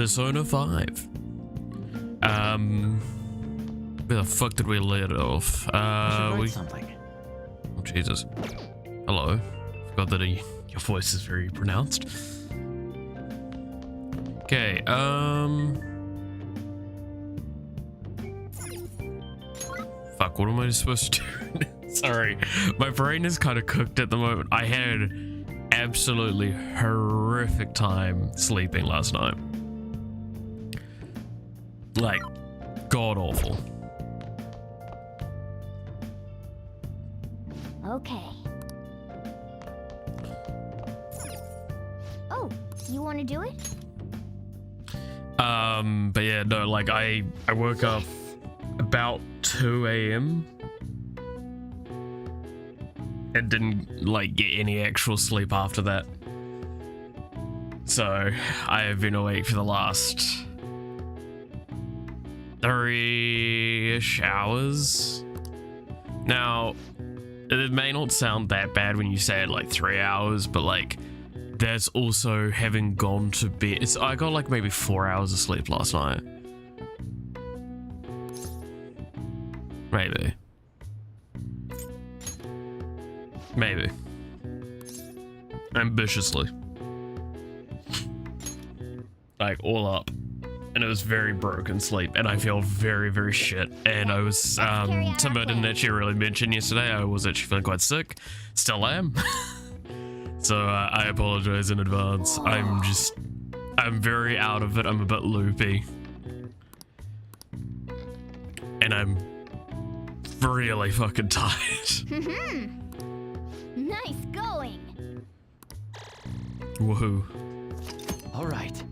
Persona 5. Where the fuck did we let it off? Something. Oh, Jesus. Hello. Forgot that your voice is very pronounced. Okay, fuck, what am I supposed to do? Sorry, my brain is kind of cooked at the moment. I had absolutely horrific time sleeping last night. Like, god awful. Okay. Oh, you want to do it? But yeah, no, like I woke up about 2 a.m. and didn't like get any actual sleep after that. So I have been awake for the last 3-ish hours. Now, it may not sound that bad when you say it like 3 hours, but like that's also having gone to bed. I got like maybe 4 hours of sleep last night. Maybe. Ambitiously. Like all up. And it was very broken sleep, and I feel very, very shit. And I was, somebody didn't actually really mention yesterday, I was actually feeling quite sick. Still am. So I apologize in advance. I'm very out of it. I'm a bit loopy. And I'm really fucking tired. Nice going. Woohoo. All right.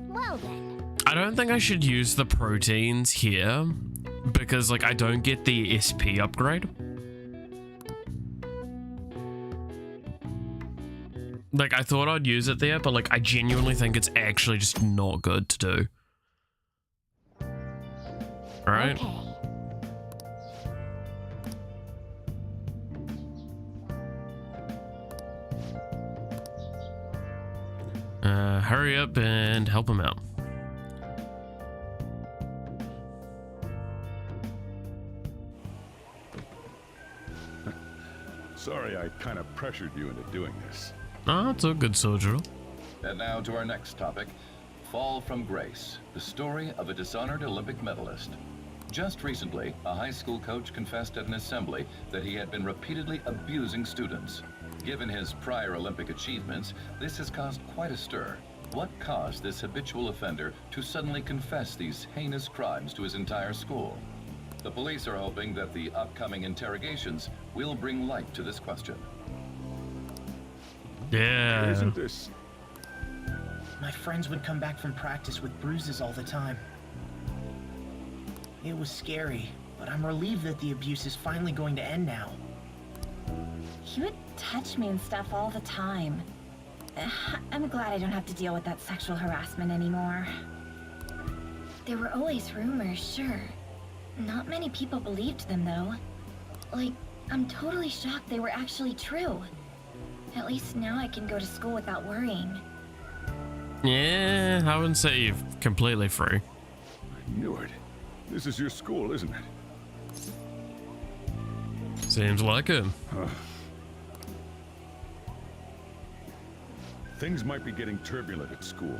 Well then. I don't think I should use the proteins here because like I don't get the SP upgrade. Like I thought I'd use it there, but like I genuinely think it's actually just not good to do. All right. Okay. Hurry up and help him out. Sorry, I kind of pressured you into doing this. Ah, it's a good soldier. And now to our next topic, Fall from Grace, the story of a dishonored Olympic medalist. Just recently, a high school coach confessed at an assembly that he had been repeatedly abusing students. Given his prior Olympic achievements, this has caused quite a stir. What caused this habitual offender to suddenly confess these heinous crimes to his entire school? The police are hoping that the upcoming interrogations will bring light to this question. Yeah. Isn't this... My friends would come back from practice with bruises all the time. It was scary, but I'm relieved that the abuse is finally going to end now. He would touch me and stuff all the time. I'm glad I don't have to deal with that sexual harassment anymore. There were always rumors, sure. Not many people believed them, though. Like, I'm totally shocked they were actually true. At least now I can go to school without worrying. Yeah, I wouldn't say you're completely free. I knew it. This is your school, isn't it? Seems like it. Things might be getting turbulent at school,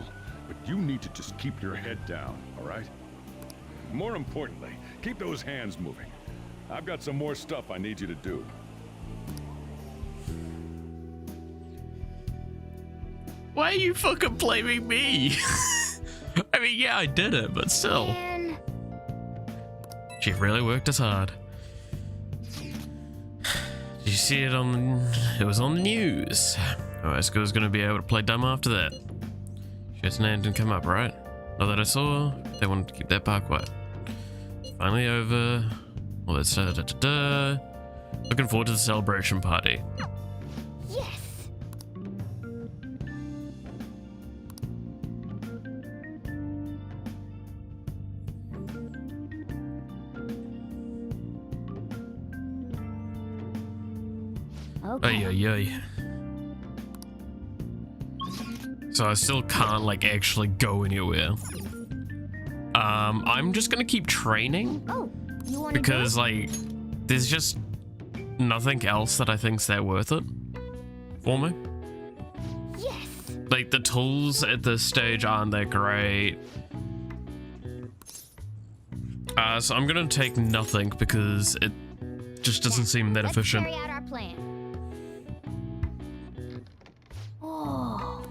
but you need to just keep your head down, all right? More importantly, keep those hands moving. I've got some more stuff I need you to do. Why are you fucking blaming me? I mean, yeah, I did it, but still. Man. She really worked us hard. Did you see it on it was on the news. Our school's gonna be able to play dumb after that. Shit's name didn't come up, right? Not that I saw. They wanted to keep that part quiet. Finally over. Well, let's looking forward to the celebration party. Yes. Okay. Ay, ay, ay. So I still can't like actually go anywhere. I'm just gonna keep training Oh, you want to because like there's just nothing else that I think's that worth it for me. Yes. Like the tools at this stage aren't that great. So I'm gonna take nothing because it just doesn't seem that Let's efficient. carry out our plan. Oh.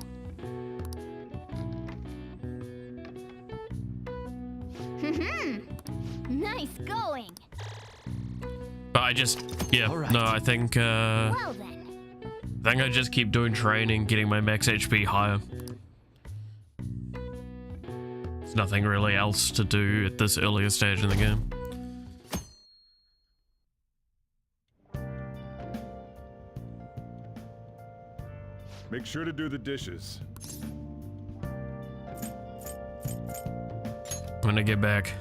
Nice going. But I just, yeah, All right. no, I think Well then. I just keep doing training, getting my max HP higher. There's nothing really else to do at this earlier stage in the game. Make sure to do the dishes. When I get back.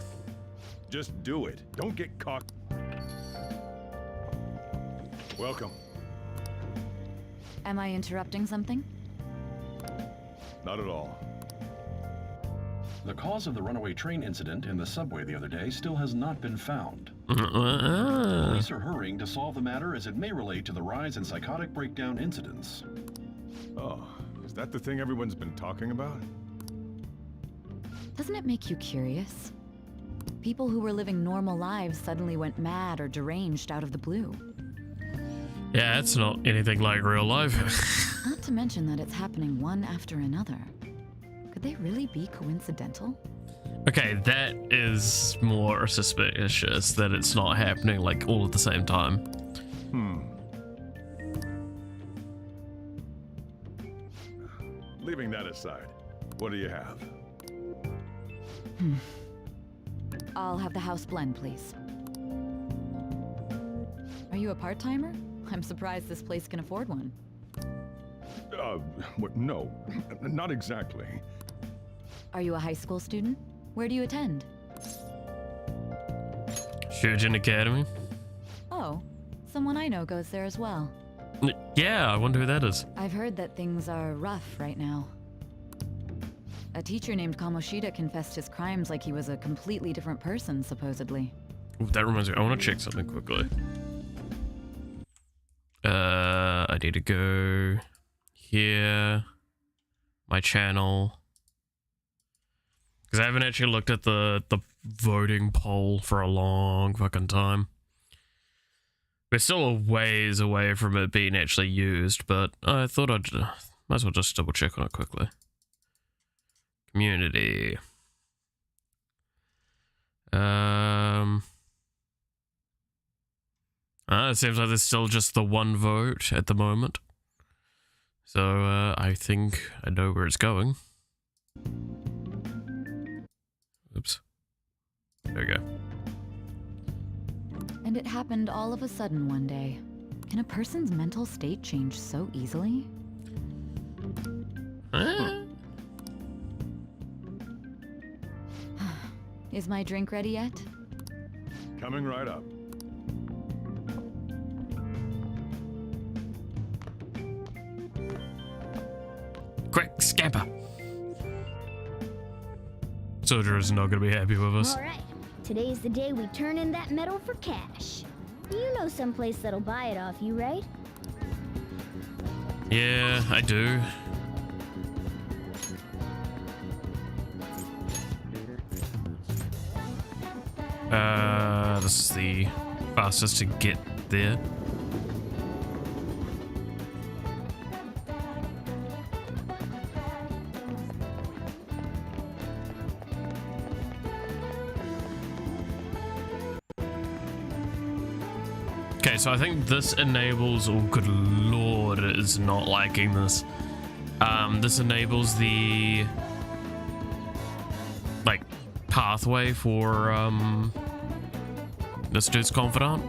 Just do it. Don't get caught. Welcome. Am I interrupting something? Not at all. The cause of the runaway train incident in the subway the other day still has not been found. Police are hurrying to solve the matter as it may relate to the rise in psychotic breakdown incidents. Oh, is that the thing everyone's been talking about? Doesn't it make you curious? People who were living normal lives suddenly went mad or deranged out of the blue. Yeah, it's not anything like real life. Not to mention that it's happening one after another. Could they really be coincidental? Okay, that is more suspicious that it's not happening like all at the same time. Leaving that aside, what do you have? I'll have the house blend, please. Are you a part-timer? I'm surprised this place can afford one. What? No, not exactly. Are you a high school student? Where do you attend? Shujin Academy? Oh, someone I know goes there as well. Yeah, I wonder who that is. I've heard that things are rough right now. A teacher named Kamoshida confessed his crimes like he was a completely different person, supposedly. Ooh, that reminds me, I want to check something quickly. I need to go here, my channel, because I haven't actually looked at the voting poll for a long fucking time. We're still a ways away from it being actually used, but I thought I'd might as well just double check on it quickly. Community. It seems like there's still just the one vote at the moment. So, I think I know where it's going. Oops. There we go. And it happened all of a sudden one day. Can a person's mental state change so easily? Is my drink ready yet? Coming right up. Quick, scamper! Soldier is not gonna be happy with us. All right. Today's the day we turn in that metal for cash. You know someplace that'll buy it off you, right? Yeah, I do. This is the fastest to get there. Okay, so I think this enables, oh good lord, it is not liking this. This enables the, like, pathway for, this dude's confidant.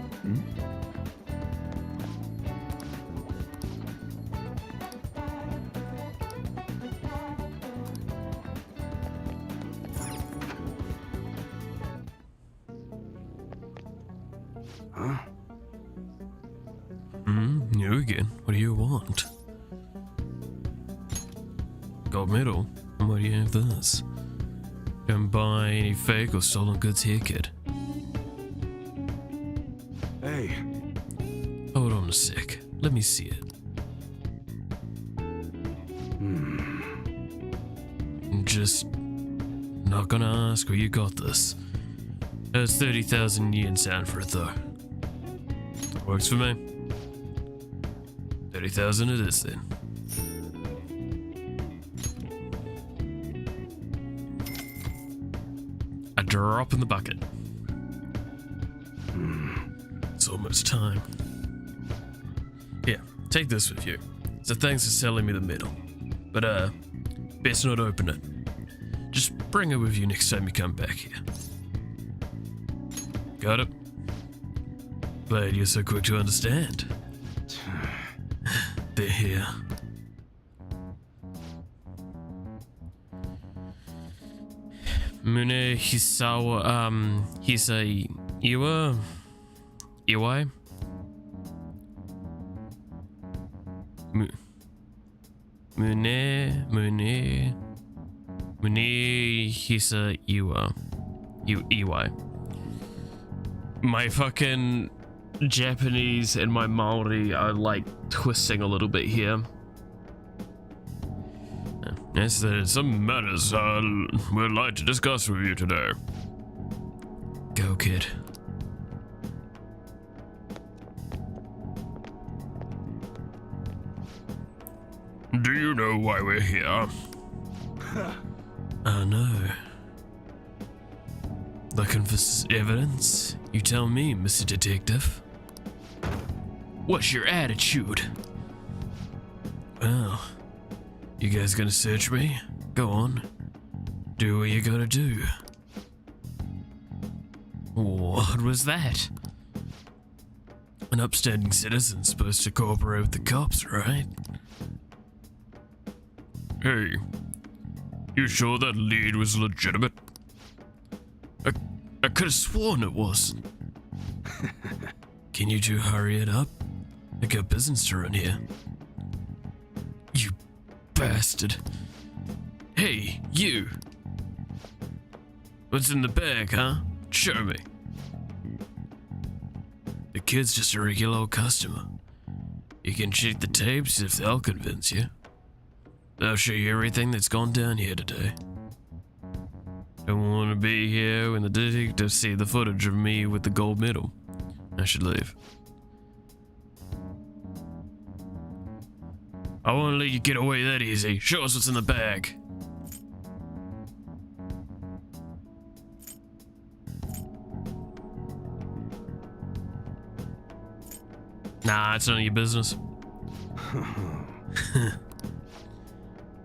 You again. What do you want? gold medal. And what do you have this? Don't buy any fake or stolen goods here, kid. Hey. Hold on a sec. Let me see it. I'm just not gonna ask where you got this. That's 30,000 yen sound for it though. Works for me. 30,000 it is then. A drop in the bucket. It's almost time. Here, take this with you. So thanks for selling me the medal. But best not open it. Just bring it with you next time you come back here. Got it? Glad you're so quick to understand. They're here. Mune Hisawa, Iwa? Mune Hisa Iwa. Iwai. My fucking Japanese and my Maori are like twisting a little bit here. Yes, there's some matters we'd like to discuss with you today. Go, kid. Do you know why we're here? No. Looking for evidence? You tell me, Mr. Detective. What's your attitude? Well, you guys gonna search me? Go on. Do what you gotta do. What was that? An upstanding citizen supposed to cooperate with the cops, right? Hey, you sure that lead was legitimate? I could have sworn it wasn't. Can you two hurry it up? I got business to run here. You bastard. Hey, you. What's in the bag, huh? Show me. The kid's just a regular old customer. You can check the tapes if they'll convince you. They'll show you everything that's gone down here today. Don't want to be here when the detectives see the footage of me with the gold medal. I should leave. I won't let you get away that easy. Show us what's in the bag. Nah, it's none of your business.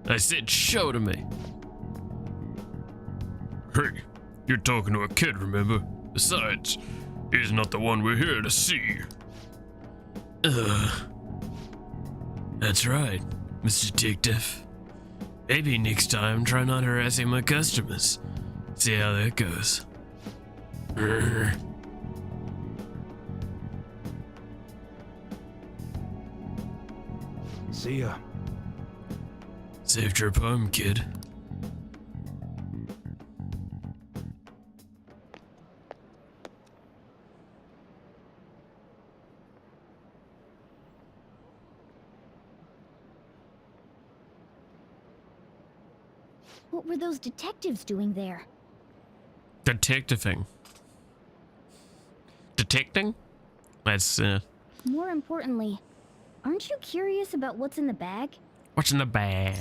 I said show to me. Hey, you're talking to a kid, remember? Besides, he's not the one we're here to see. That's right, Mr. Detective. Maybe next time try not harassing my customers. See how that goes. See ya. Safe trip home, kid. What were those detectives doing there? Detectiving. Detecting? That's, More importantly, aren't you curious about what's in the bag? What's in the bag?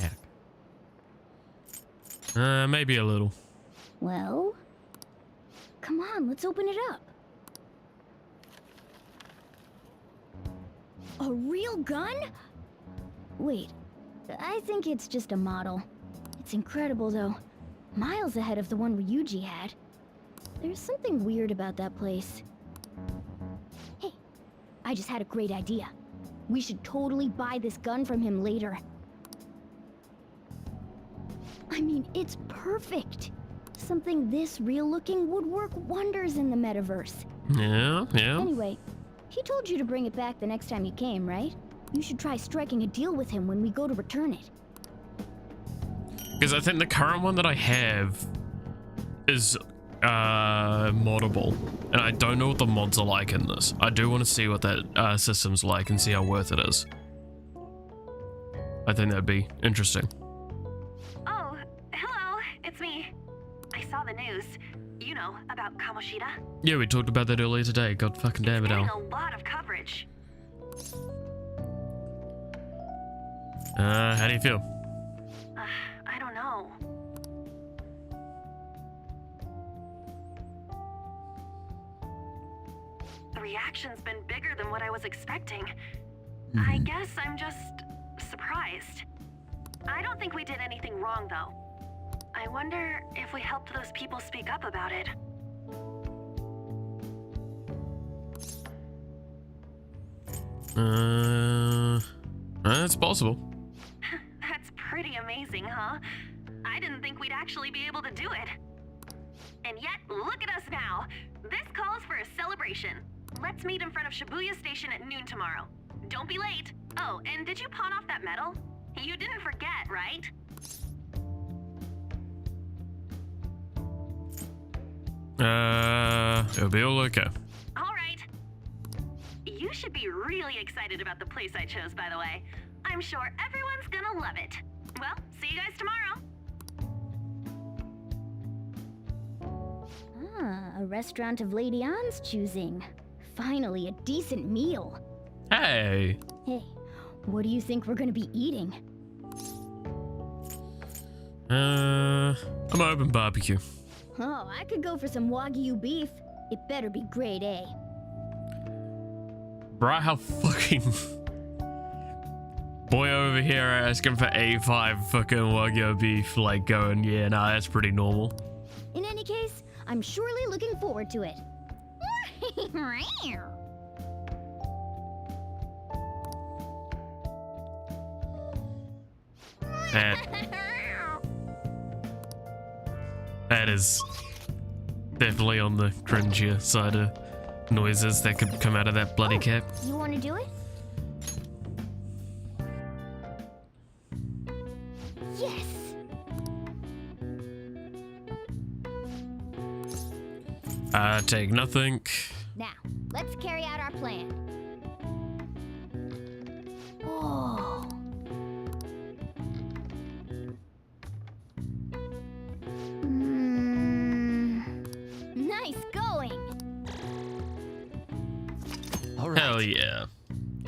Maybe a little. Well, come on, let's open it up. A real gun? Wait, I think it's just a model. It's incredible, though. Miles ahead of the one Ryuji had. There's something weird about that place. Hey, I just had a great idea. We should totally buy this gun from him later. I mean, it's perfect. Something this real-looking would work wonders in the metaverse. Yeah. Anyway, he told you to bring it back the next time you came, right? You should try striking a deal with him when we go to return it. Because I think the current one that I have is moddable, and I don't know what the mods are like in this. I do want to see what that system's like and see how worth it is. I think that'd be interesting. Oh, hello, it's me. I saw the news. You know, about Kamoshida. Yeah, we talked about that earlier today. God fucking damn it, Getting Al. a lot of coverage. How do you feel? I don't know. The reaction's been bigger than what I was expecting. I guess I'm just surprised. I don't think we did anything wrong, though. I wonder if we helped those people speak up about it. It's possible. That's pretty amazing, huh? I didn't think we'd actually be able to do it. And yet, look at us now. This calls for a celebration. Let's meet in front of Shibuya Station at noon tomorrow. Don't be late. Oh, and did you pawn off that medal? You didn't forget, right? It'll be all okay. All right. You should be really excited about the place I chose, by the way. I'm sure everyone's gonna love it. Well, see you guys tomorrow. Ah, a restaurant of Lady Ann's choosing. Finally, a decent meal. Hey. Hey, what do you think we're gonna be eating? I'm open barbecue. Oh, I could go for some Wagyu beef. It better be grade A. Right, how fucking... Boy over here asking for A5 fucking Wagyu beef, like going, yeah, nah, that's pretty normal. In any case, I'm surely looking forward to it. That is definitely on the cringier side of noises that could come out of that bloody cap. You want to do it? Yes! Take nothing. Now, let's carry out our plan. Oh. Nice going. All right. Hell yeah.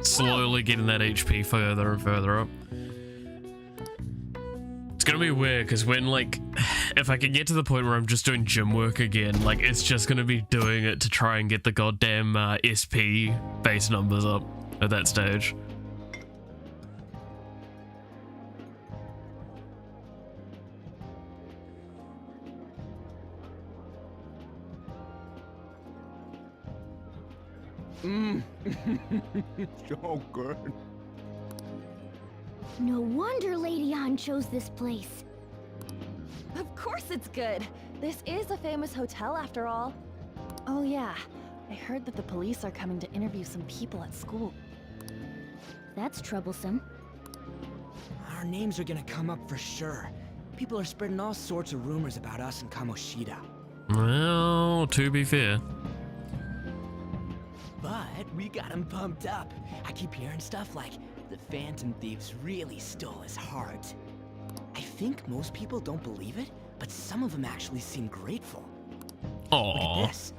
Slowly getting that HP further and further up. It's gonna be weird because when, like, if I can get to the point where I'm just doing gym work again, like, it's just gonna be doing it to try and get the goddamn SP base numbers up at that stage. So good. No wonder Lady Ann chose this place. Of course it's good. This is a famous hotel after all. Oh yeah, I heard that the police are coming to interview some people at school. That's troublesome. Our names are gonna come up for sure. People are spreading all sorts of rumors about us and Kamoshida. Well, to be fair. But we got him pumped up. I keep hearing stuff like the Phantom Thieves really stole his heart. I think most people don't believe it, but some of them actually seem grateful. Aww. Look at this.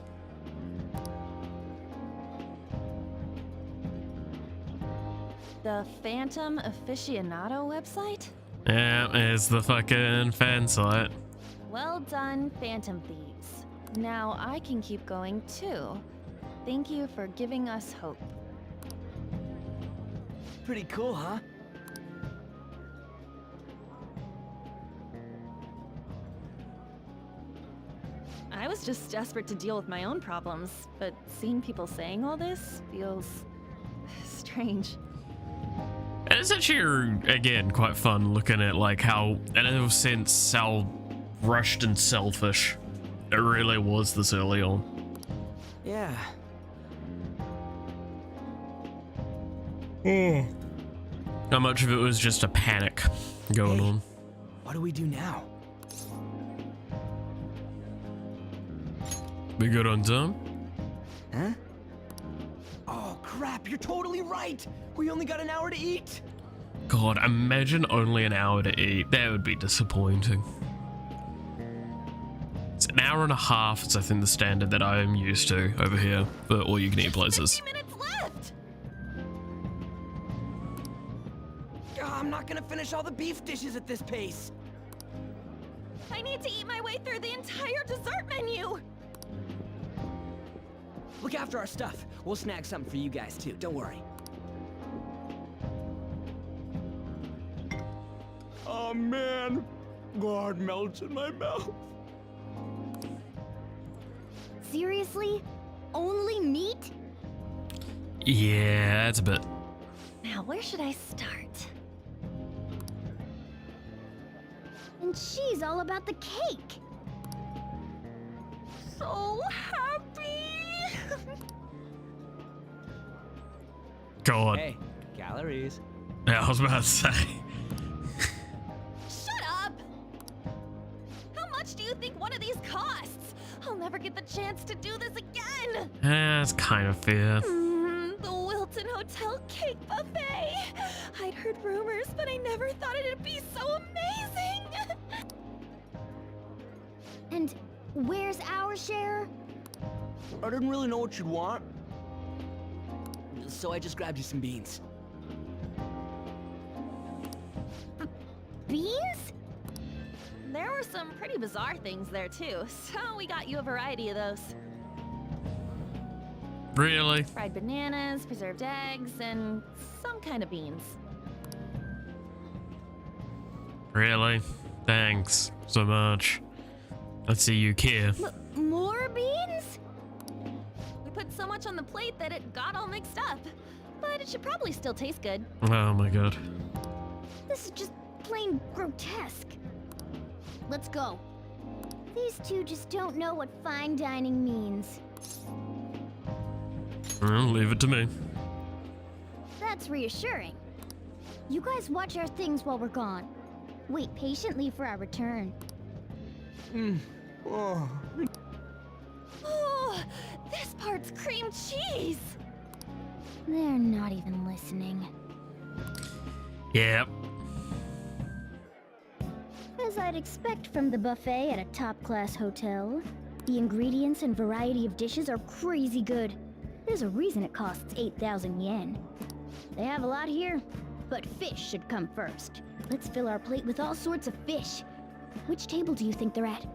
The Phantom Aficionado website? Yeah, it's the fucking fan site. Well done, Phantom Thieves. Now I can keep going too. Thank you for giving us hope. Pretty cool, huh? I was just desperate to deal with my own problems, but seeing people saying all this feels strange. And it's actually, again, quite fun looking at, like, how, in a sense, how rushed and selfish it really was this early on. Yeah. How much of it was just a panic going on. What do we do now? We good on time? Huh? Oh crap, you're totally right! We only got an hour to eat! God, imagine only an hour to eat. That would be disappointing. It's an hour and a half. It's, I think, the standard that I am used to over here for all you can eat places. 50 minutes left! I'm not gonna finish all the beef dishes at this pace. I need to eat my way through the entire dessert menu! Look after our stuff. We'll snag something for you guys too, don't worry. Oh man, God melts in my mouth. Seriously? Only meat? Yeah, that's a bit. Now, where should I start? And she's all about the cake. So happy! God. Hey, calories. Yeah, I was about to say. Shut up! How much do you think one of these costs? I'll never get the chance to do this again! That's kind of fair. The Wilton Hotel Cake Buffet! I'd heard rumors, but I never thought it'd be so amazing! And where's our share? I didn't really know what you'd want, so I just grabbed you some beans. Beans? There were some pretty bizarre things there too, so we got you a variety of those. Really? Fried bananas, preserved eggs, and some kind of beans. Really? Thanks so much. Let's see you care. More beans? We put so much on the plate that it got all mixed up, but it should probably still taste good. Oh my god. This is just plain grotesque. Let's go. These two just don't know what fine dining means. Well, leave it to me. That's reassuring. You guys watch our things while we're gone. Wait patiently for our return. Oh. Oh, this part's cream cheese! They're not even listening. Yep. As I'd expect from the buffet at a top-class hotel, the ingredients and variety of dishes are crazy good. There's a reason it costs 8,000 yen. They have a lot here, but fish should come first. Let's fill our plate with all sorts of fish. Which table do you think they're at?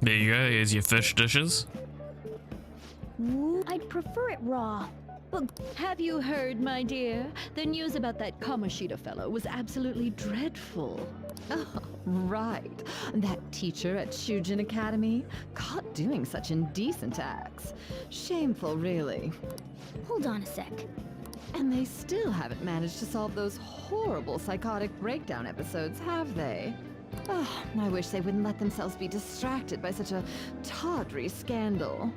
There you go, here's your fish dishes. Ooh, I'd prefer it raw. Have you heard, my dear? The news about that Kamoshida fellow was absolutely dreadful. Oh, right. That teacher at Shujin Academy, caught doing such indecent acts. Shameful, really. Hold on a sec. And they still haven't managed to solve those horrible psychotic breakdown episodes, have they? Oh, I wish they wouldn't let themselves be distracted by such a tawdry scandal.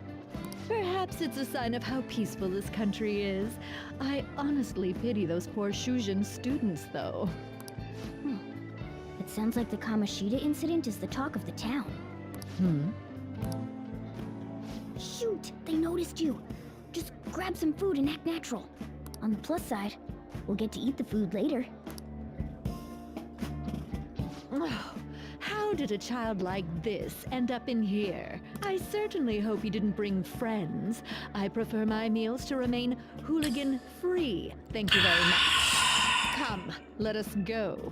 Perhaps it's a sign of how peaceful this country is. I honestly pity those poor Shujin students, though. It sounds like the Kamoshida incident is the talk of the town. Shoot, they noticed you. Just grab some food and act natural. On the plus side, we'll get to eat the food later. Oh, how did a child like this end up in here? I certainly hope he didn't bring friends. I prefer my meals to remain hooligan-free. Thank you very much. Come, let us go.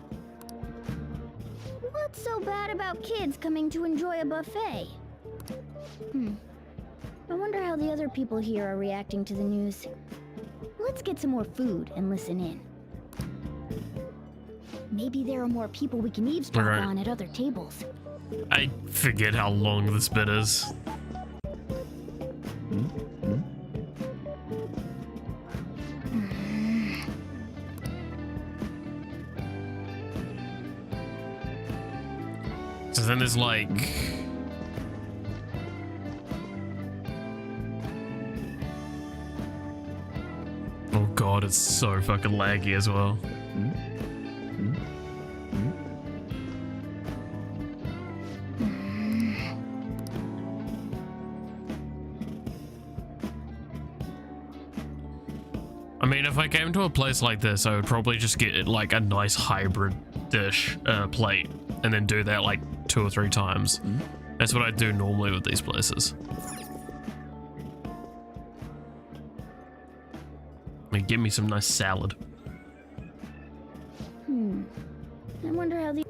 What's so bad about kids coming to enjoy a buffet? I wonder how the other people here are reacting to the news. Let's get some more food and listen in. Maybe there are more people we can eavesdrop on at other tables. I forget how long this bit is. So then there's like... god, it's so fucking laggy as well. I mean, if I came to a place like this, I would probably just get like a nice hybrid dish plate and then do that like 2 or 3 times. That's what I do normally with these places. I mean, give me some nice salad. I wonder how the...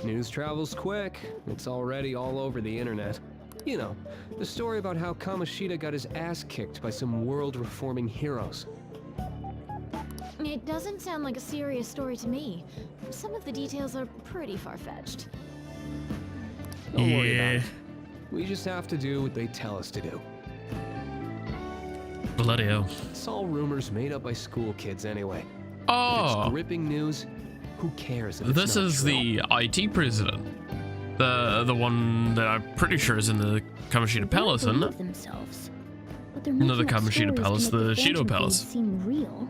News travels quick. It's already all over the internet. You know, the story about how Kamoshida got his ass kicked by some world-reforming heroes. It doesn't sound like a serious story to me. Some of the details are pretty far-fetched. Don't worry about it. We just have to do what they tell us to do. Bloody hell. It's all rumors made up by school kids anyway. Oh! If it's gripping news, who cares if it's This not is true? the IT president. The one that I'm pretty sure is in the Kamoshida Palace, isn't it? Themselves, but they're No, the making up Kamoshida stories to Palace, make the Phantom Shido Palace. Thieves seem real.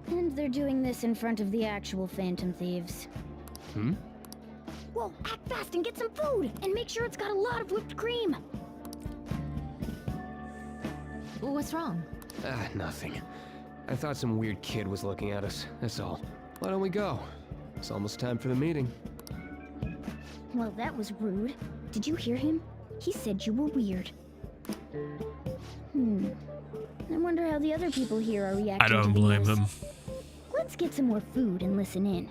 And they're doing this in front of the actual Phantom Thieves. Whoa, act fast and get some food! And make sure it's got a lot of whipped cream! What's wrong? Nothing. I thought some weird kid was looking at us, that's all. Why don't we go? It's almost time for the meeting. Well, that was rude. Did you hear him? He said you were weird. I wonder how the other people here are reacting I don't to the blame news. them. Let's get some more food and listen in.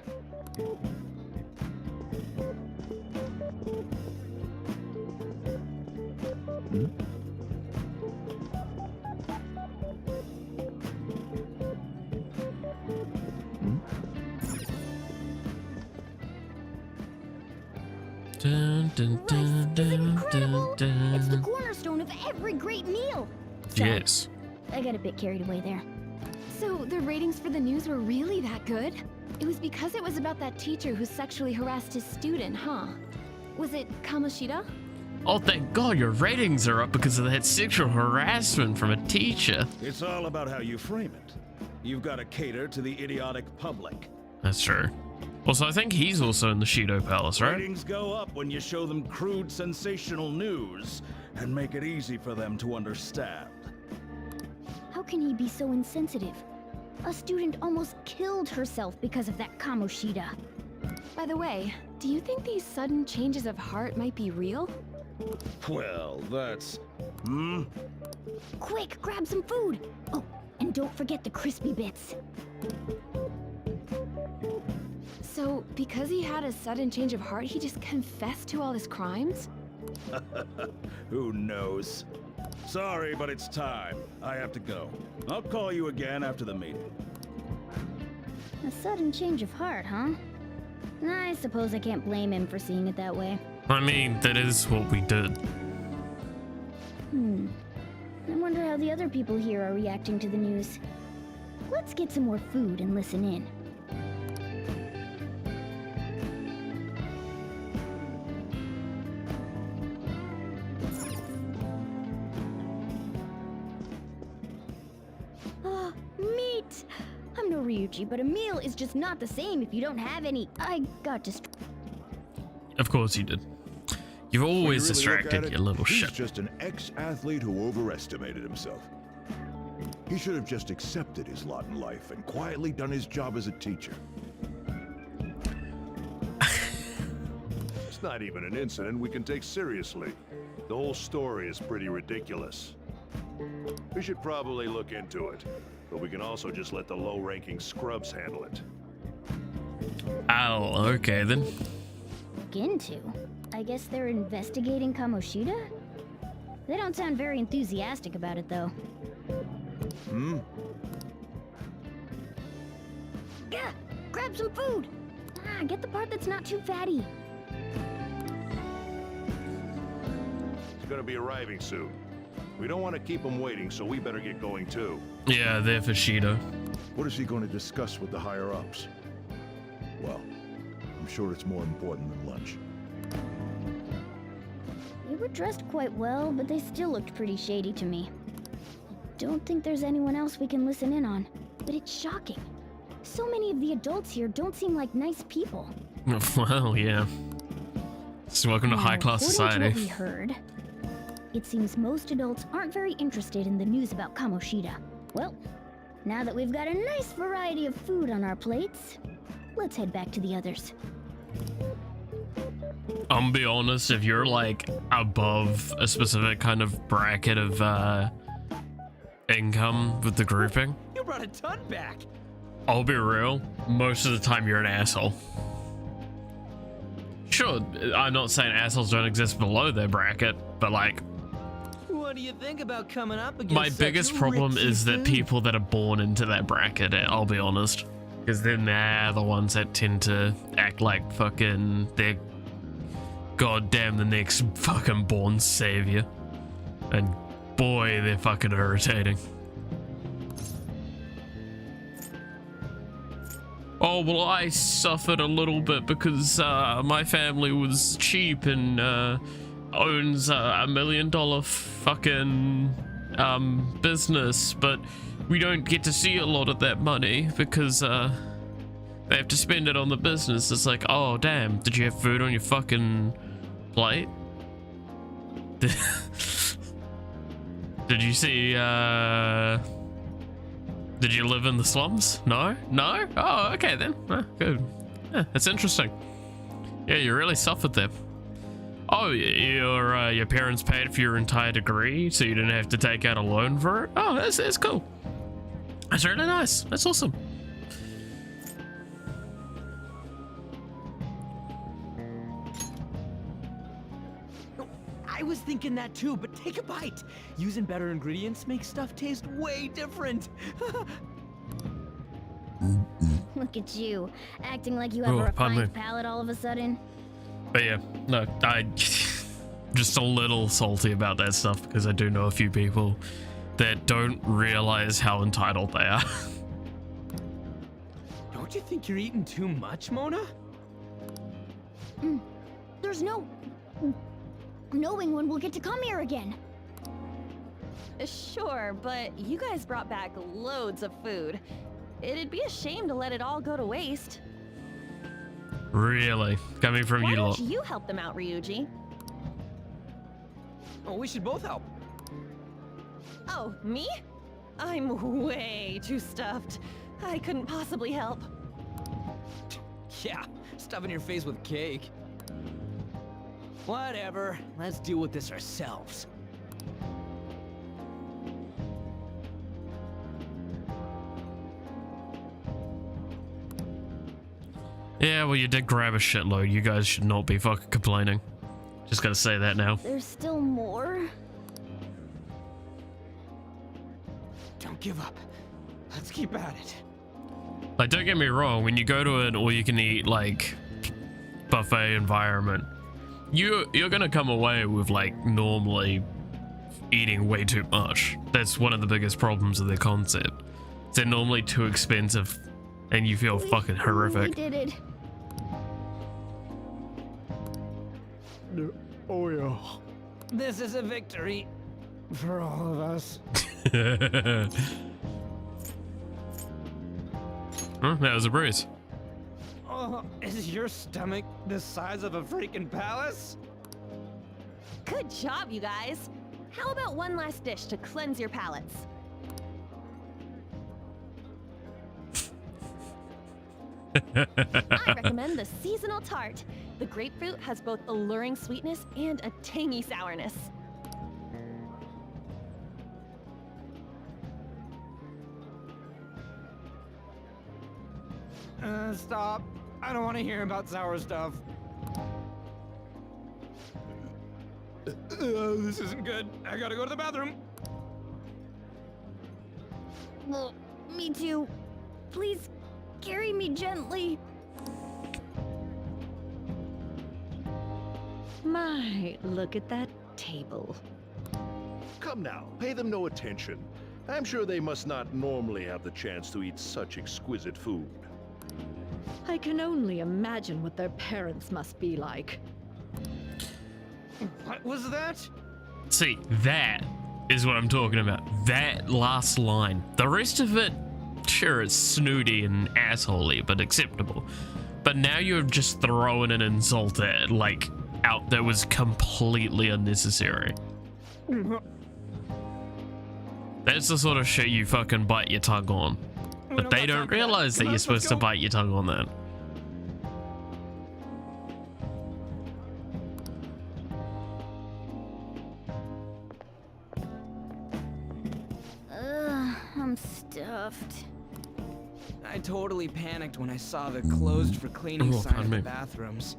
Dun, dun, dun, dun, dun, dun. It's the cornerstone of every great meal. So, Yes. I got a bit carried away there. So the ratings for the news were really that good? It was because it was about that teacher who sexually harassed his student, huh? Was it Kamoshida? Oh, thank God your ratings are up because of that sexual harassment from a teacher. It's all about how you frame it. You've got to cater to the idiotic public. That's true. Also, I think he's also in the Shido Palace, right? Ratings go up when you show them crude, sensational news and make it easy for them to understand. How can he be so insensitive? A student almost killed herself because of that Kamoshida. By the way, do you think these sudden changes of heart might be real? Well, that's... Quick, grab some food! Oh, and don't forget the crispy bits. So, because he had a sudden change of heart, he just confessed to all his crimes? Who knows? Sorry, but it's time. I have to go. I'll call you again after the meeting. A sudden change of heart, huh? I suppose I can't blame him for seeing it that way. I mean, that is what we did. I wonder how the other people here are reacting to the news. Let's get some more food and listen in. Ah, meat! I'm no Ryuji, but a meal is just not the same if you don't have any. I got distracted. Of course you did. You've always When you really look distracted, at you it, little he's shit. just an ex-athlete who overestimated himself. He should have just accepted his lot in life and quietly done his job as a teacher. It's not even an incident we can take seriously. The whole story is pretty ridiculous. We should probably look into it, but we can also just let the low-ranking scrubs handle it. Oh, okay then. Look into? I guess they're investigating Kamoshida? They don't sound very enthusiastic about it, though. Gah! Grab some food! Get the part that's not too fatty. He's gonna be arriving soon. We don't want to keep him waiting, so we better get going too. Yeah, they're for Shido. What is he going to discuss with the higher-ups? Well, I'm sure it's more important than lunch. They were dressed quite well, but they still looked pretty shady to me. Don't think there's anyone else we can listen in on, but it's shocking. So many of the adults here don't seem like nice people. Well, yeah. So welcome to high-class society. According to what we heard, it seems most adults aren't very interested in the news about Kamoshida. Well, now that we've got a nice variety of food on our plates, let's head back to the others. I'm be honest, if you're like above a specific kind of bracket of income with the grouping, You brought a ton back. I'll be real, most of the time you're an asshole. Sure, I'm not saying assholes don't exist below their bracket, but like, What do you think about coming up against my such biggest problem richy is that food? people that are born into that bracket, I'll be honest, because then they're the ones that tend to act like fucking they're goddamn the next fucking born savior. And boy, they're fucking irritating. Oh, well, I suffered a little bit because my family was cheap and owns a $1 million fucking business, but we don't get to see a lot of that money because they have to spend it on the business. It's like, oh, damn, did you have food on your fucking plate? Did you see, did you live in the slums? No? No? Oh, okay then. Good. Yeah, that's interesting. Yeah, you really suffered there. Oh, your parents paid for your entire degree, so you didn't have to take out a loan for it? Oh, that's cool. That's really nice. That's awesome. I was thinking that too, but take a bite. Using better ingredients makes stuff taste way different. Look at you, acting like you have a refined palate all of a sudden. But yeah, no, I just a little salty about that stuff because I do know a few people that don't realize how entitled they are. Don't you think you're eating too much, Mona? There's no knowing when we'll get to come here again. Sure, but you guys brought back loads of food. It'd be a shame to let it all go to waste. Really? Coming from Why you lot. don't you help them out, Ryuji? Oh, we should both help. Oh, me? I'm way too stuffed. I couldn't possibly help. Yeah, stuffing your face with cake. Whatever, let's deal with this ourselves. Yeah, well, you did grab a shitload. You guys should not be fucking complaining. Just gotta say that now. There's still more? Don't give up. Let's keep at it. Like, don't get me wrong, when you go to an all-you-can-eat, like, buffet environment, you're gonna come away with, like, normally eating way too much. That's one of the biggest problems of their concept. They're normally too expensive, and you feel fucking horrific. We did it. Oh yeah. This is a victory for all of us. Huh, that was a breeze. Oh, is your stomach the size of a freaking palace? Good job, you guys. How about one last dish to cleanse your palates? I recommend the seasonal tart. The grapefruit has both alluring sweetness and a tangy sourness. Stop. I don't want to hear about sour stuff. This isn't good. I gotta go to the bathroom. Well, me too. Please carry me gently. My, look at that table. Come now, pay them no attention. I'm sure they must not normally have the chance to eat such exquisite food. I can only imagine what their parents must be like. What was that? See, that is what I'm talking about. That last line. The rest of it, sure, it's snooty and assholey, but acceptable. But now you're just throwing an insult at, like, out that was completely unnecessary. That's the sort of shit you fucking bite your tongue on. But they don't realize that you're supposed to bite your tongue on that. I'm stuffed. I totally panicked when I saw the closed for cleaning sign in the bathrooms.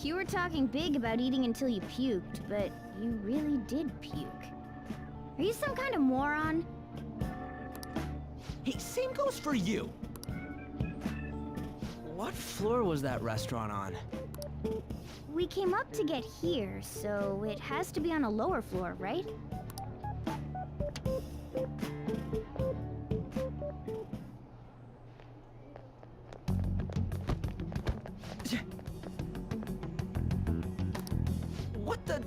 You were talking big about eating until you puked, but you really did puke. Are you some kind of moron? Hey, same goes for you. What floor was that restaurant on? We came up to get here, so it has to be on a lower floor, right? What the?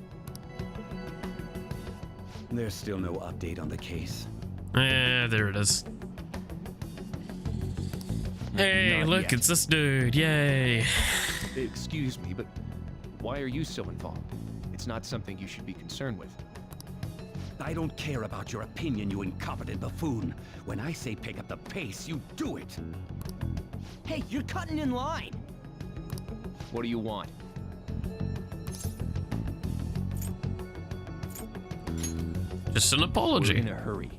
There's still no update on the case. There it is. Hey, Not look, yet. it's this dude. Yay. Excuse me, but why are you so involved? It's not something you should be concerned with. I don't care about your opinion, you incompetent buffoon. When I say pick up the pace, you do it. Hey, you're cutting in line. What do you want? Just an apology. We're in a hurry.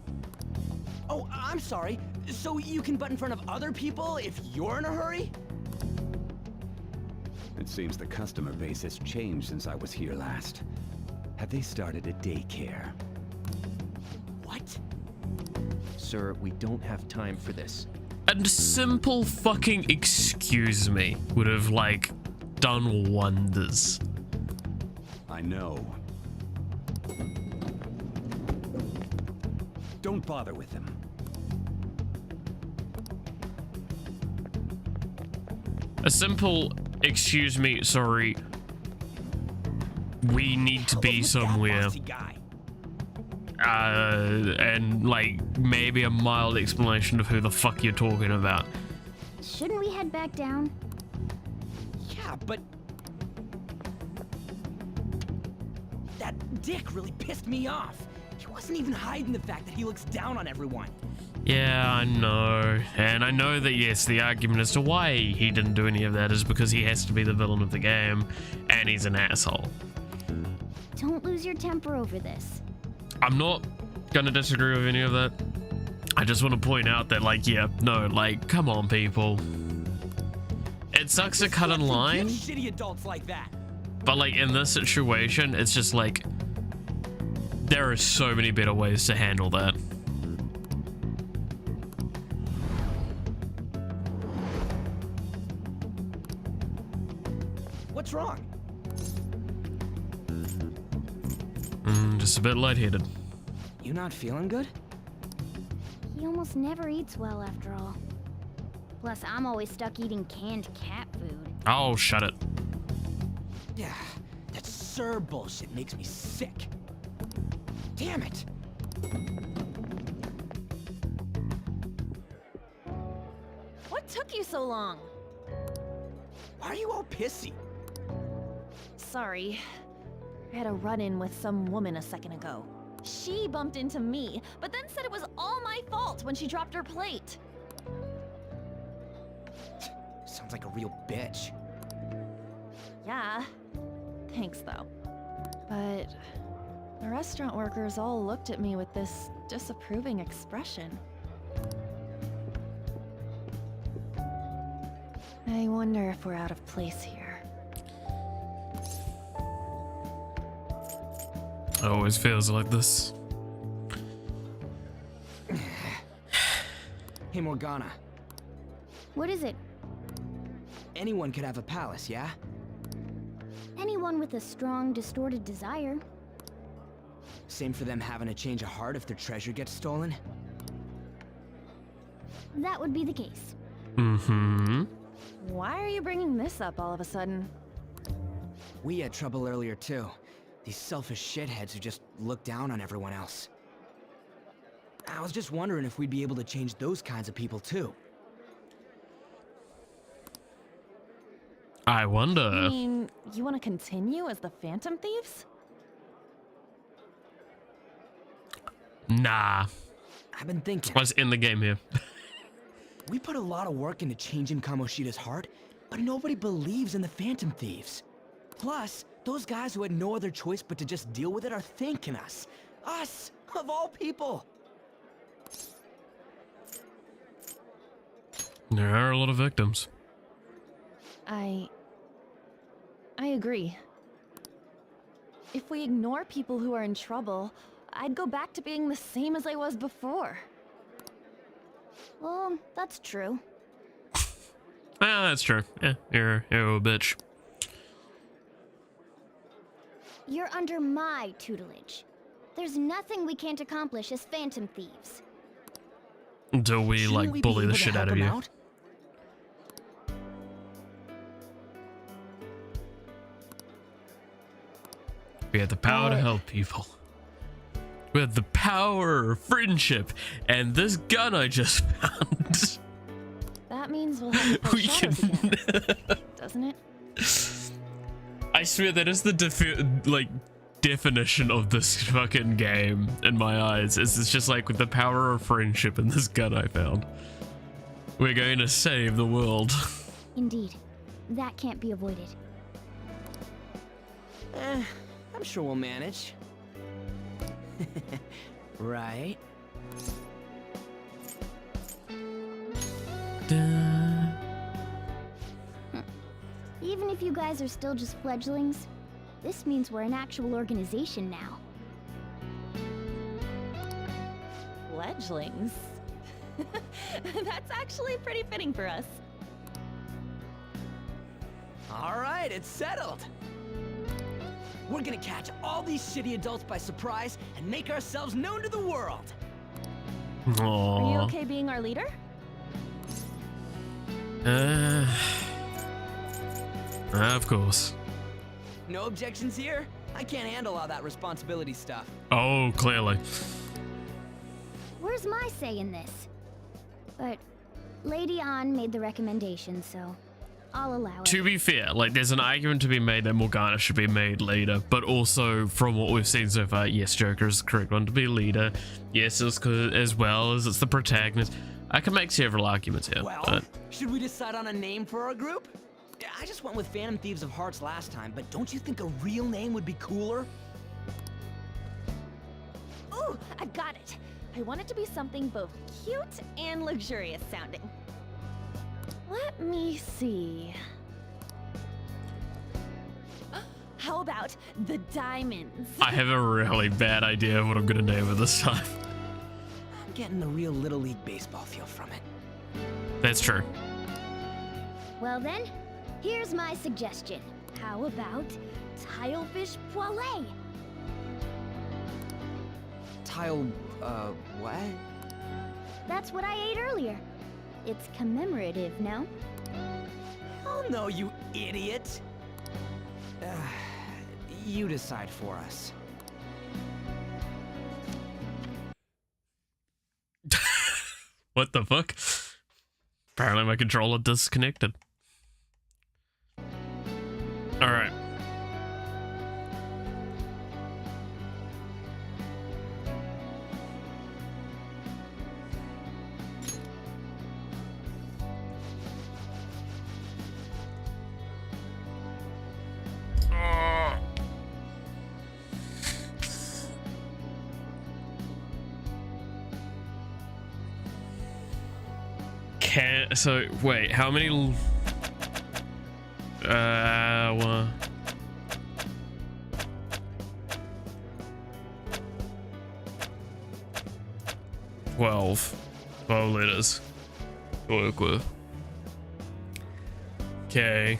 Oh, I'm sorry. So you can butt in front of other people if you're in a hurry? It seems the customer base has changed since I was here last. Have they started a daycare? What? Sir, we don't have time for this. A simple fucking excuse me would have, like, done wonders. I know. Don't bother with them. A simple excuse me, sorry. We need to be somewhere. And like maybe a mild explanation of who the fuck you're talking about. Shouldn't we head back down? Yeah, but that dick really pissed me off. He wasn't even hiding the fact that he looks down on everyone. Yeah, I know. And I know that, yes, the argument as to why he didn't do any of that is because he has to be the villain of the game, and he's an asshole. Don't lose your temper over this. I'm not gonna disagree with any of that. I just want to point out that, like, yeah, no, like, come on, people. It sucks to cut in line, Shitty adults like that. but, like, in this situation, it's just, like, there are so many better ways to handle that. What's wrong? Just a bit lightheaded. You not feeling good? He almost never eats well after all. Plus, I'm always stuck eating canned cat food. Oh, shut it. Yeah, that Sir bullshit makes me sick. Damn it. What took you so long? Why are you all pissy? Sorry. I had a run-in with some woman a second ago. She bumped into me, but then said it was all my fault when she dropped her plate. Sounds like a real bitch. Yeah. Thanks, though. But the restaurant workers all looked at me with this disapproving expression. I wonder if we're out of place here. It always feels like this. Hey, Morgana. What is it? Anyone could have a palace, yeah? Anyone with a strong, distorted desire. Same for them having a change of heart if their treasure gets stolen? That would be the case. Mm-hmm. Why are you bringing this up all of a sudden? We had trouble earlier too. These selfish shitheads who just look down on everyone else. I was just wondering if we'd be able to change those kinds of people too. I wonder. I mean, you want to continue as the Phantom Thieves? Nah. I've been thinking. Let's end the game here. We put a lot of work into changing Kamoshida's heart, but nobody believes in the Phantom Thieves. Plus, those guys who had no other choice but to just deal with it are thanking us. Us, of all people. There are a lot of victims. I agree. If we ignore people who are in trouble, I'd go back to being the same as I was before. Well, that's true. Ah, that's true. Yeah, you're a bitch. You're under my tutelage. There's nothing we can't accomplish as Phantom Thieves. Until we, Shouldn't like, we be bully the able to shit help out of him you. out? We have the power to help people. We have the power of friendship. And this gun I just found. That means we'll have to fight shadows again, doesn't it? I swear that is the definition of this fucking game in my eyes. It's just like with the power of friendship and this gun I found. We're going to save the world. Indeed. That can't be avoided. I'm sure we'll manage. Right? Even if you guys are still just fledglings, this means we're an actual organization now. Fledglings? That's actually pretty fitting for us. All right, it's settled. We're gonna catch all these shitty adults by surprise and make ourselves known to the world. Are you okay being our leader? Of course. No objections here? I can't handle all that responsibility stuff. Oh, clearly. Where's my say in this? But Lady An made the recommendation, so I'll allow it. To be fair, like, there's an argument to be made that Morgana should be made leader, but also from what we've seen so far, yes, Joker is the correct one to be leader. Yes, it's as well as it's the protagonist. I can make several arguments here. Well, But should we decide on a name for our group? I just went with Phantom Thieves of Hearts last time, but don't you think a real name would be cooler? Ooh, I've got it. I want it to be something both cute and luxurious sounding. Let me see. How about the Diamonds? I have a really bad idea of what I'm gonna name it this time. I'm getting the real Little League Baseball feel from it. That's true. Well then, here's my suggestion. How about Tilefish Poêlée? What? That's what I ate earlier. It's commemorative, no? Oh no, you idiot! You decide for us. What the fuck? Apparently my controller disconnected. Alright. So wait, how many? Well, 12 letters to work with. Okay.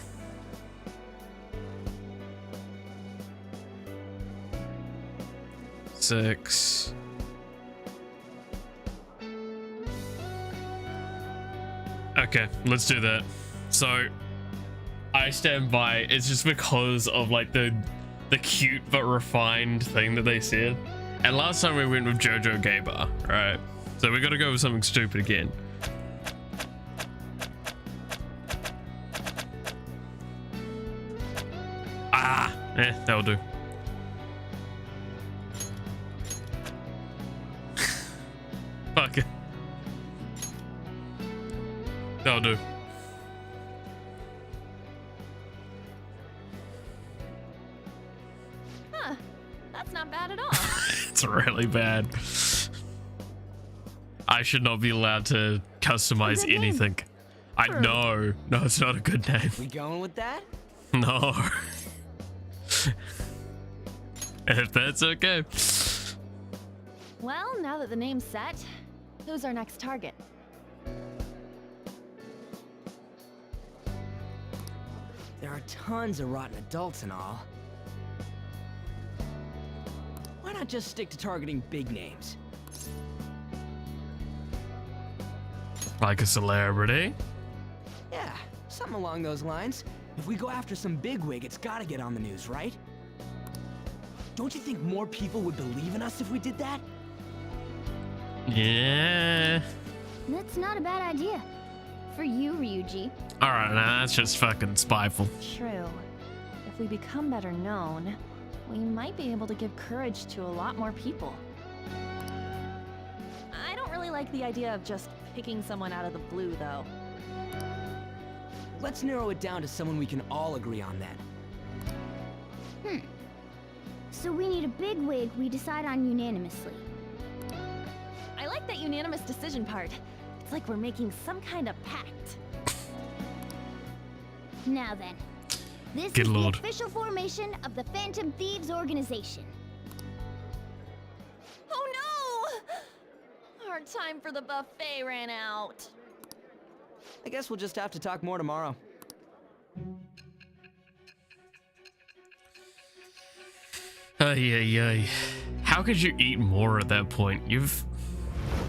Six. Okay, let's do that. So I stand by. It's just because of like the cute but refined thing that they said. And last time we went with Jojo Gay Bar, right? So we got to go with something stupid again. That'll do. Fuck it. That'll do. Huh. That's not bad at all. It's really bad. I should not be allowed to customize anything. I know. No, it's not a good name. We going with that? No. If that's okay. Well, now that the name's set, who's our next target? There are tons of rotten adults and all. Why not just stick to targeting big names? Like a celebrity? Yeah, something along those lines. If we go after some bigwig, it's gotta get on the news, right? Don't you think more people would believe in us if we did that? Yeah. That's not a bad idea. For you, Ryuji. Alright, nah, that's just fucking spiteful. True. If we become better known, we might be able to give courage to a lot more people. I don't really like the idea of just picking someone out of the blue, though. Let's narrow it down to someone we can all agree on then. So we need a bigwig we decide on unanimously. I like that unanimous decision part. It's like we're making some kind of pact. Now then, this Good is lord. the official formation of the Phantom Thieves organization. Oh no! Our time for the buffet ran out. I guess we'll just have to talk more tomorrow. Ay. How could you eat more at that point?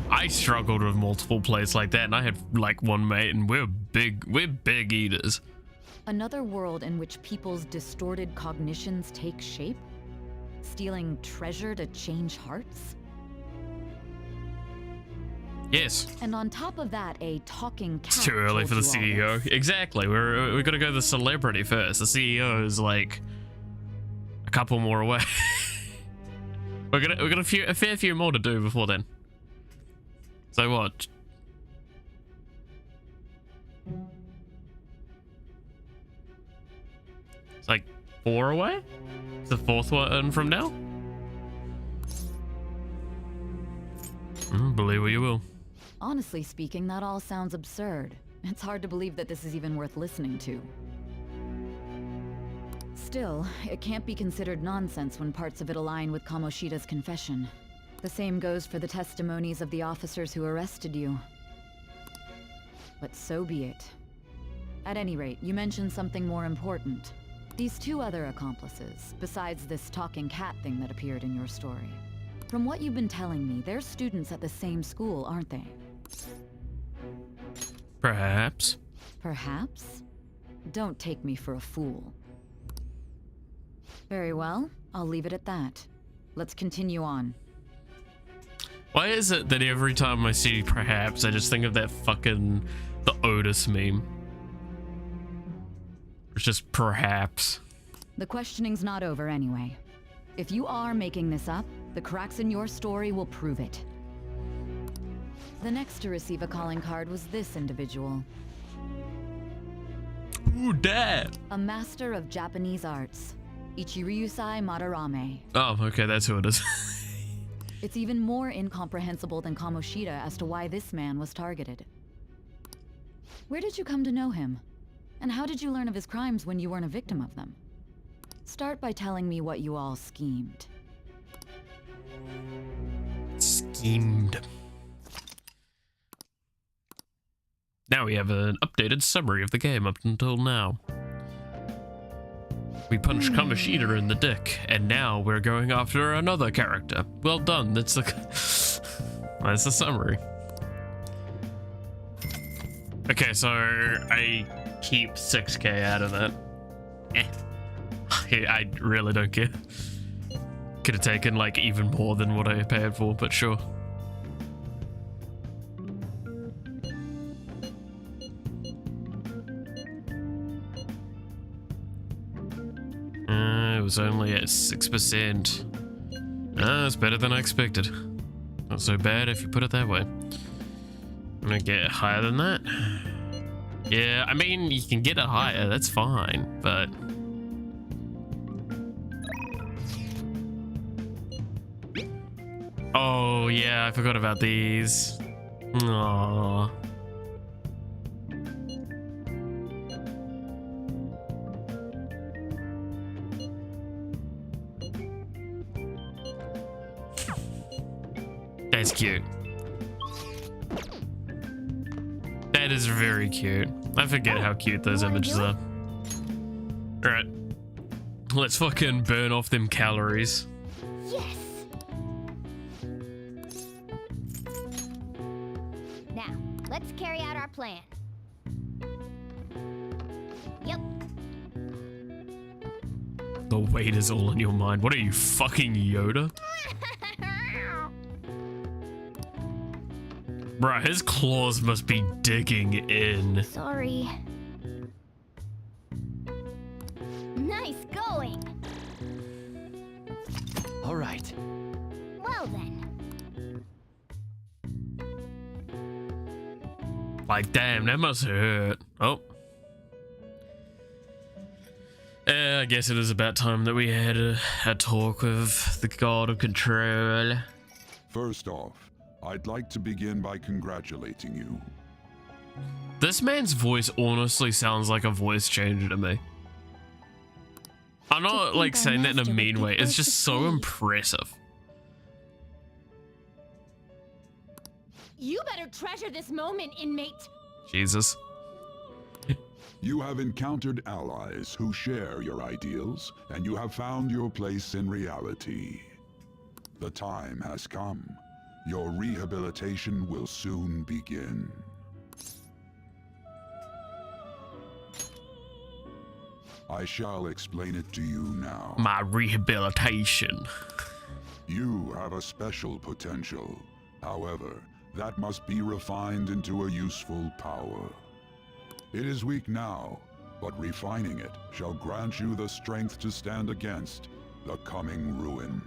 I struggled with multiple plates like that, and I had like one mate, and we're big eaters. Another world in which people's distorted cognitions take shape? Stealing treasure to change hearts? Yes. And on top of that, a talking cat. It's too early for the told you all CEO. this. Exactly. We gotta go the celebrity first. The CEO is like a couple more away. we got a fair few more to do before then. So what? It's like 4 away? It's the 4th one from now? Believe what you will. Honestly speaking, that all sounds absurd. It's hard to believe that this is even worth listening to. Still, it can't be considered nonsense when parts of it align with Kamoshida's confession. The same goes for the testimonies of the officers who arrested you. But so be it. At any rate, you mentioned something more important. These 2 other accomplices, besides this talking cat thing that appeared in your story. From what you've been telling me, they're students at the same school, aren't they? Perhaps. Perhaps? Don't take me for a fool. Very well, I'll leave it at that. Let's continue on. Why is it that every time I see perhaps, I just think of that fucking, the Otis meme? It's just perhaps. The questioning's not over anyway. If you are making this up, the cracks in your story will prove it. The next to receive a calling card was this individual. Ooh, Dad! A master of Japanese arts, Ichiryusai Madarame. Oh, okay, that's who it is. It's even more incomprehensible than Kamoshida as to why this man was targeted. Where did you come to know him? And how did you learn of his crimes when you weren't a victim of them? Start by telling me what you all schemed. Schemed. Now we have an updated summary of the game up until now. We punched Kamoshida in the dick, and now we're going after another character. Well done, that's the summary. Okay, so I keep 6k out of that. I really don't care. Could have taken like even more than what I paid for, but sure. It was only at 6%. It's better than I expected. Not so bad if you put it that way. I'm gonna get higher than that. Yeah, I mean, you can get it higher, that's fine, but... Oh, yeah, I forgot about these. Aww. That's cute. That is very cute. I forget how cute those images are. Alright. Let's fucking burn off them calories. Yes. Now, let's carry out our plan. Yep. The weight is all in your mind. What are you, fucking Yoda? Bruh, his claws must be digging in. Sorry. Nice going. All right. Well then. Like, damn, that must hurt. Oh. I guess it is about time that we had a talk with the God of Control. First off, I'd like to begin by congratulating you. This man's voice honestly sounds like a voice changer to me. I'm not like saying that in a mean way. It's just so impressive. You better treasure this moment, inmate. Jesus. You have encountered allies who share your ideals, and you have found your place in reality. The time has come. Your rehabilitation will soon begin. I shall explain it to you now. My rehabilitation. You have a special potential. However, that must be refined into a useful power. It is weak now, but refining it shall grant you the strength to stand against the coming ruin.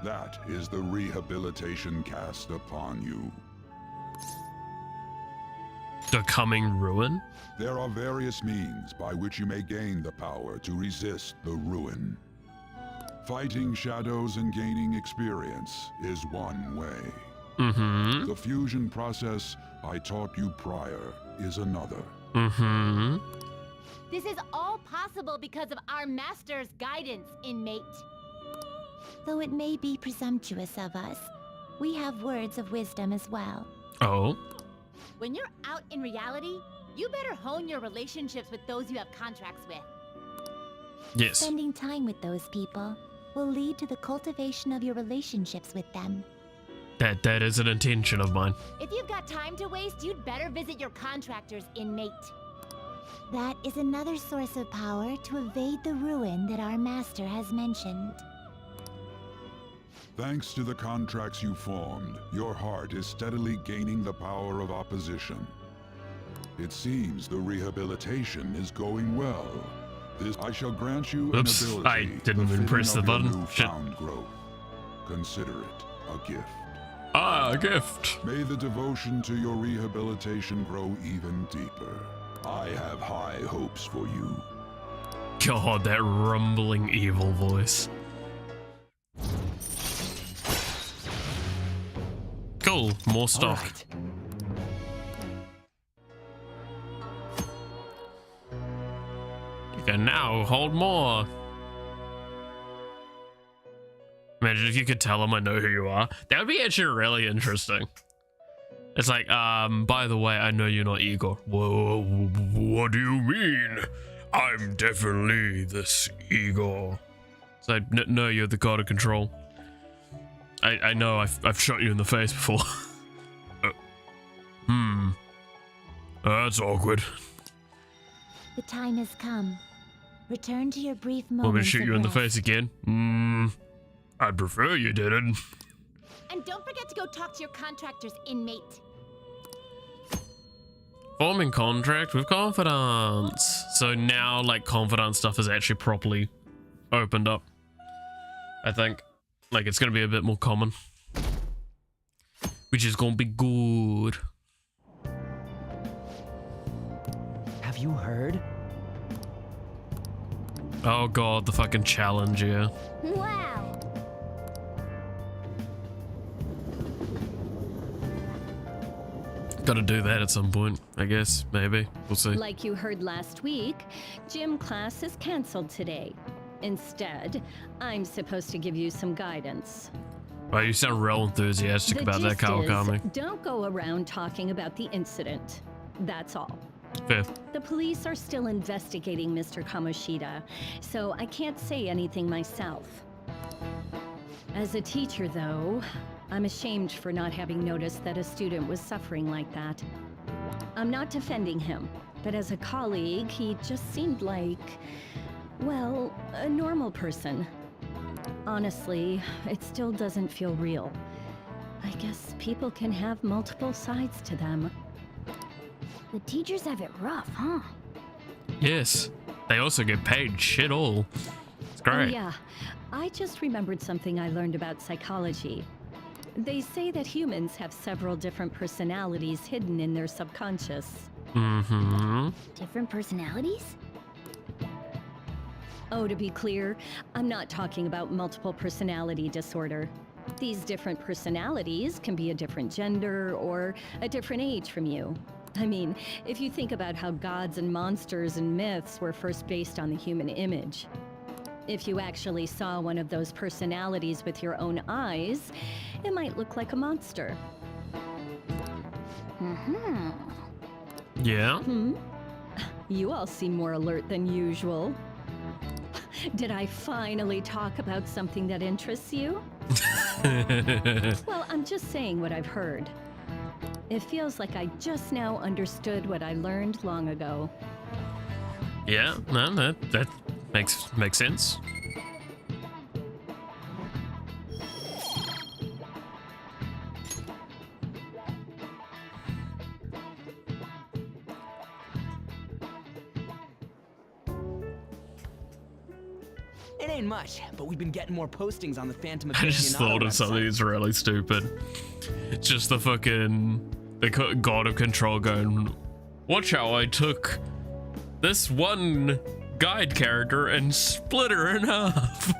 That is the rehabilitation cast upon you. The coming ruin? There are various means by which you may gain the power to resist the ruin. Fighting shadows and gaining experience is one way. Mm-hmm. The fusion process I taught you prior is another. Mm-hmm. This is all possible because of our master's guidance, inmate. Though it may be presumptuous of us, we have words of wisdom as well. Oh? When you're out in reality, you better hone your relationships with those you have contracts with. Yes. Spending time with those people will lead to the cultivation of your relationships with them. That is an intention of mine. If you've got time to waste, you'd better visit your contractors, inmate. That is another source of power to evade the ruin that our master has mentioned. Thanks to the contracts you formed, your heart is steadily gaining the power of opposition. It seems the rehabilitation is going well. This I shall grant you Oops, an ability. I didn't even press the button. Shit. Growth. Consider it a gift. Ah, a gift. May the devotion to your rehabilitation grow even deeper. I have high hopes for you. God, that rumbling evil voice. Cool, more stock. Right. You can now hold more. Imagine if you could tell them I know who you are. That would be actually really interesting. It's like, by the way, I know you're not Igor. Whoa, what do you mean? I'm definitely this Igor. It's like, no, you're the God of Control. I know, I've shot you in the face before. That's awkward. The time has come. Return to your brief moments. Want me to shoot you in the of rest. face again? I'd prefer you didn't. And don't forget to go talk to your contractor's inmate. Forming contract with confidants. So now, like, confidant stuff is actually properly opened up. I think. Like, it's gonna be a bit more common. Which is gonna be good. Have you heard? Oh god, the fucking challenge, yeah. Wow. Gotta do that at some point, I guess. Maybe. We'll see. Like you heard last week, gym class is canceled today. Instead, I'm supposed to give you some guidance. Well, you sound real enthusiastic The about that, gist is, Kawakami. don't go around talking about the incident. That's all. Fair. The police are still investigating Mr. Kamoshida, so I can't say anything myself. As a teacher, though, I'm ashamed for not having noticed that a student was suffering like that. I'm not defending him, but as a colleague, he just seemed like, well, a normal person. Honestly, it still doesn't feel real. I guess people can have multiple sides to them. The teachers have it rough, huh? Yes. They also get paid shit all. It's great. Oh yeah, I just remembered something I learned about psychology. They say that humans have several different personalities hidden in their subconscious. Mm-hmm. Different personalities? Oh, to be clear, I'm not talking about multiple personality disorder. These different personalities can be a different gender or a different age from you. I mean, if you think about how gods and monsters and myths were first based on the human image. If you actually saw one of those personalities with your own eyes, it might look like a monster. Mm-hmm. Yeah? You all seem more alert than usual. Did I finally talk about something that interests you? Well, I'm just saying what I've heard. It feels like I just now understood what I learned long ago. Yeah, no, that makes sense. It ain't much, but we've been getting more postings on the Phantom I just thought of something that's really stupid. It's just the god of control going, watch how I took this one guide character and split her in half.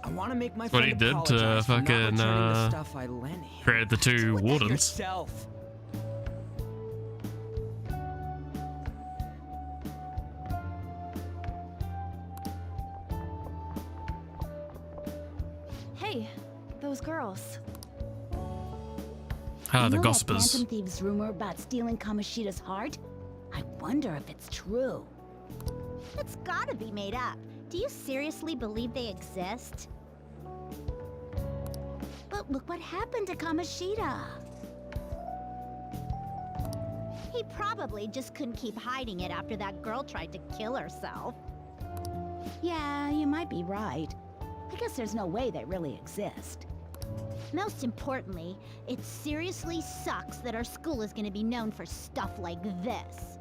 I want to make my What he friend did to apologize for not fucking returning the stuff I lent him. create the two Do it wardens. yourself. Hey, those girls. Ah, the You know that gossipers. Phantom Thieves rumor about stealing Kamoshida's heart? I wonder if it's true. It's gotta be made up. Do you seriously believe they exist? But look what happened to Kamoshida. He probably just couldn't keep hiding it after that girl tried to kill herself. Yeah, you might be right. I guess there's no way they really exist. Most importantly, it seriously sucks that our school is gonna be known for stuff like this.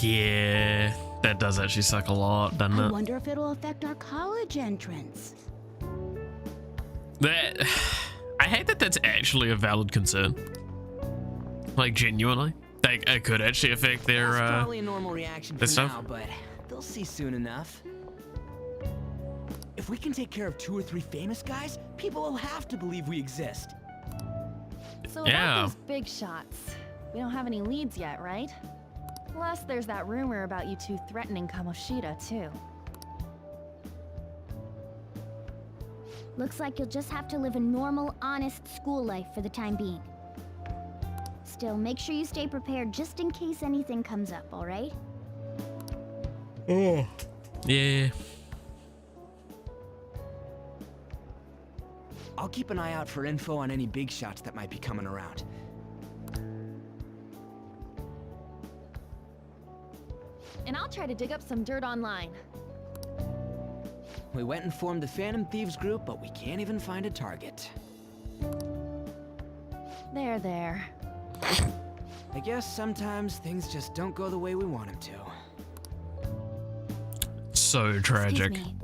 Yeah, that does actually suck a lot, doesn't I it? wonder if it'll affect our college entrance. That I hate that that's actually a valid concern. Like genuinely, like it could actually affect their That's probably a normal reaction for this stuff. now, but they'll see soon enough. If we can take care of 2 or 3 famous guys, people will have to believe we exist. So Yeah. about those big shots, we don't have any leads yet, right? Plus, there's that rumor about you two threatening Kamoshida, too. Looks like you'll just have to live a normal, honest school life for the time being. Still, make sure you stay prepared just in case anything comes up, alright? Oh. Yeah. I'll I'll keep an eye out for info on any big shots that might be coming around. And I'll try to dig up some dirt online. We went and formed the Phantom Thieves group, but we can't even find a target. There. I guess sometimes things just don't go the way we want them to. So tragic. Excuse me.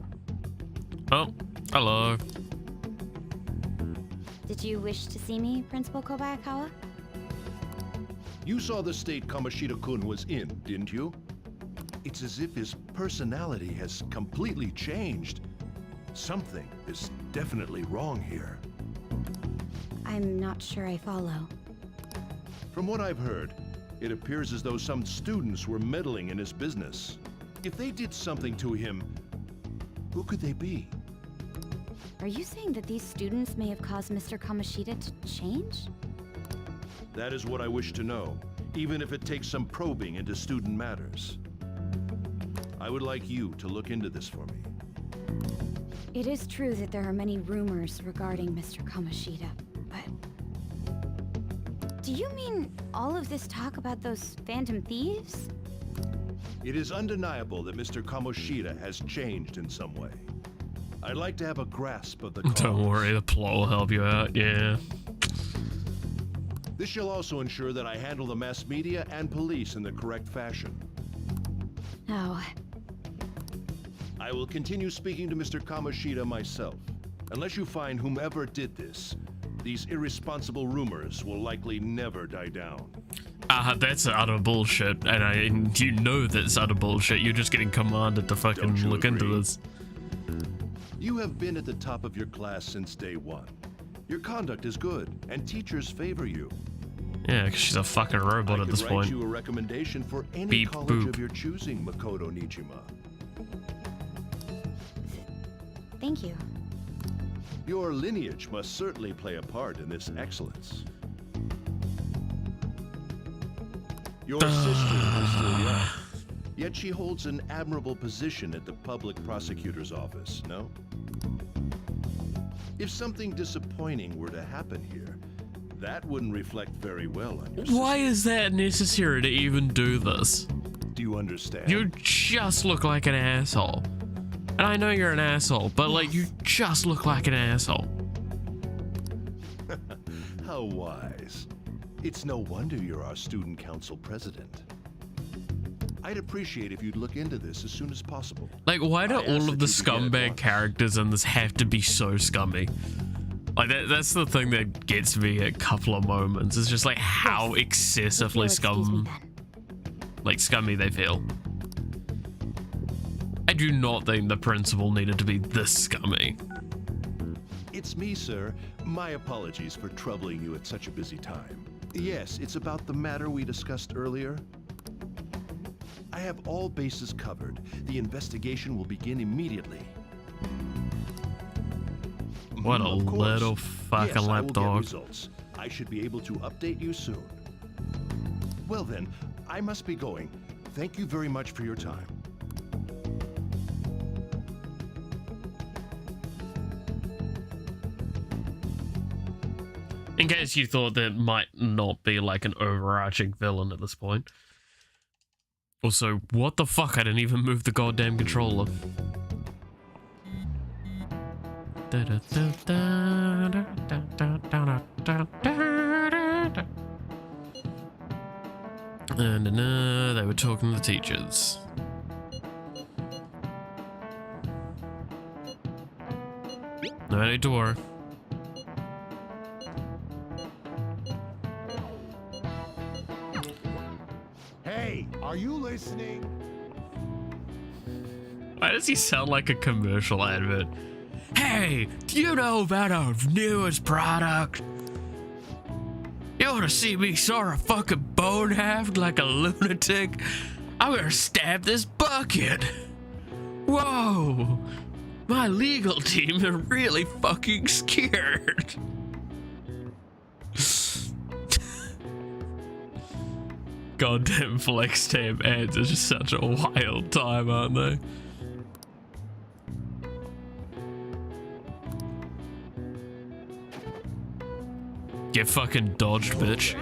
Oh, hello. Did you wish to see me, Principal Kobayakawa? You saw the state Kamoshida-kun was in, didn't you? It's as if his personality has completely changed. Something is definitely wrong here. I'm not sure I follow. From what I've heard, it appears as though some students were meddling in his business. If they did something to him, who could they be? Are you saying that these students may have caused Mr. Kamoshida to change? That is what I wish to know, even if it takes some probing into student matters. I would like you to look into this for me. It is true that there are many rumors regarding Mr. Kamoshida, but... Do you mean all of this talk about those Phantom Thieves? It is undeniable that Mr. Kamoshida has changed in some way. I'd like to have a grasp of the cause. Don't worry, the plot will help you out, yeah. This shall also ensure that I handle the mass media and police in the correct fashion. Oh. I will continue speaking to Mr. Kamoshida myself. Unless you find whomever did this, these irresponsible rumors will likely never die down. That's utter bullshit, and you know that's utter bullshit. You're just getting commanded to fucking look into this. You have been at the top of your class since day one. Your conduct is good, and teachers favor you. Yeah, 'cause she's a fucking robot at this I could point. write you a recommendation for any Beep, college boop. of your choosing, Makoto Nijima. Thank you. Your lineage must certainly play a part in this excellence. Your sister is still young, yet she holds an admirable position at the public prosecutor's office, no? If something disappointing were to happen here, that wouldn't reflect very well on your Why is that necessary to even do this? Do you understand? You just look like an asshole. And I know you're an asshole, but like, you just look like an asshole. How wise. It's no wonder you're our student council president. I'd appreciate if you'd look into this as soon as possible. Like, why do I ask all of that the you begin at scumbag once. characters in this have to be so scummy? Like, that's the thing that gets me at a couple of moments. It's just like how excessively scummy they feel. I do not think the principal needed to be this scummy. It's me, sir. My apologies for troubling you at such a busy time. Yes, it's about the matter we discussed earlier. I have all bases covered. The investigation will begin immediately. What a Of course. little fucking yes, I will get lapdog. results. I should be able to update you soon. Well then, I must be going. Thank you very much for your time. In case you thought that might not be like an overarching villain at this point. Also, what the fuck? I didn't even move the goddamn controller. And they were talking to the teachers. No need to worry. Hey, are you listening? Why does he sound like a commercial advert? Hey, do you know about our newest product? You wanna see me saw a fucking bone half like a lunatic? I'm gonna stab this bucket. Whoa, my legal team are really fucking scared. Goddamn flex tab ads are just such a wild time, aren't they? Get fucking dodged, bitch.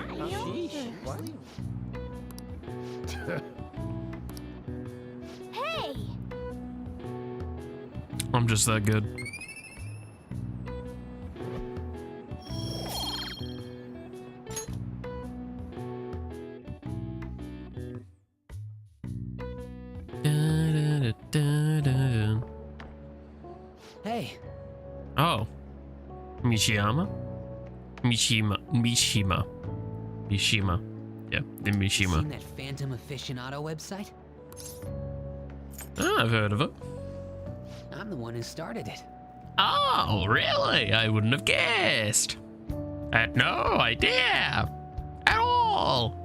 Hey! I'm just that good. Hey. Oh. Mishima? Mishima. Yeah, the Mishima. Seen that Phantom Aficionado website? Oh, I've heard of it. I'm the one who started it. Oh, really? I wouldn't have guessed. I had no idea. At all.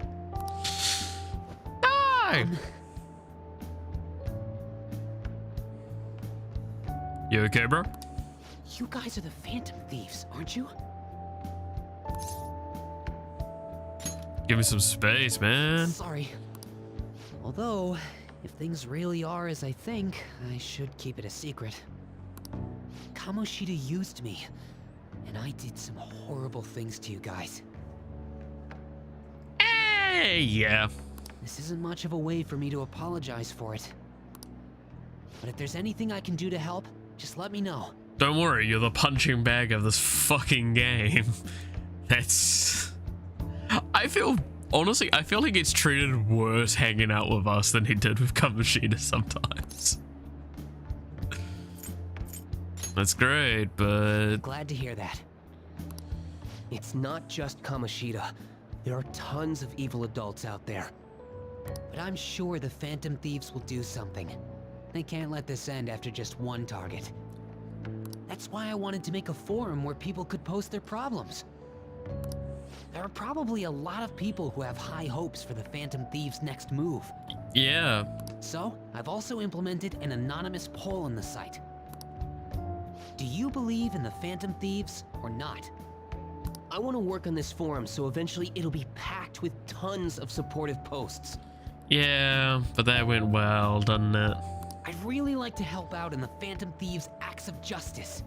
No. You okay, bro? You guys are the Phantom Thieves, aren't you? Give me some space, man. Sorry. Although, if things really are as I think, I should keep it a secret. Kamoshida used me, and I did some horrible things to you guys. Hey, yeah. This isn't much of a way for me to apologize for it. But if there's anything I can do to help, just let me know. Don't worry, you're the punching bag of this fucking game. That's... Honestly, I feel like it's treated worse hanging out with us than he did with Kamoshida sometimes. That's great, but... Glad to hear that. It's not just Kamoshida. There are tons of evil adults out there. But I'm sure the Phantom Thieves will do something. They can't let this end after just one target. That's why I wanted to make a forum where people could post their problems. There are probably a lot of people who have high hopes for the Phantom Thieves' next move. Yeah. So, I've also implemented an anonymous poll on the site. Do you believe in the Phantom Thieves or not? I want to work on this forum so eventually it'll be packed with tons of supportive posts. Yeah, but that went well, doesn't it? I'd really like to help out in the Phantom Thieves' acts of justice.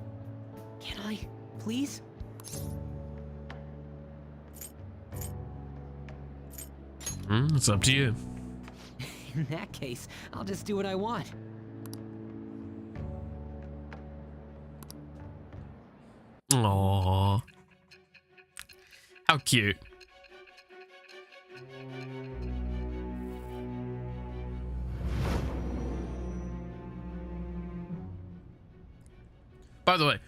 Can I, please? It's up to you. In that case, I'll just do what I want. Aww. How cute. By the way,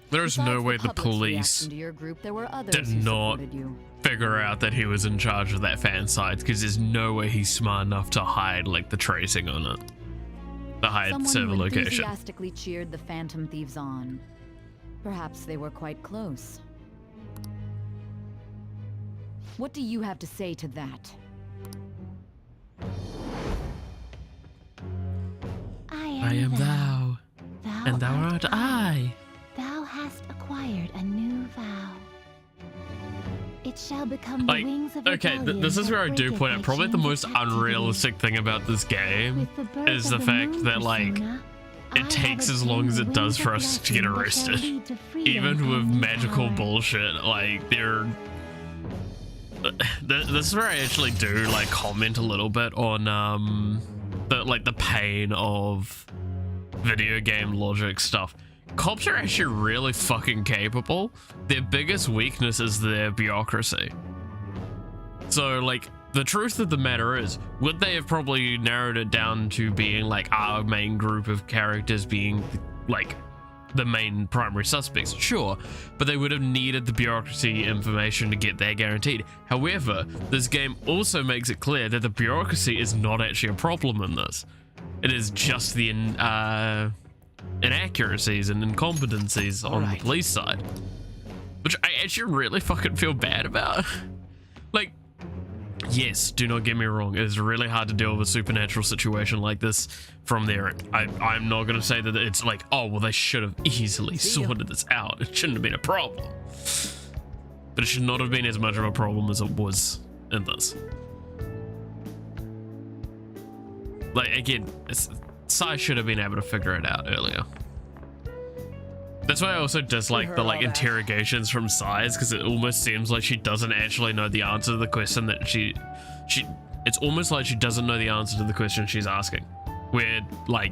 there's no way the police to your group, there were others did who not supported you. figure out that he was in charge of that fan site, because there's no way he's smart enough to hide like the tracing on it. The hide Someone server who location. enthusiastically cheered the Phantom Thieves on. Perhaps they were quite close. What do you have to say to that? I am thou, and thou art I. Thou hast acquired a new vow. It shall become the Like, wings of okay, this is where I do point out probably the most unrealistic thing about this game is the fact that, like, it takes as long as it does for us to get arrested. Even with magical bullshit, like, this is where I actually do, like, comment a little bit on, the pain of video game logic stuff. Cops are actually really fucking capable. Their biggest weakness is their bureaucracy. So, like, the truth of the matter is, would they have probably narrowed it down to being, like, our main group of characters being, like, the main primary suspects? Sure, but they would have needed the bureaucracy information to get there guaranteed. However, this game also makes it clear that the bureaucracy is not actually a problem in this. It is just the inaccuracies and incompetencies on the police side, which I actually really fucking feel bad about. Like, yes, do not get me wrong, it is really hard to deal with a supernatural situation like this from there. I'm not going to say that it's like, oh, well, they should have easily sorted this out. It shouldn't have been a problem. But it should not have been as much of a problem as it was in this. Like, again, Sai should have been able to figure it out earlier. That's why I also dislike the like interrogations from Size, because it almost seems like she doesn't actually know the answer to the question that she it's almost like she doesn't know the answer to the question she's asking. Where like,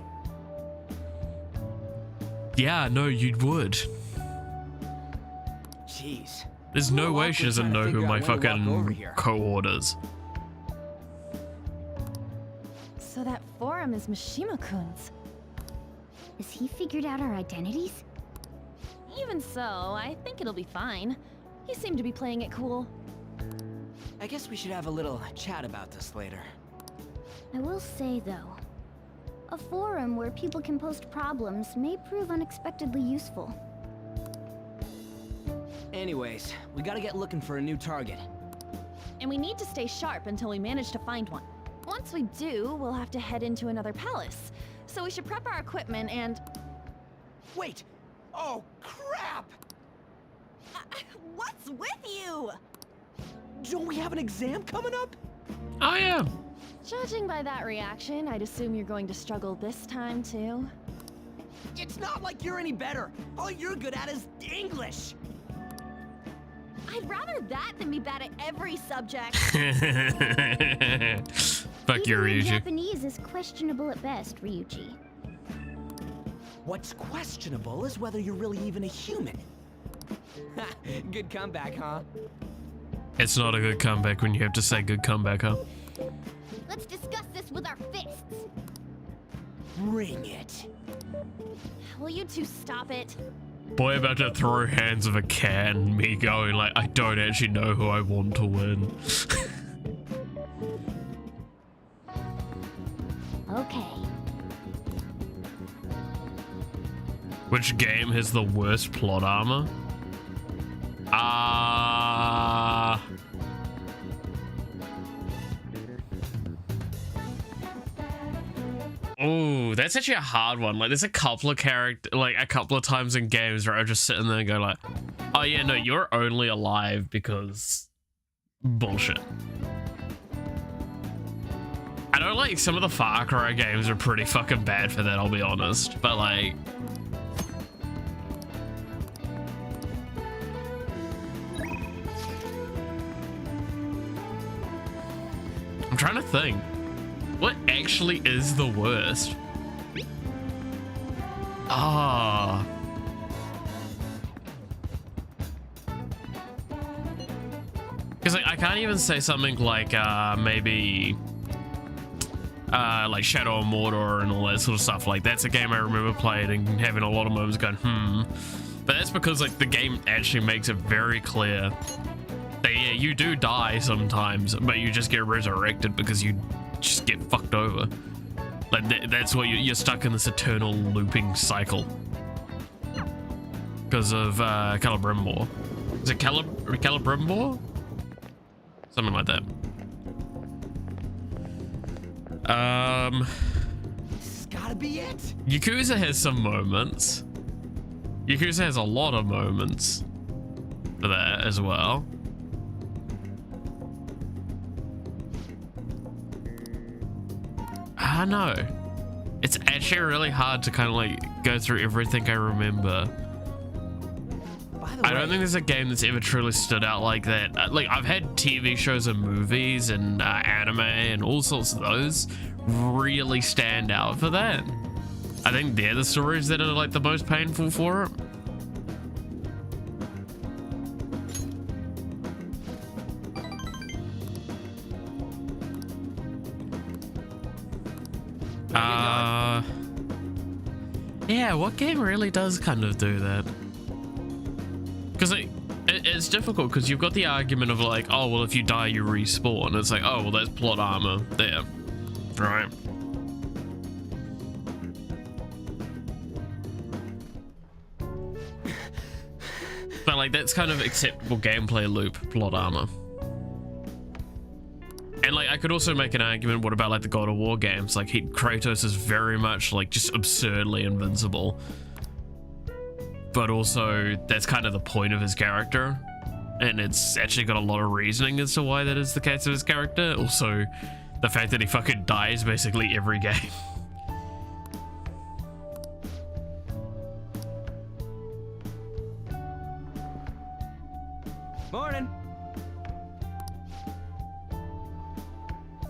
yeah, no, you would. Jeez. There's no way she doesn't know who my fucking cohort is. So that forum is Mishima-kun's. Has he figured out our identities? Even so, I think it'll be fine. He seemed to be playing it cool. I guess we should have a little chat about this later. I will say, though, a forum where people can post problems may prove unexpectedly useful. Anyways, we gotta get looking for a new target. And we need to stay sharp until we manage to find one. Once we do, we'll have to head into another palace. So we should prep our equipment and... Wait! Oh, crap! What's with you? Don't we have an exam coming up? Oh, yeah. Judging by that reaction, I'd assume you're going to struggle this time, too. It's not like you're any better. All you're good at is English. I'd rather that than be bad at every subject. Fuck you, Ryuji. Japanese is questionable at best, Ryuji. What's questionable is whether you're really even a human. Good comeback, huh? It's not a good comeback when you have to say good comeback, huh? Let's discuss this with our fists. Bring it. Will you two stop it? Boy about to throw hands of a can, me going like, I don't actually know who I want to win. Okay. Which game has the worst plot armor? Oh, that's actually a hard one. Like, there's a couple of a couple of times in games where I just sit in there and go like, oh yeah, no, you're only alive because bullshit. I know, like, some of the Far Cry games are pretty fucking bad for that, I'll be honest. But, like... I'm trying to think. What actually is the worst? Ah. Because like, I can't even say something like maybe like Shadow of Mordor and all that sort of stuff. Like, that's a game I remember playing and having a lot of moments going, But that's because like the game actually makes it very clear that yeah, you do die sometimes, but you just get resurrected because you just get fucked over. Like that's what you're stuck in this eternal looping cycle because of Celebrimbor. Is it Celebrimbor? Something like that. This has gotta be it. Yakuza has some moments. Yakuza has a lot of moments for that as well. I don't know. It's actually really hard to kind of like go through everything I remember. I don't think there's a game that's ever truly stood out like that. Like, I've had TV shows and movies and anime and all sorts of those really stand out for that. I think they're the stories that are like the most painful for it. Yeah, what game really does kind of do that? Because it's difficult because you've got the argument of like, oh, well, if you die, you respawn. It's like, oh, well, there's plot armor there, right? But like, that's kind of acceptable gameplay loop, plot armor. And like, I could also make an argument, what about like the God of War games? Like, Kratos is very much like just absurdly invincible. But also, that's kind of the point of his character. And it's actually got a lot of reasoning as to why that is the case of his character. Also, the fact that he fucking dies basically every game. Morning.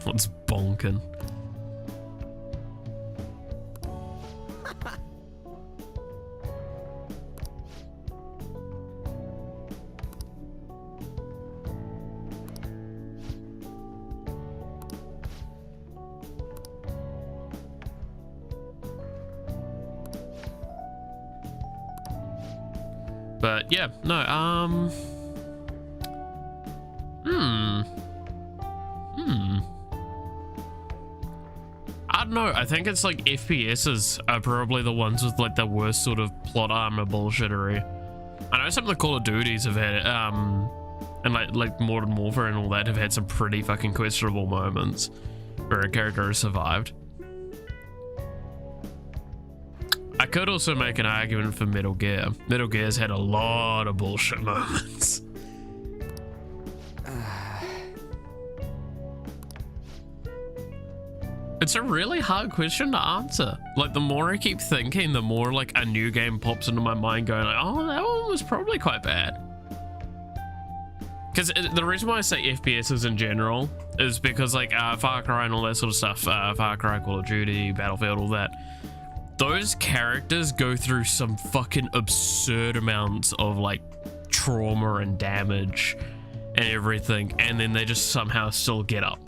What's bonking? But yeah, no, I don't know. I think it's like FPSs are probably the ones with like the worst sort of plot armor bullshittery. I know some of the Call of Duties have had and like Modern Warfare and all that have had some pretty fucking questionable moments where a character has survived. I could also make an argument for Metal Gear. Metal Gear's had a lot of bullshit moments. It's a really hard question to answer. Like, the more I keep thinking, the more like a new game pops into my mind going like, oh, that one was probably quite bad. Because the reason why I say FPSs in general is because like Far Cry and all that sort of stuff, Far Cry, Call of Duty, Battlefield, all that, those characters go through some fucking absurd amounts of like trauma and damage and everything, and then they just somehow still get up.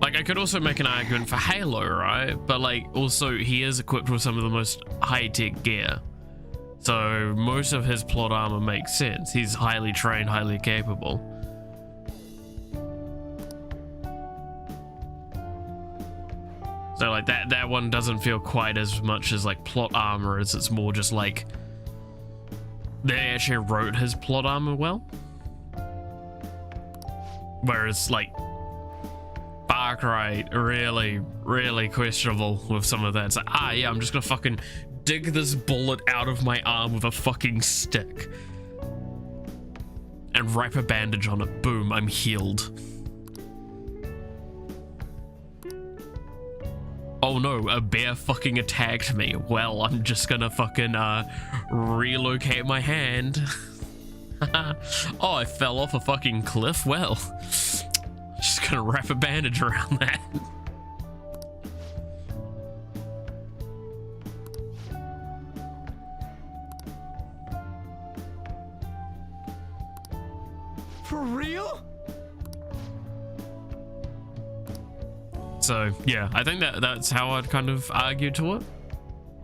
Like, I could also make an argument for Halo, right? But like, also he is equipped with some of the most high-tech gear, so most of his plot armor makes sense. He's highly trained, highly capable. So like that one doesn't feel quite as much as like plot armor as it's more just like they actually wrote his plot armor well. Whereas like Far Cry, really questionable with some of that. It's like, yeah, I'm just gonna fucking dig this bullet out of my arm with a fucking stick and wrap a bandage on it. Boom, I'm healed. Oh no, a bear fucking attacked me. Well, I'm just gonna fucking relocate my hand. Oh, I fell off a fucking cliff. Well, just gonna wrap a bandage around that. For real? So yeah, I think that's how I'd kind of argue to it.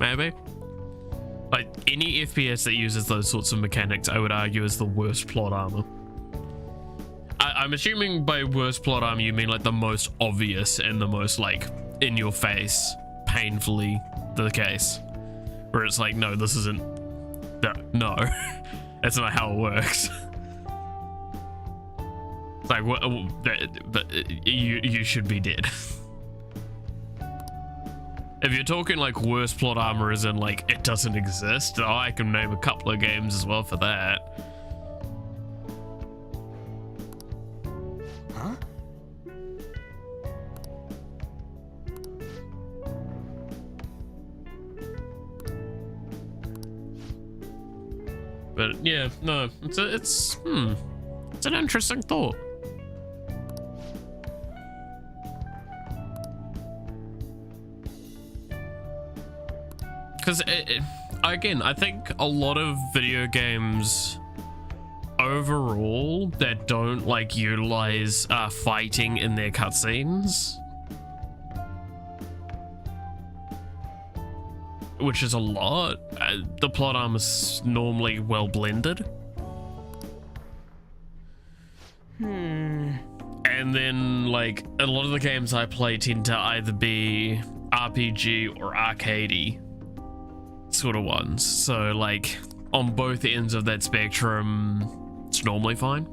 Maybe. Like, any FPS that uses those sorts of mechanics, I would argue is the worst plot armor. I'm assuming by worst plot armor you mean like the most obvious and the most like in your face, painfully the case. Where it's like, no, this isn't, no, that's not how it works. It's like, what, but you should be dead. If you're talking like worst plot armor as in like it doesn't exist, oh, I can name a couple of games as well for that. Huh? But yeah, no, it's an interesting thought. Because again, I think a lot of video games overall that don't like utilize fighting in their cutscenes, which is a lot, the plot armor is normally well blended. And then like a lot of the games I play tend to either be RPG or arcadey sort of ones, so like on both ends of that spectrum it's normally fine.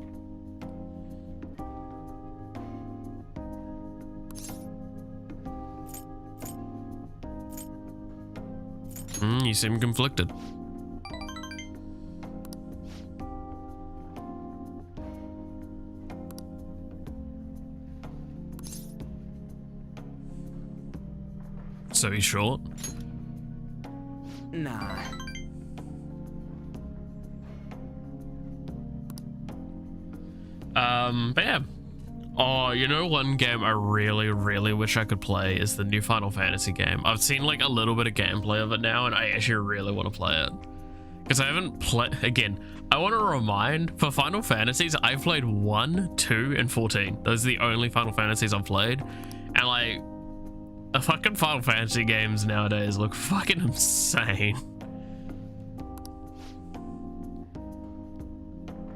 You seem conflicted. So he's short. Nah. But yeah. Oh, you know, one game I really, really wish I could play is the new Final Fantasy game. I've seen like a little bit of gameplay of it now, and I actually really want to play it. Because I haven't played, again, I want to remind, for Final Fantasies, I've played 1, 2, and 14. Those are the only Final Fantasies I've played. And like, the fucking Final Fantasy games nowadays look fucking insane.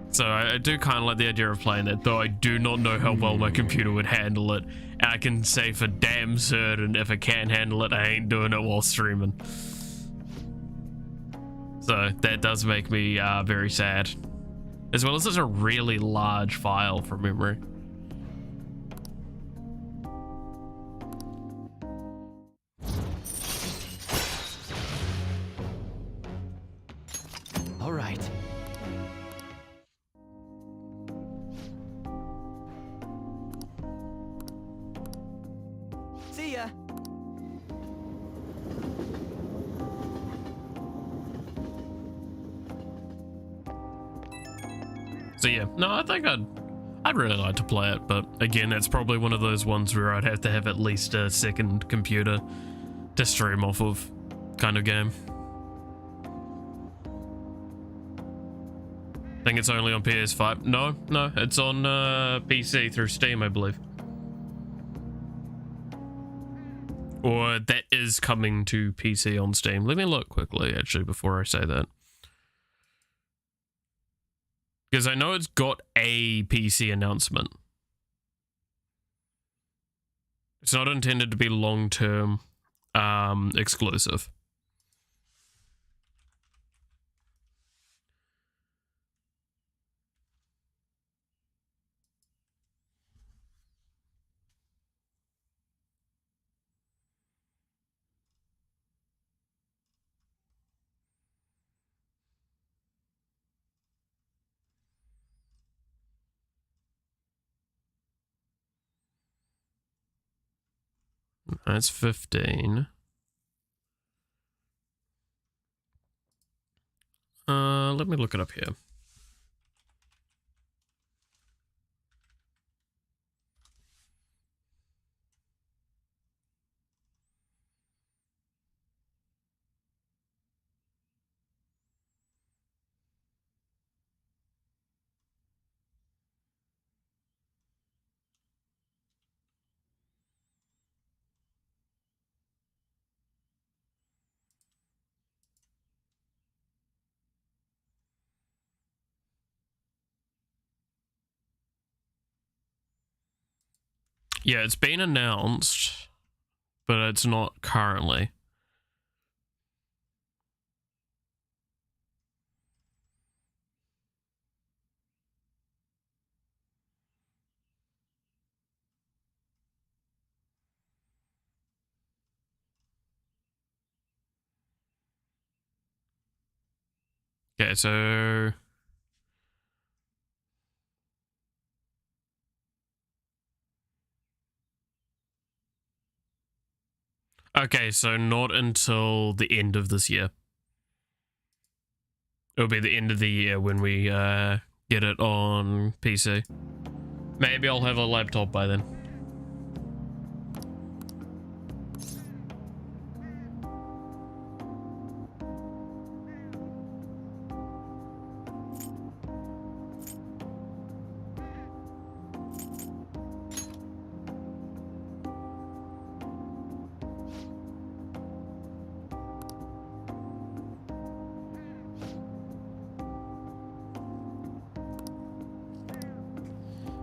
So I do kind of like the idea of playing that, though I do not know how well my computer would handle it. And I can say for damn certain if it can handle it, I ain't doing it while streaming. So that does make me very sad. As well as it's a really large file from memory. All right. See ya. So yeah, no, I think I'd really like to play it, but again, it's probably one of those ones where I'd have to have at least a second computer to stream off of kind of game. I think it's only on PS5. No, it's on PC through Steam, I believe. Or that is coming to PC on Steam. Let me look quickly, actually, before I say that. Because I know it's got a PC announcement. It's not intended to be long-term exclusive. That's 15. Let me look it up here. Yeah, it's been announced, but it's not currently. Okay, so... Okay, so not until the end of this year. It'll be the end of the year when we get it on PC. Maybe I'll have a laptop by then.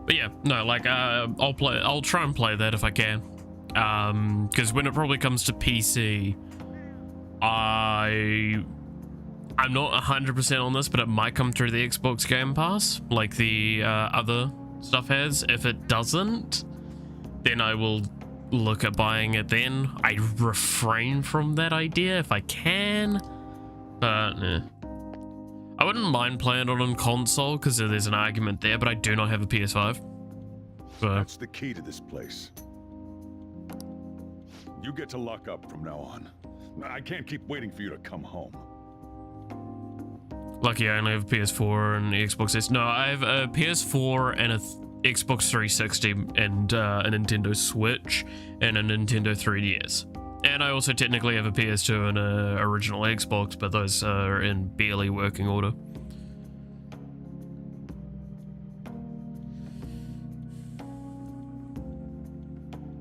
But yeah, no, like, I'll try and play that if I can. Because when it probably comes to PC, I'm not 100% on this, but it might come through the Xbox Game Pass, like the other stuff has. If it doesn't, then I will look at buying it then. I refrain from that idea if I can, but I wouldn't mind playing it on console because there's an argument there, but I do not have a PS5. So that's the key to this place. You get to lock up from now on. I can't keep waiting for you to come home. Lucky I only have a PS4 and Xbox S. No, I have a PS4 and a Xbox 360 and a Nintendo Switch and a Nintendo 3DS. And I also technically have a PS2 and a original Xbox, but those are in barely working order.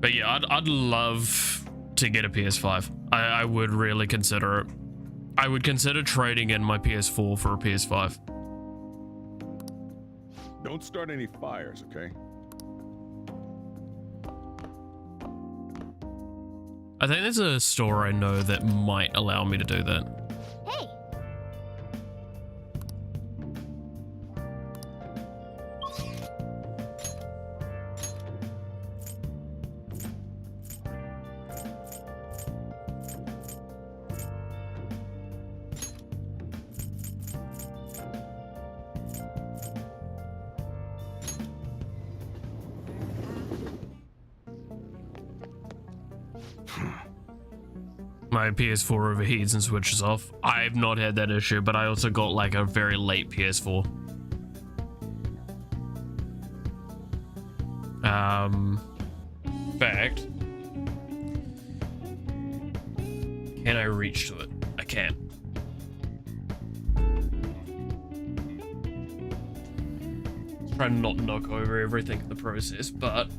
But yeah, I'd love to get a PS5. I would really consider it. I would consider trading in my PS4 for a PS5. Don't start any fires, okay? I think there's a store I know that might allow me to do that. Hey! My PS4 overheats and switches off. I've not had that issue, but I also got like a very late PS4. Fact. Can I reach to it? I can. Try and not knock over everything in the process, but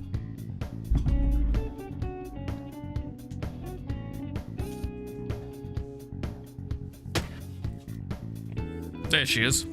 there she is.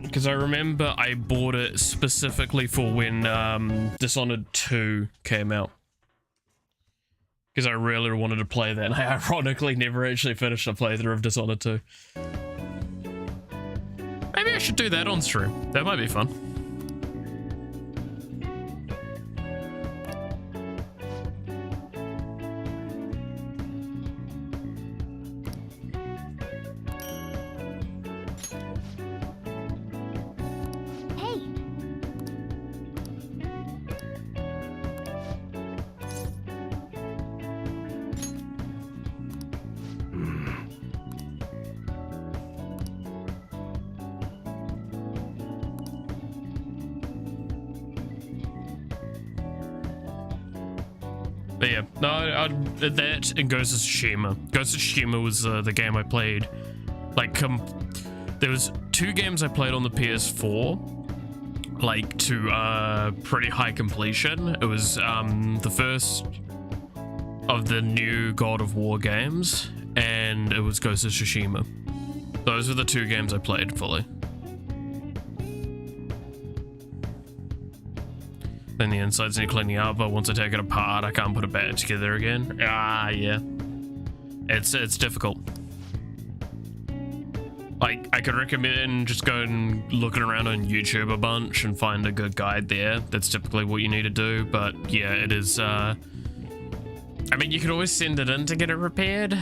Because I remember I bought it specifically for when Dishonored 2 came out. Because I really wanted to play that, and I ironically never actually finished a playthrough of Dishonored 2. Maybe I should do that on stream. That might be fun. But yeah, no, that and Ghost of Tsushima. Ghost of Tsushima was the game I played. Like, there was 2 games I played on the PS4, like to pretty high completion. It was the first of the new God of War games, and it was Ghost of Tsushima. Those were the 2 games I played fully. Then the insides need cleaning up, but once I take it apart, I can't put it back together again. Ah, yeah. It's difficult. Like, I could recommend just going looking around on YouTube a bunch and find a good guide there. That's typically what you need to do, but yeah, it is, I mean, you could always send it in to get it repaired,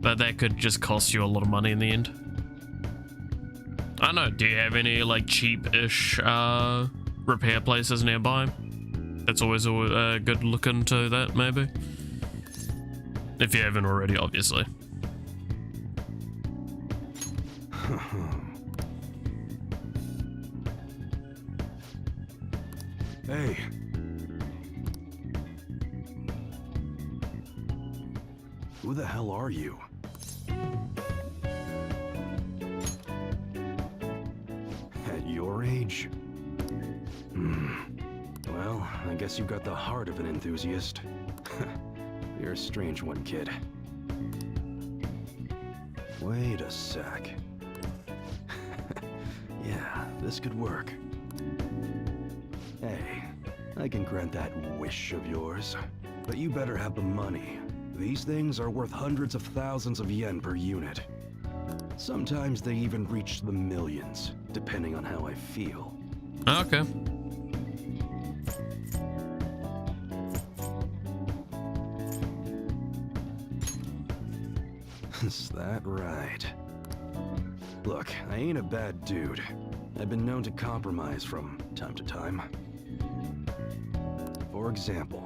but that could just cost you a lot of money in the end. I don't know, do you have any, like, cheap-ish, repair places nearby? That's always a good look into that, maybe. If you haven't already, obviously. Hey. Who the hell are you? At your age? Well, I guess you've got the heart of an enthusiast. You're a strange one, kid. Wait a sec. Yeah, this could work. Hey, I can grant that wish of yours. But you better have the money. These things are worth hundreds of thousands of yen per unit. Sometimes they even reach the millions, depending on how I feel. Okay. Is that right? Look, I ain't a bad dude. I've been known to compromise from time to time. For example,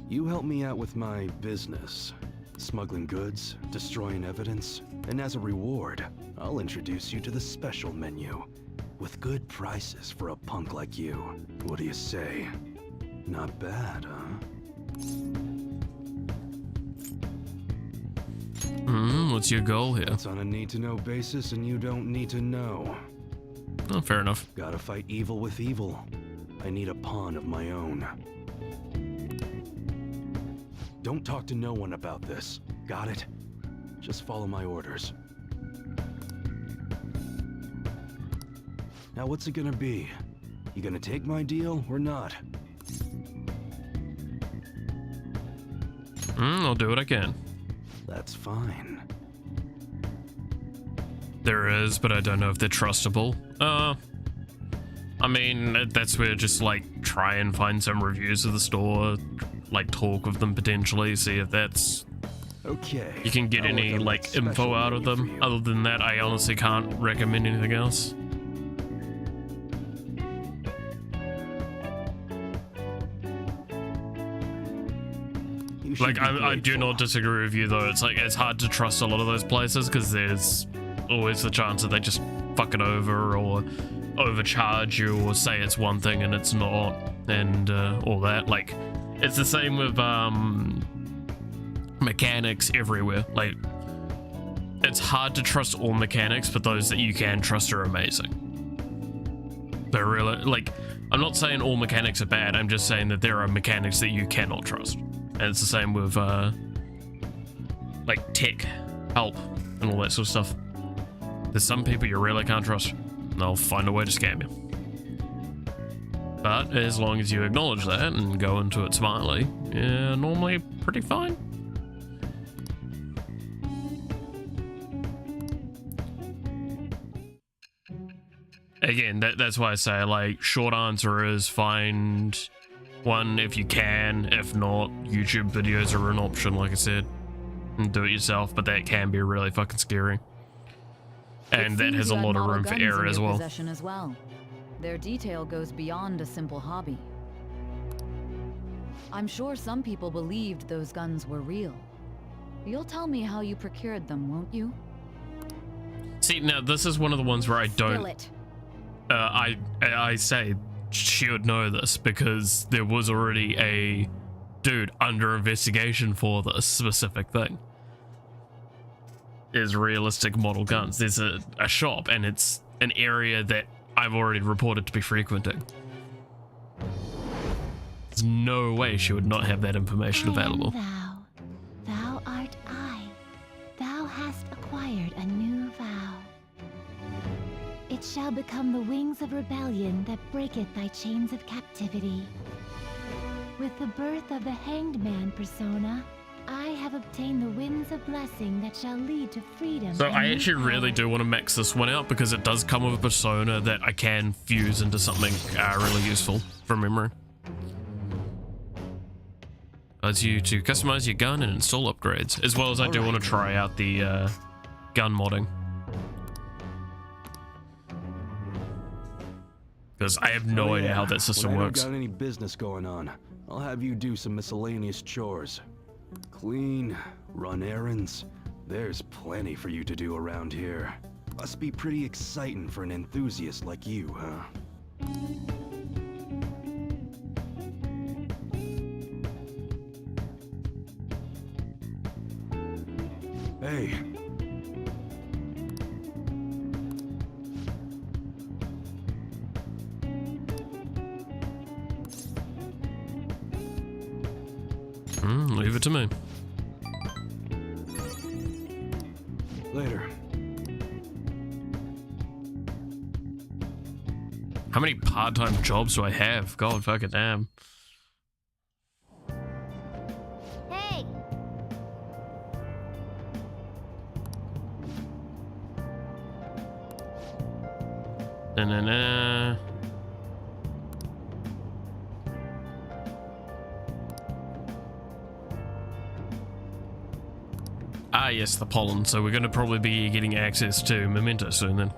you help me out with my business, smuggling goods, destroying evidence, and as a reward, I'll introduce you to the special menu, with good prices for a punk like you. What do you say? Not bad, huh? What's your goal here? It's on a need-to-know basis, and you don't need to know. Oh, fair enough. Gotta fight evil with evil. I need a pawn of my own. Don't talk to no one about this. Got it? Just follow my orders. Now what's it gonna be? You gonna take my deal or not? I'll do what I can. That's fine. There is, but I don't know if they're trustable. I mean, that's where just like try and find some reviews of the store, like talk with them potentially, see if that's okay. You can get any like info out of them. Other than that, I honestly can't recommend anything else. Like, I do not disagree with you though. It's like, it's hard to trust a lot of those places because there's always the chance that they just fuck it over or overcharge you or say it's one thing and it's not, and all that. Like, it's the same with mechanics everywhere. Like, it's hard to trust all mechanics, but those that you can trust are amazing. They're really, like, I'm not saying all mechanics are bad, I'm just saying that there are mechanics that you cannot trust. And it's the same with like tech help and all that sort of stuff. There's some people you really can't trust, and they'll find a way to scam you. But as long as you acknowledge that and go into it smartly, you're normally pretty fine. Again, that's why I say, like, short answer is find one if you can. If not, YouTube videos are an option, like I said, and do it yourself, but that can be really fucking scary. And that has a lot of room for error as well. Their detail goes beyond a simple hobby. I'm sure some people believed those guns were real. You'll tell me how you procured them, won't you? See, now this is one of the ones where I don't... I say she would know this because there was already a dude under investigation for this specific thing. There's realistic model guns. There's a shop, and it's an area that I've already reported to be frequenting. There's no way she would not have that information available. Thou art I. Thou hast acquired a new vow. It shall become the wings of rebellion that breaketh thy chains of captivity. With the birth of the Hanged Man persona, I have obtained the winds of blessing that shall lead to freedom. So I actually really do want to max this one out because it does come with a persona that I can fuse into something really useful from memory. Allows you to customize your gun and install upgrades, as well as I do want to try out the gun modding. Because I have no idea how that system works. I don't got any business going on, I'll have you do some miscellaneous chores. Clean, run errands. There's plenty for you to do around here. Must be pretty exciting for an enthusiast like you, huh? Hey. Leave it to me. Later. How many part-time jobs do I have? God fucking damn. Na-na-na. Ah, yes, the pollen. So we're going to probably be getting access to Memento soon then.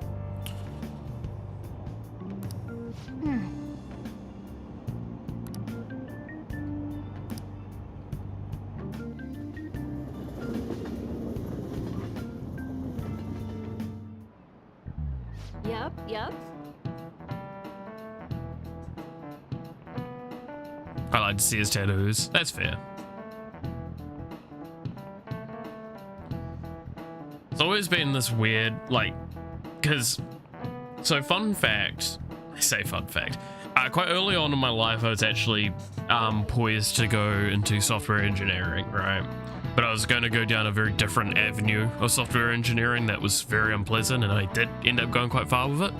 Yep. I like to see his tattoos. That's fair. It's always been this weird, like, because, so fun fact, I say fun fact, quite early on in my life I was actually poised to go into software engineering, right? But I was going to go down a very different avenue of software engineering that was very unpleasant, and I did end up going quite far with it.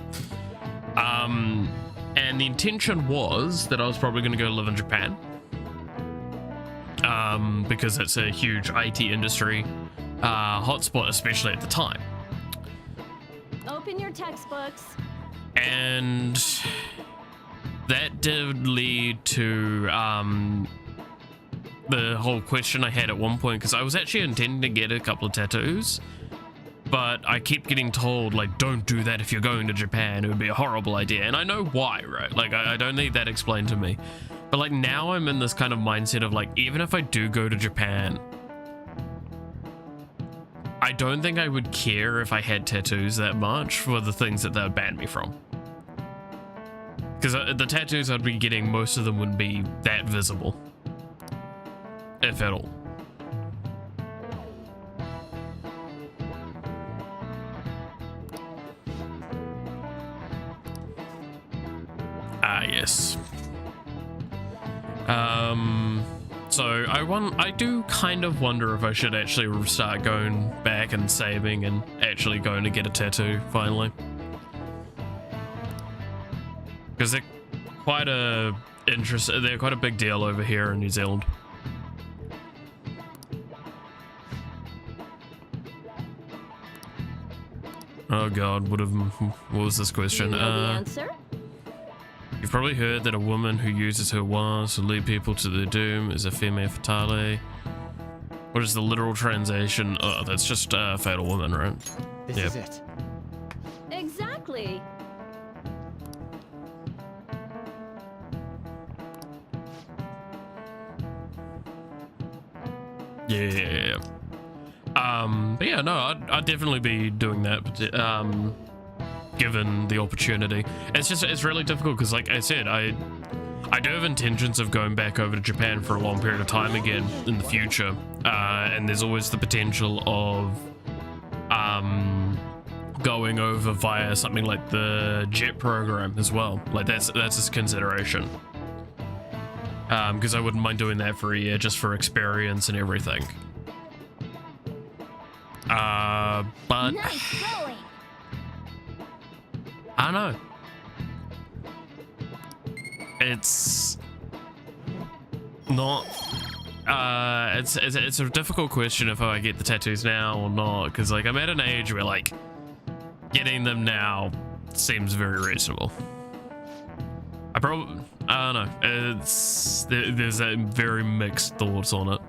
And the intention was that I was probably going to go live in Japan, because it's a huge IT industry hotspot, especially at the time. Open your textbooks. And that did lead to the whole question I had at one point, because I was actually intending to get a couple of tattoos, but I keep getting told, like, don't do that if you're going to Japan, it would be a horrible idea. And I know why, right? Like, I don't need that explained to me. But like, now I'm in this kind of mindset of like, even if I do go to Japan, I don't think I would care if I had tattoos that much for the things that they would ban me from. Because the tattoos I'd be getting, most of them wouldn't be that visible, if at all. Ah, yes. So I do kind of wonder if I should actually start going back and saving and actually going to get a tattoo finally. Because they're quite a big deal over here in New Zealand. Oh god, what was this question? You know the answer? You've probably heard that a woman who uses her wands to lead people to their doom is a femme fatale. What is the literal translation? Oh, that's just a fatal woman, right? This is it. Exactly. Yeah. But yeah, no, I'd definitely be doing that, given the opportunity. It's really difficult because, like I said, I do have intentions of going back over to Japan for a long period of time again in the future, and there's always the potential of going over via something like the JET program as well. Like that's a consideration, because I wouldn't mind doing that for a year just for experience and everything. But Nice going. I don't know. It's not. It's a difficult question if I get the tattoos now or not, because like I'm at an age where like getting them now seems very reasonable. I don't know. There's a very mixed thoughts on it.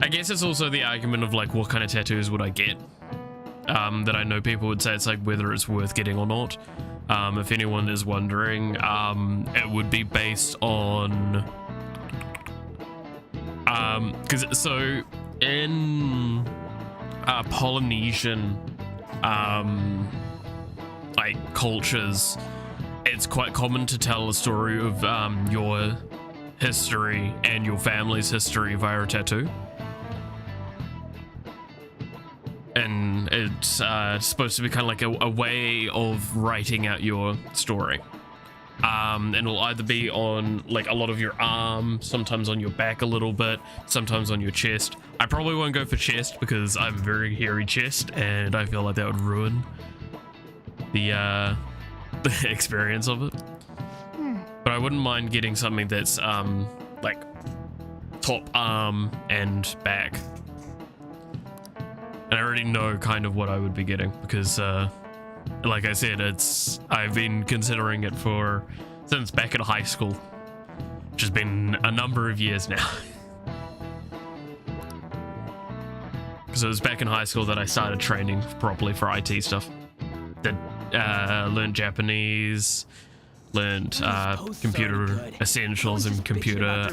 I guess it's also the argument of like what kind of tattoos would I get? That I know people would say it's like whether it's worth getting or not. If anyone is wondering, it would be based on because so in Polynesian like cultures, it's quite common to tell a story of your history and your family's history via a tattoo. And it's supposed to be kind of like a way of writing out your story. And it'll either be on like a lot of your arm, sometimes on your back a little bit, sometimes on your chest. I probably won't go for chest because I have a very hairy chest and I feel like that would ruin the experience of it. But I wouldn't mind getting something that's like top arm and back. And I already know kind of what I would be getting because like I said, I've been considering it since back in high school, which has been a number of years now. Because it was back in high school that I started training properly for IT stuff. Learned Japanese, learned computer essentials and computer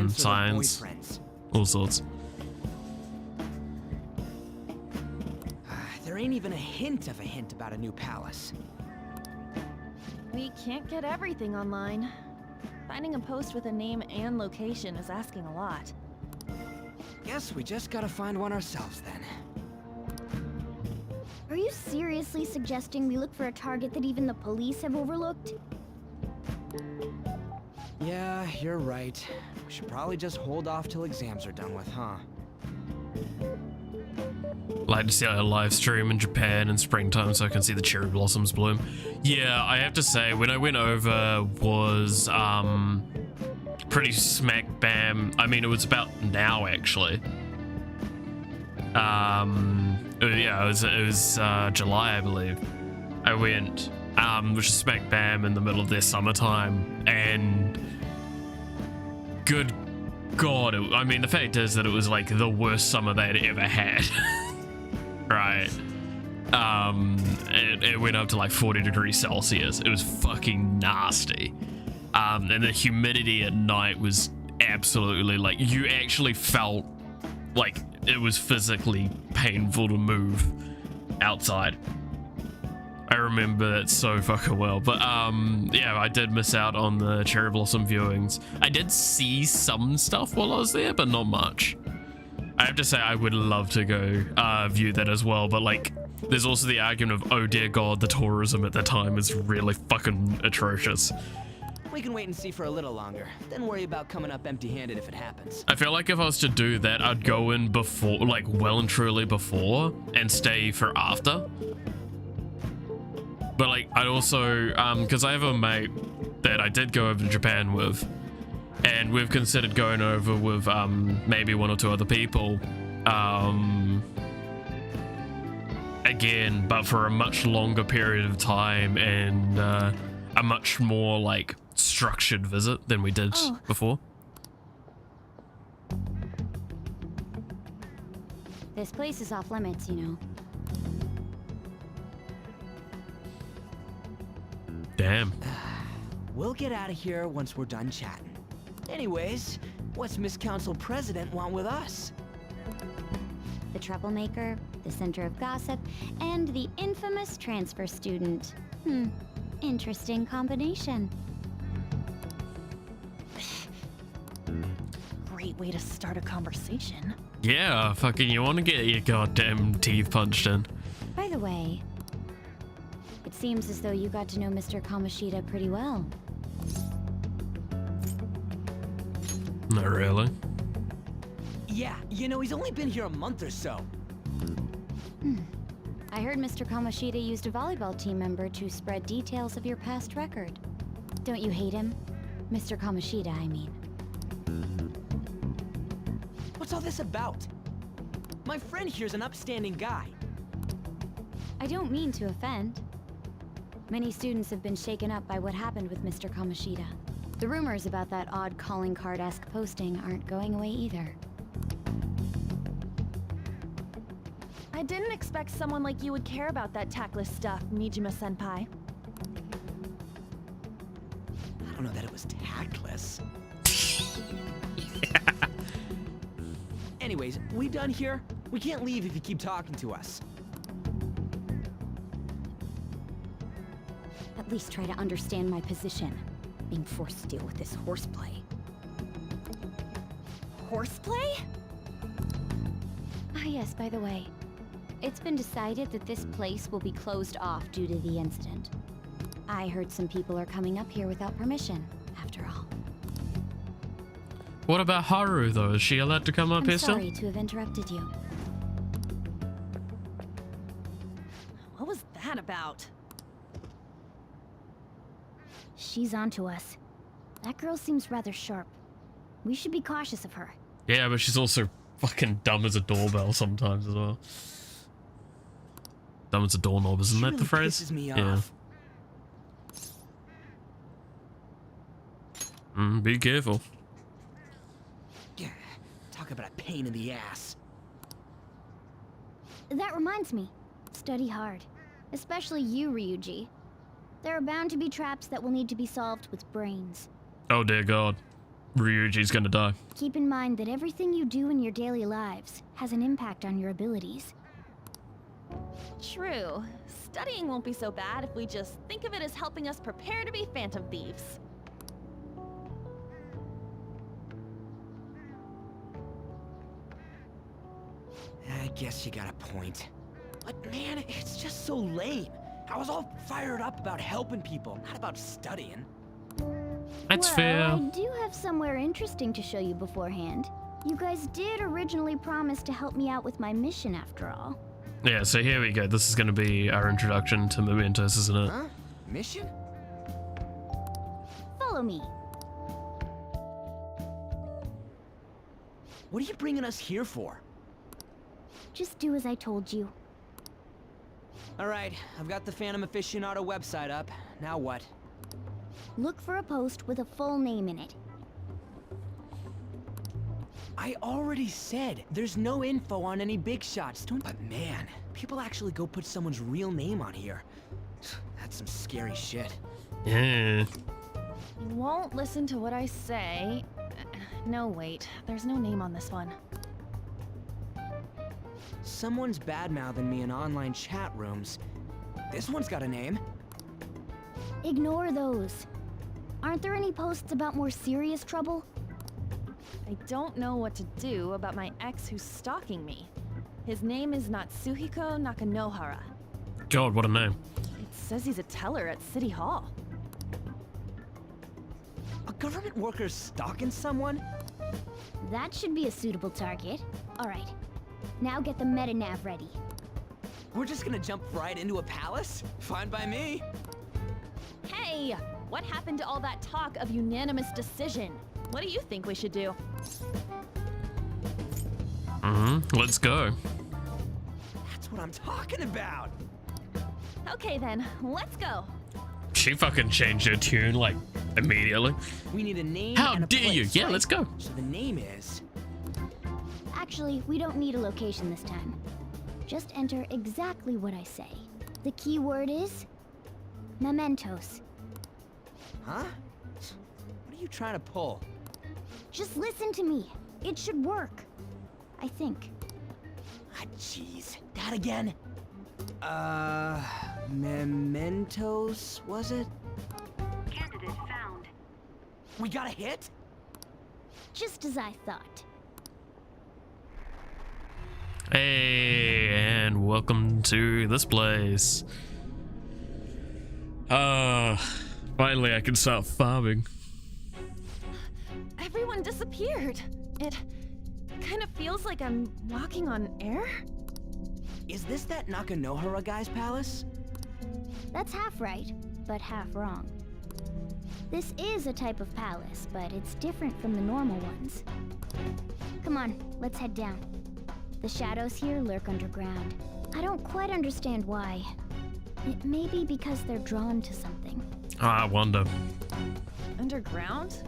science, all sorts. There ain't even a hint about a new palace. We can't get everything online. Finding a post with a name and location is asking a lot. Guess we just gotta find one ourselves then. Are you seriously suggesting we look for a target that even the police have overlooked? Yeah, you're right. We should probably just hold off till exams are done with, huh? Like to see a live stream in Japan in springtime so I can see the cherry blossoms bloom. Yeah, I have to say, when I went over was pretty smack bam. I mean, it was about now actually. Yeah, it was July, I believe. I went, which is smack bam in the middle of their summertime, and good God, I mean, the fact is that it was like the worst summer they'd ever had. Right. It went up to like 40 degrees Celsius. It was fucking nasty. And the humidity at night was absolutely like, you actually felt like it was physically painful to move outside. I remember that so fucking well. But yeah, I did miss out on the cherry blossom viewings. I did see some stuff while I was there, but not much. I have to say, I would love to go view that as well, but like, there's also the argument of, oh dear God, the tourism at the time is really fucking atrocious. We can wait and see for a little longer, then worry about coming up empty-handed if it happens. I feel like if I was to do that, I'd go in before, like well and truly before, and stay for after. But like, I'd also, because I have a mate that I did go over to Japan with, and we've considered going over with maybe one or two other people again, but for a much longer period of time and a much more like structured visit than we did before. This place is off limits, you know. Damn. We'll get out of here once we're done chatting. Anyways, what's Miss Council President want with us? The troublemaker, the center of gossip, and the infamous transfer student. Interesting combination. Great way to start a conversation. Yeah, fucking you want to get your goddamn teeth punched in. By the way, it seems as though you got to know Mr. Kamoshida pretty well. Not really. Yeah, you know, he's only been here a month or so. I heard Mr. Kamoshida used a volleyball team member to spread details of your past record. Don't you hate him? Mr. Kamoshida, I mean. What's all this about? My friend here's an upstanding guy. I don't mean to offend. Many students have been shaken up by what happened with Mr. Kamoshida. The rumors about that odd calling card-esque posting aren't going away either. I didn't expect someone like you would care about that tactless stuff, Nijima-senpai. I don't know that it was tactless. Anyways, we done here? We can't leave if you keep talking to us. At least try to understand my position. Being forced to deal with this horseplay. Horseplay? Ah yes, by the way. It's been decided that this place will be closed off due to the incident. I heard some people are coming up here without permission, after all. What about Haru though? Is she allowed to come up here still? I'm sorry to have interrupted you. What was that about? She's onto us. That girl seems rather sharp. We should be cautious of her. Yeah, but she's also fucking dumb as a doorbell sometimes as well. That one's a doorknob, isn't that the really phrase? pisses me Yeah. off. Be careful. Yeah, talk about a pain in the ass. That reminds me. Study hard. Especially you, Ryuji. There are bound to be traps that will need to be solved with brains. Oh dear God. Ryuji's gonna die. Keep in mind that everything you do in your daily lives has an impact on your abilities. True. Studying won't be so bad if we just think of it as helping us prepare to be phantom thieves. I guess you got a point. But man, it's just so lame. I was all fired up about helping people, not about studying. That's well, fair. I do have somewhere interesting to show you beforehand. You guys did originally promise to help me out with my mission after all. Yeah, so here we go. This is gonna be our introduction to Mementos, isn't it? Huh? Mission? Follow me. What are you bringing us here for? Just do as I told you. Alright, I've got the Phantom Aficionado website up. Now what? Look for a post with a full name in it. I already said there's no info on any big shots. But man, people actually go put someone's real name on here. That's some scary shit. Yeah. You won't listen to what I say. No, wait. There's no name on this one. Someone's bad-mouthing me in online chat rooms. This one's got a name. Ignore those. Aren't there any posts about more serious trouble? I don't know what to do about my ex who's stalking me. His name is Natsuhiko Nakanohara. God, what a name. It says he's a teller at City Hall. A government worker stalking someone? That should be a suitable target. Alright. Now get the meta-nav ready. We're just gonna jump right into a palace? Fine by me. Hey! What happened to all that talk of unanimous decision? What do you think we should do? Let's go. That's what I'm talking about. Okay then, let's go. She fucking changed her tune like immediately. We need a name. How and a dare you? place, Yeah, right? let's go. So the name is. Actually, we don't need a location this time. Just enter exactly what I say. The key word is mementos. Huh? What are you trying to pull? Just listen to me. It should work. I think. Ah, jeez. That again? Mementos, was it? Candidate found. We got a hit? Just as I thought. Hey, and welcome to this place. Finally I can start farming. Everyone disappeared. It kind of feels like I'm walking on air. Is this that Nakanohara guy's palace? That's half right, but half wrong. This is a type of palace, but it's different from the normal ones. Come on, let's head down. The shadows here lurk underground. I don't quite understand why. It may be because they're drawn to something. I wonder. Underground?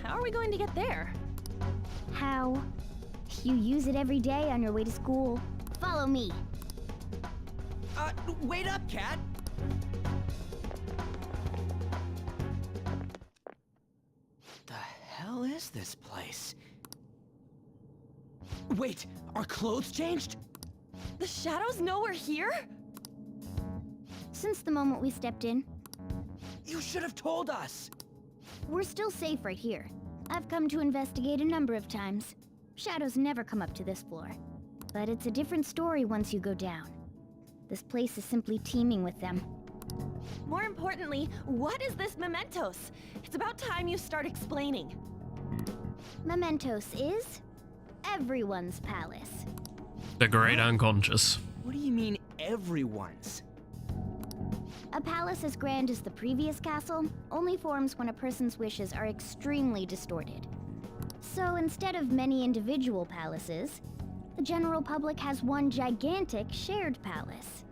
How are we going to get there? How? You use it every day on your way to school. Follow me. Wait up, Cat! The hell is this place? Wait, our clothes changed? The shadows know we're here? Since the moment we stepped in. You should have told us! We're still safe right here. I've come to investigate a number of times. Shadows never come up to this floor. But it's a different story once you go down. This place is simply teeming with them. More importantly, what is this mementos? It's about time you start explaining. Mementos is everyone's palace. The great unconscious. What do you mean, everyone's? A palace as grand as the previous castle only forms when a person's wishes are extremely distorted. So instead of many individual palaces, the general public has one gigantic shared palace.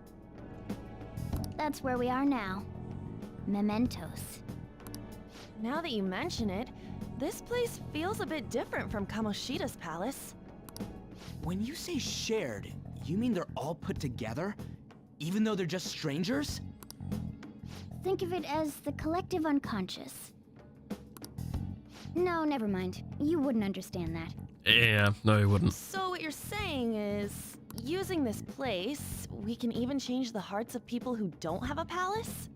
that's where we are now. Mementos. Now that you mention it, this place feels a bit different from Kamoshida's palace. When you say shared, you mean they're all put together? Even though they're just strangers? Think of it as the collective unconscious. No, never mind. You wouldn't understand that. Yeah, no, he wouldn't. So what you're saying is, using this place, we can even change the hearts of people who don't have a palace?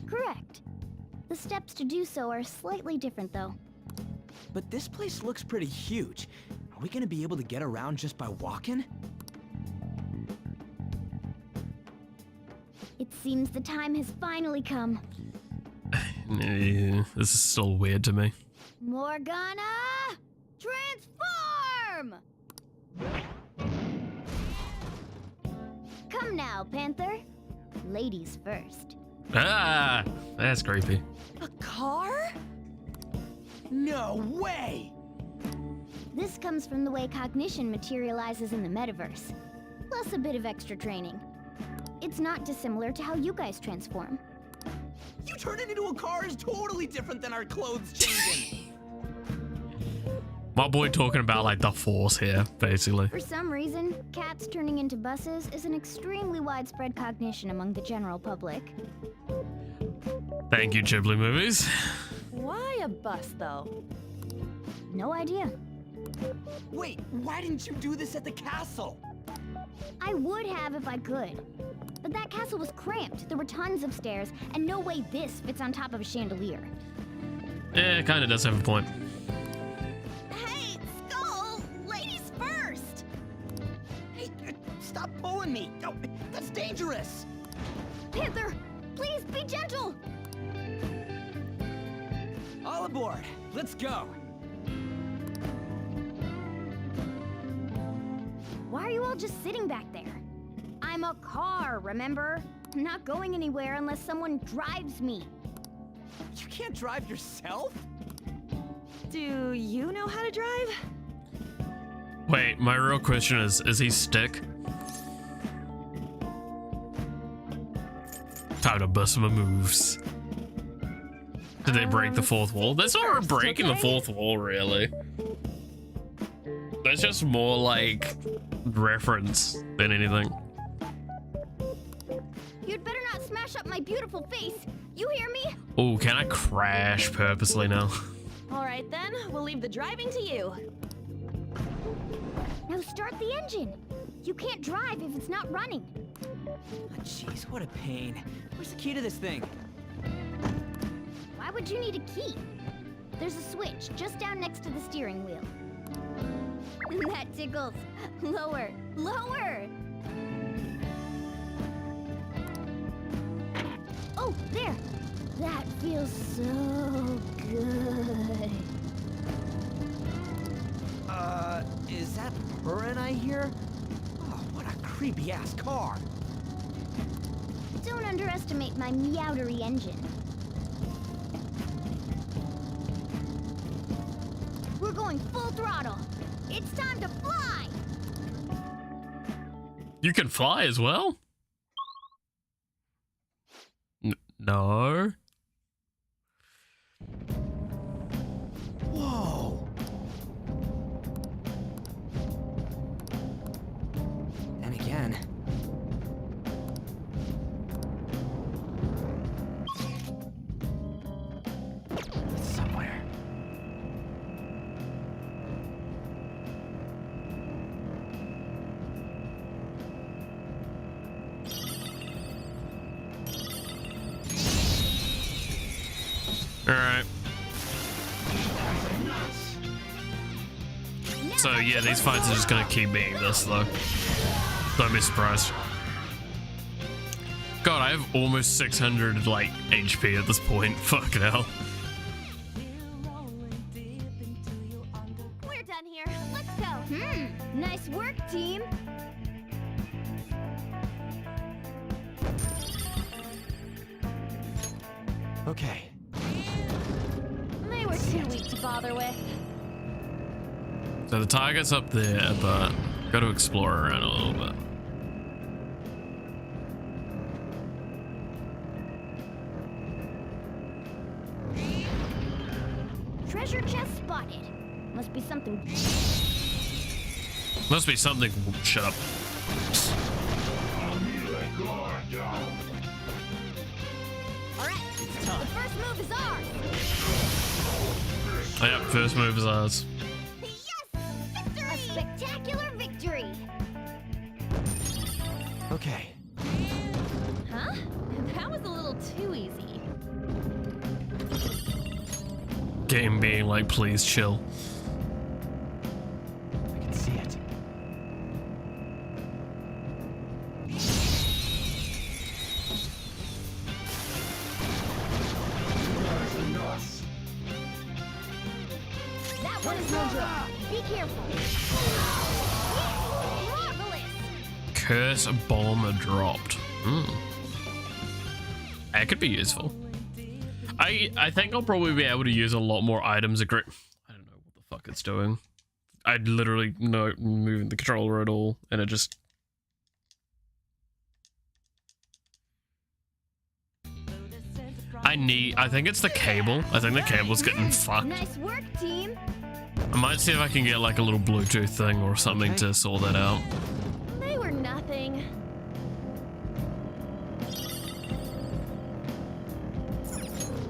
Correct. The steps to do so are slightly different, though. But this place looks pretty huge. Are we gonna be able to get around just by walking? It seems the time has finally come. Yeah, this is still weird to me. Morgana! Transform! Come now, Panther. Ladies first. Ah, that's creepy. A car? No way! This comes from the way cognition materializes in the metaverse, plus a bit of extra training. It's not dissimilar to how you guys transform. You turning into a car is totally different than our clothes changing. My boy talking about like the Force here, basically. For some reason, cats turning into buses is an extremely widespread cognition among the general public. Thank you, Ghibli movies. Why a bus, though? No idea. Wait, why didn't you do this at the castle? I would have if I could. But that castle was cramped. There were tons of stairs, and no way this fits on top of a chandelier. Yeah, it kind of does have a point. Hey, Skull! Ladies first! Hey, stop pulling me! Oh, that's dangerous! Panther, please be gentle! All aboard! Let's go! Why are you all just sitting back there? I'm a car, remember? I'm not going anywhere unless someone drives me. You can't drive yourself? Do you know how to drive? Wait, my real question is he stick? Time to bust my moves. Did they break the fourth wall? That's not breaking the fourth wall, really. That's just more like reference than anything. You'd better not smash up my beautiful face. You hear me? Oh, can I crash purposely now? All right then, we'll leave the driving to you. Now start the engine. You can't drive if it's not running. Oh, jeez, what a pain. Where's the key to this thing? Why would you need a key? There's a switch just down next to the steering wheel. That tickles. Lower, lower. Oh, there. That feels so good. Is that purring I hear? Oh, what a creepy ass car. Don't underestimate my meowdery engine. We're going full throttle. It's time to fly! You can fly as well? No. Whoa! And again. It's somewhere. Alright. So yeah, these fights are just gonna keep being this though. Don't be surprised. God, I have almost 600 like HP at this point. Fucking hell. We're done here. Let's go. Nice work, team. Okay. They were too weak to bother with. So the target's up there, but got to explore around a little bit. Treasure chest spotted. Must be something. Must be something. Shut up. Alright, the first move is ours. Yep, first move is ours. A spectacular victory. Okay. Huh? That was a little too easy. Game being like, please chill. I can see it. That one is no joke. Be careful. Marvelous. Curse bomb dropped. That could be useful. I think I'll probably be able to use a lot more items. I don't know what the fuck it's doing. I literally not moving the controller at all, and it just. I think it's the cable. I think the cable's getting fucked. Nice work, team. I might see if I can get like a little Bluetooth thing or something to sort that out. They were nothing.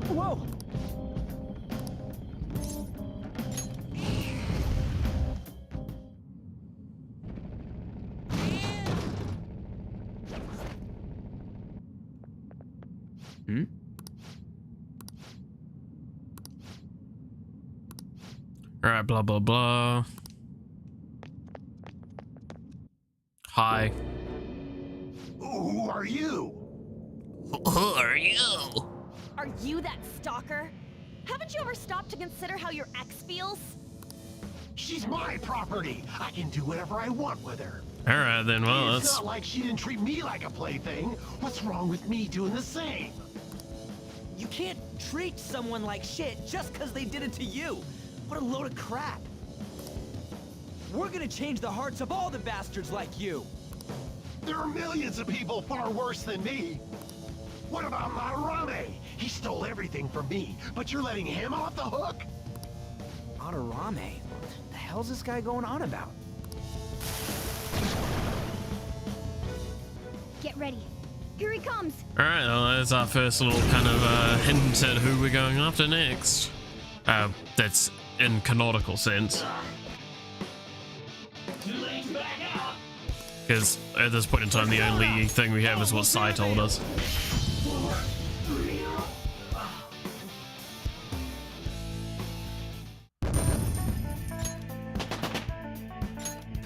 Whoa! Alright, blah blah blah. Hi. Who are you? Who are you? Are you that stalker? Haven't you ever stopped to consider how your ex feels? She's my property. I can do whatever I want with her. Alright then, well, It's that's. not like she didn't treat me like a plaything. What's wrong with me doing the same? You can't treat someone like shit just because they did it to you. What a load of crap. We're gonna change the hearts of all the bastards like you. There are millions of people far worse than me. What about Madarame? He stole everything from me, but you're letting him off the hook? Madarame? The hell's this guy going on about? Get ready. Here he comes. Alright, well, there's our first little kind of hint at who we're going after next. That's in canonical sense. Because at this point in time, the only thing we have is what Sai told us.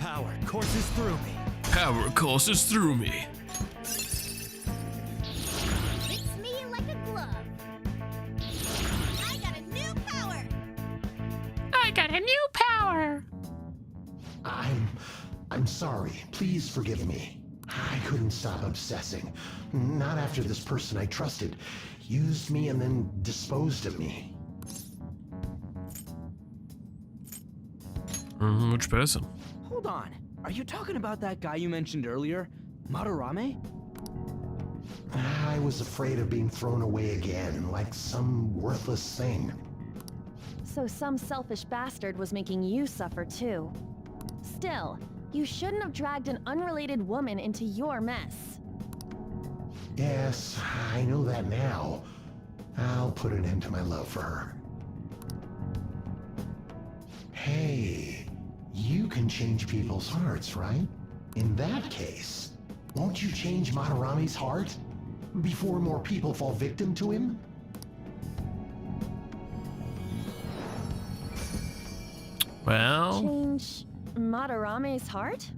Power courses through me. Power courses through me. Fits me like a glove. I got a new power. I got a new power. I'm sorry. Please forgive me. I couldn't stop obsessing. Not after this person I trusted used me and then disposed of me. Which person? Hold on. Are you talking about that guy you mentioned earlier? Madarame? I was afraid of being thrown away again, like some worthless thing. So some selfish bastard was making you suffer too. Still, you shouldn't have dragged an unrelated woman into your mess. Yes, I know that now. I'll put an end to my love for her. Hey, you can change people's hearts, right? In that case, won't you change Madarame's heart? Before more people fall victim to him? Well... Change Madarame's heart?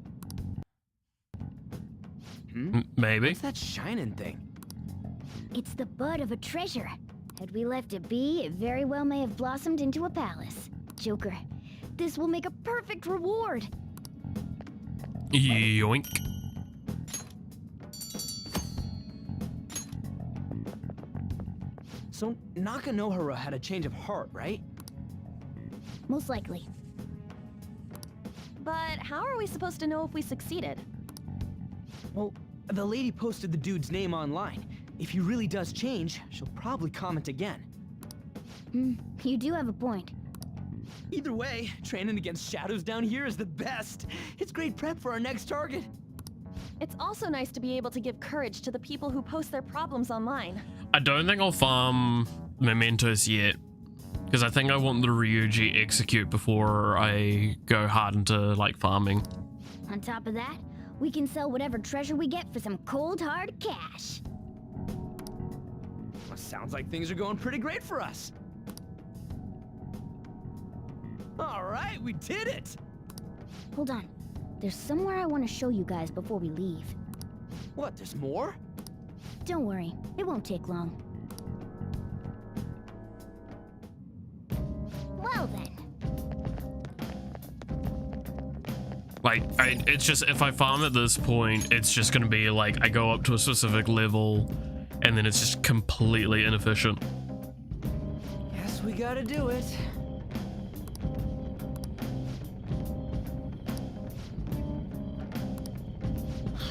Maybe. What's that shining thing? It's the bud of a treasure. Had we left it be, it very well may have blossomed into a palace. Joker, this will make a perfect reward. Yoink. So Nakanohara had a change of heart, right? Most likely. But how are we supposed to know if we succeeded? Well, the lady posted the dude's name online. If he really does change, she'll probably comment again. You do have a point. Either way, training against shadows down here is the best. It's great prep for our next target. It's also nice to be able to give courage to the people who post their problems online. I don't think I'll farm mementos yet, because I think I want the Ryuji execute before I go hard into like farming. On top of that, we can sell whatever treasure we get for some cold hard cash. Well, sounds like things are going pretty great for us. All right, we did it! Hold on. There's somewhere I want to show you guys before we leave. What, there's more? Don't worry, it won't take long. Well then. Like, it's just, if I farm at this point, it's just gonna be like, I go up to a specific level, and then it's just completely inefficient. Guess we gotta do it.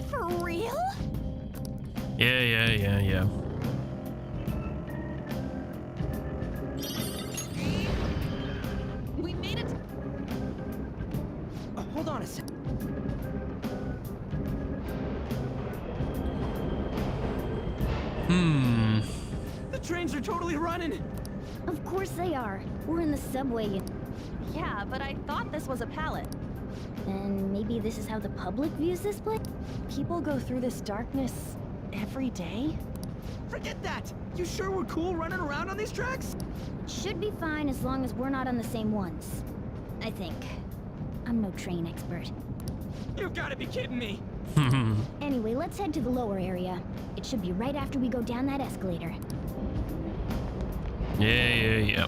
For real? Yeah. We made it. Hold on a sec. The trains are totally running. Of course they are. We're in the subway. Yeah, but I thought this was a pallet. Then maybe this is how the public views this place? People go through this darkness every day? Forget that! You sure we're cool running around on these tracks? Should be fine as long as we're not on the same ones. I think. I'm no train expert. You've gotta be kidding me! Anyway, let's head to the lower area. It should be right after we go down that escalator. Yeah.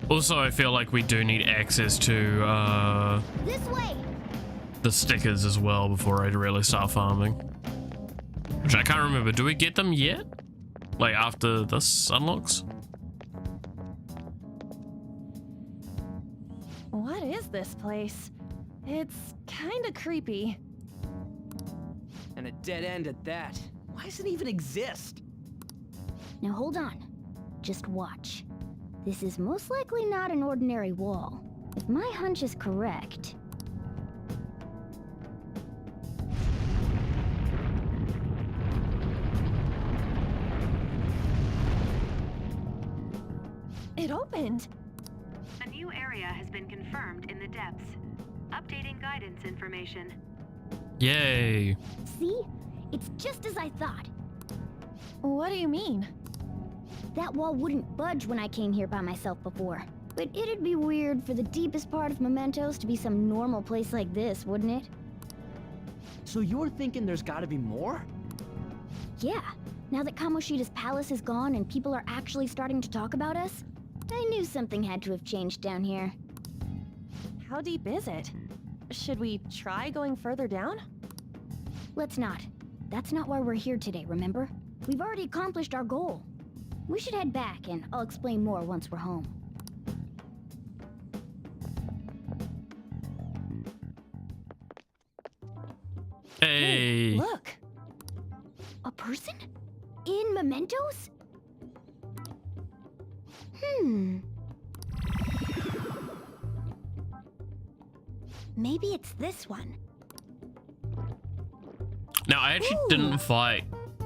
Also, I feel like we do need access to This way! the stickers as well before I really start farming. Which I can't remember. Do we get them yet? Like after this unlocks? What is this place? It's kinda creepy. And a dead end at that. Why does it even exist? Now hold on. Just watch. This is most likely not an ordinary wall. If my hunch is correct... It opened! A new area has been confirmed in the depths. Updating guidance information. Yay! See? It's just as I thought. What do you mean? That wall wouldn't budge when I came here by myself before. But it'd be weird for the deepest part of Mementos to be some normal place like this, wouldn't it? So you're thinking there's gotta be more? Yeah. Now that Kamoshida's palace is gone and people are actually starting to talk about us, I knew something had to have changed down here. How deep is it? Should we try going further down? Let's not. That's not why we're here today, remember? We've already accomplished our goal. We should head back, and I'll explain more once we're home. Hey! Look! A person? In Mementos? Maybe it's this one. Now, I actually didn't fight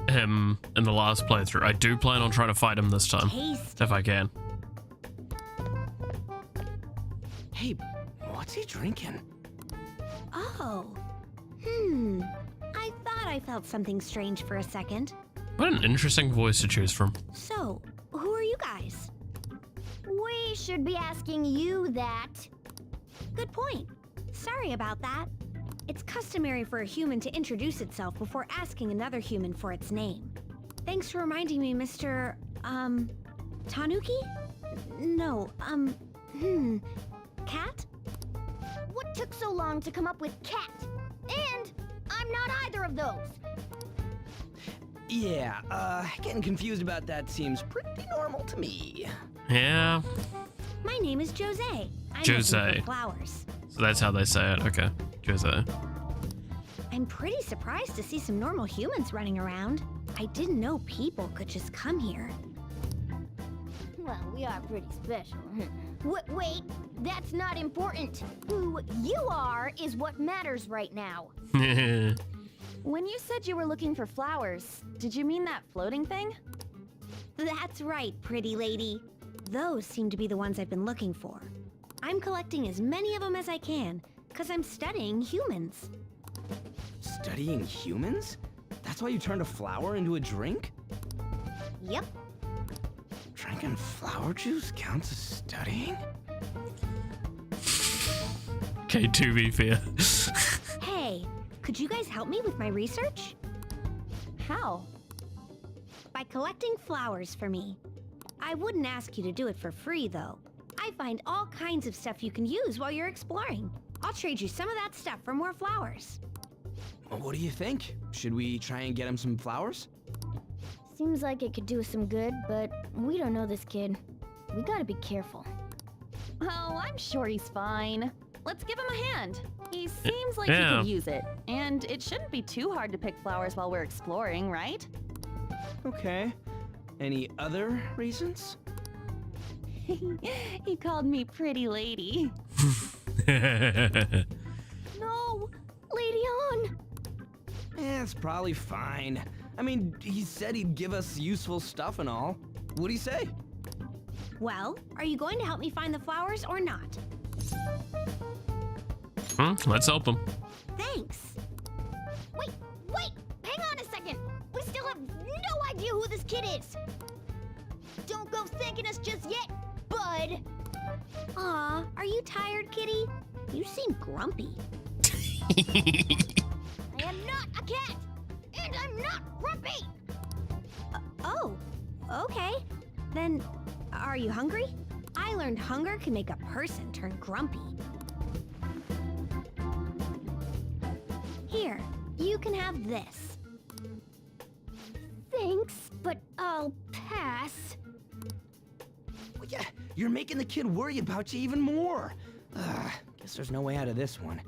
him in the last playthrough. I do plan on trying to fight him this time. If I can. Hey, what's he drinking? Oh. I thought I felt something strange for a second. What an interesting voice to choose from. So, who are you guys? We should be asking you that. Good point. Sorry about that. It's customary for a human to introduce itself before asking another human for its name. Thanks for reminding me, Mr. Tanuki? No, Cat? What took so long to come up with cat? And I'm not either of those. Yeah, getting confused about that seems pretty normal to me. Yeah. My name is Jose. I'm Jose. looking for flowers. So that's how they say it. Okay. Jose. I'm pretty surprised to see some normal humans running around. I didn't know people could just come here. Well, we are pretty special. Wait, that's not important. Who you are is what matters right now. When you said you were looking for flowers, did you mean that floating thing? That's right, pretty lady. Those seem to be the ones I've been looking for. I'm collecting as many of them as I can, because I'm studying humans. Studying humans? That's why you turned a flower into a drink? Yep. Drinking flower juice counts as studying? Okay, to be fair. Hey, could you guys help me with my research? How? By collecting flowers for me. I wouldn't ask you to do it for free, though. I find all kinds of stuff you can use while you're exploring. I'll trade you some of that stuff for more flowers. Well, what do you think? Should we try and get him some flowers? Seems like it could do us some good, but we don't know this kid. We gotta be careful. Oh, I'm sure he's fine. Let's give him a hand. He seems like Yeah. he could use it. And it shouldn't be too hard to pick flowers while we're exploring, right? Okay. Any other reasons? He called me pretty lady. No! Lady on! It's probably fine. I mean, he said he'd give us useful stuff and all. What'd he say? Well, are you going to help me find the flowers or not? Let's help him. Thanks. Wait! Hang on a second! We still have no idea who this kid is! Don't go thanking us just yet, bud! Aw, are you tired, kitty? You seem grumpy. I am not a cat! And I'm not grumpy! Oh, okay. Then, are you hungry? I learned hunger can make a person turn grumpy. Here, you can have this. Thanks, but I'll pass. Well, yeah, you're making the kid worry about you even more. Guess there's no way out of this one.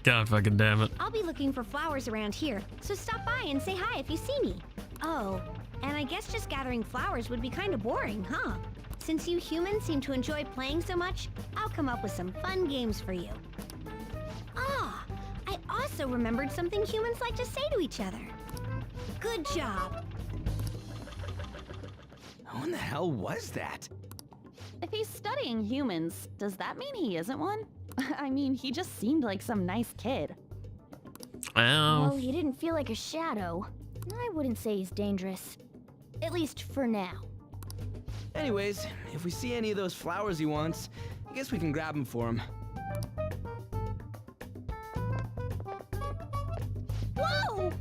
God fucking damn it. I'll be looking for flowers around here, so stop by and say hi if you see me. Oh, and I guess just gathering flowers would be kind of boring, huh? Since you humans seem to enjoy playing so much, I'll come up with some fun games for you. Ah, I also remembered something humans like to say to each other. Good job. Who in the hell was that? If he's studying humans, does that mean he isn't one? I mean, he just seemed like some nice kid. Well, he didn't feel like a shadow. I wouldn't say he's dangerous. At least for now. Anyways, if we see any of those flowers he wants, I guess we can grab them for him. Whoa!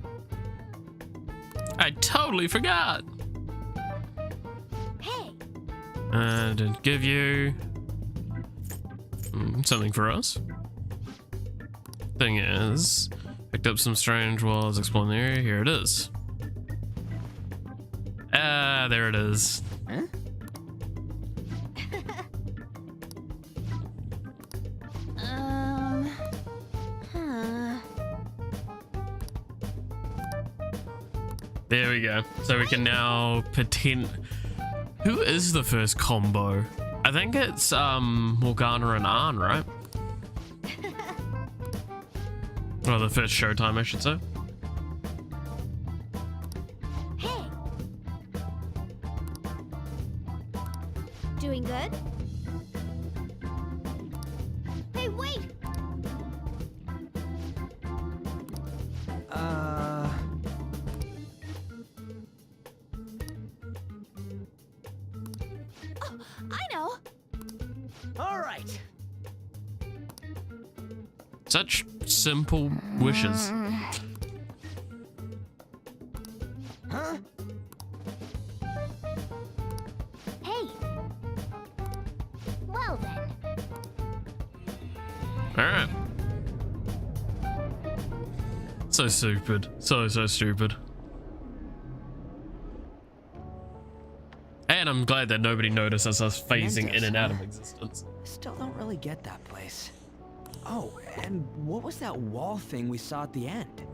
I totally forgot. Hey! To give you something for us. Thing is, picked up some strange while I was exploring the area. Here it is. Ah, there it is. Huh? There we go. So we can now Who is the first combo? I think it's Morgana and Arn, right? Well, the first showtime, I should say. Hey! Doing good? Hey, wait! Oh, I know! All right. Such simple wishes. Huh? Hey! Well then. Alright. So stupid. So stupid. And I'm glad that nobody notices us phasing in and out of existence. Still don't really get that place. Oh, and what was that wall thing we saw at the end?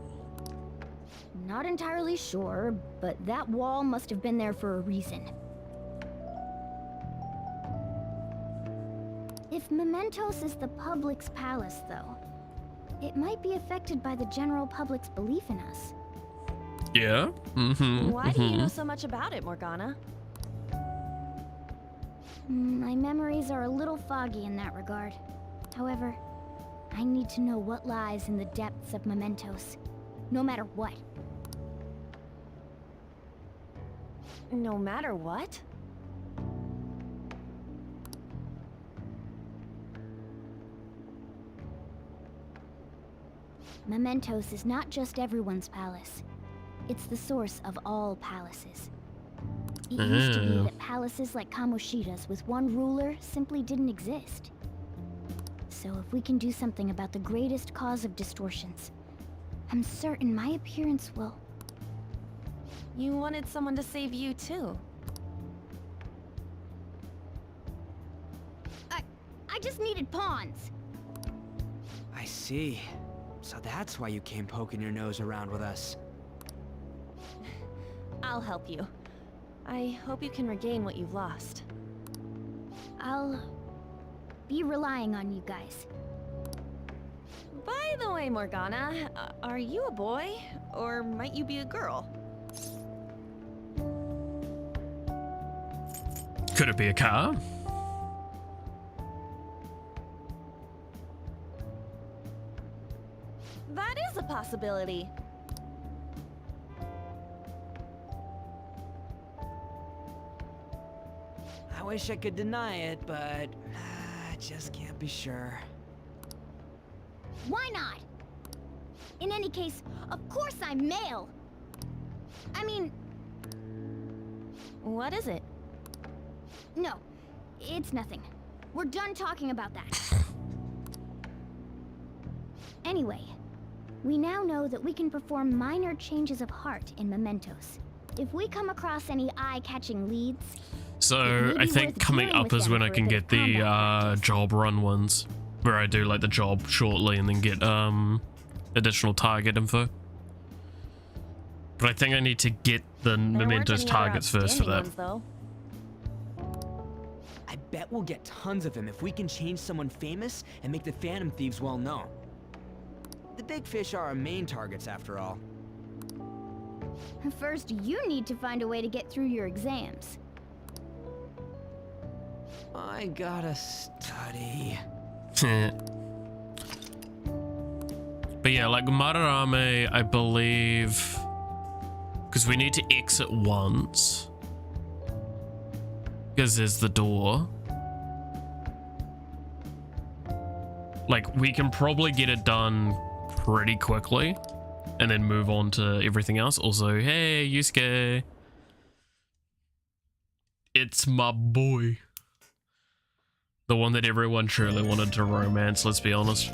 Not entirely sure, but that wall must have been there for a reason. If Mementos is the public's palace, though, it might be affected by the general public's belief in us. Yeah? Why do you know so much about it, Morgana? My memories are a little foggy in that regard. However, I need to know what lies in the depths of Mementos, no matter what. No matter what? Mementos is not just everyone's palace. It's the source of all palaces. It used to be that palaces like Kamoshida's with one ruler simply didn't exist. So if we can do something about the greatest cause of distortions, I'm certain my appearance will... You wanted someone to save you, too. I just needed pawns. I see. So that's why you came poking your nose around with us. I'll help you. I hope you can regain what you've lost. I'll be relying on you guys. By the way, Morgana, are you a boy? Or might you be a girl? Could it be a car? That is a possibility. I wish I could deny it, but I just can't be sure. Why not? In any case, of course I'm male. I mean... What is it? No, it's nothing. We're done talking about that. Anyway, we now know that we can perform minor changes of heart in Mementos. If we come across any eye-catching leads... So I think coming up is when I can get the job run ones, where I do like the job shortly and then get additional target info. But I think I need to get the Mementos targets first for that. I bet we'll get tons of them if we can change someone famous and make the Phantom Thieves well known. The big fish are our main targets, after all. First, you need to find a way to get through your exams. I gotta study. But yeah, like Mararame, I believe, because we need to exit once, because there's the door. Like, we can probably get it done pretty quickly and then move on to everything else. Also, hey, Yusuke. It's my boy. The one that everyone truly wanted to romance, let's be honest.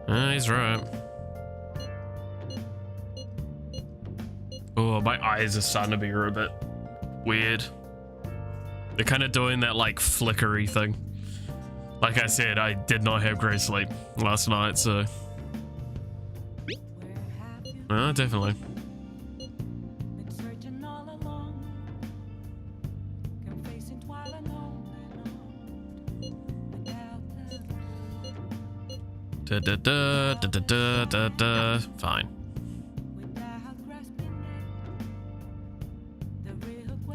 He's right. Oh, my eyes are starting to be a bit weird. They're kind of doing that like flickery thing. Like I said, I did not have great sleep last night, so... definitely. Fine.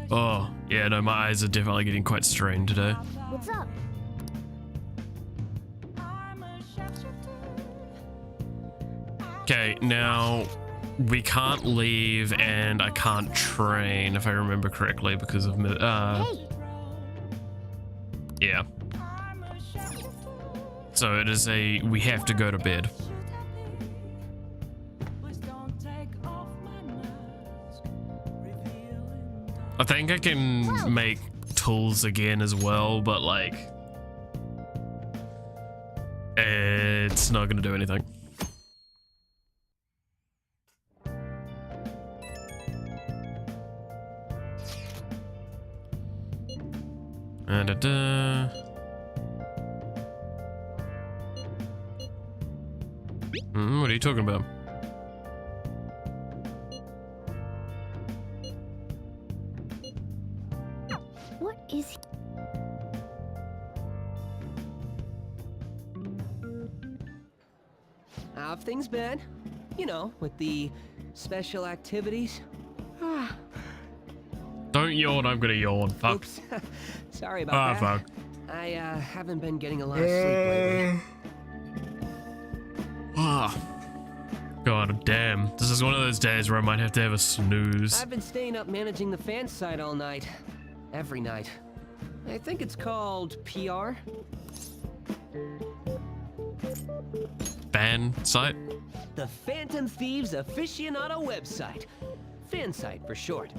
Oh, yeah, no, my eyes are definitely getting quite strained today. What's up? Okay, now we can't leave and I can't train if I remember correctly because of yeah. So it is we have to go to bed. I think I can make tools again as well, but like, it's not gonna do anything. What are you talking about? What is he? How have things been? You know, with the special activities. Don't yawn, I'm gonna yawn. Fuck. Oops. Sorry about that. Fuck. I haven't been getting a lot of sleep lately. God damn. This is one of those days where I might have to have a snooze. I've been staying up managing the fan site all night. Every night. I think it's called PR. Fan site? The Phantom Thieves aficionado website. Fan site for short.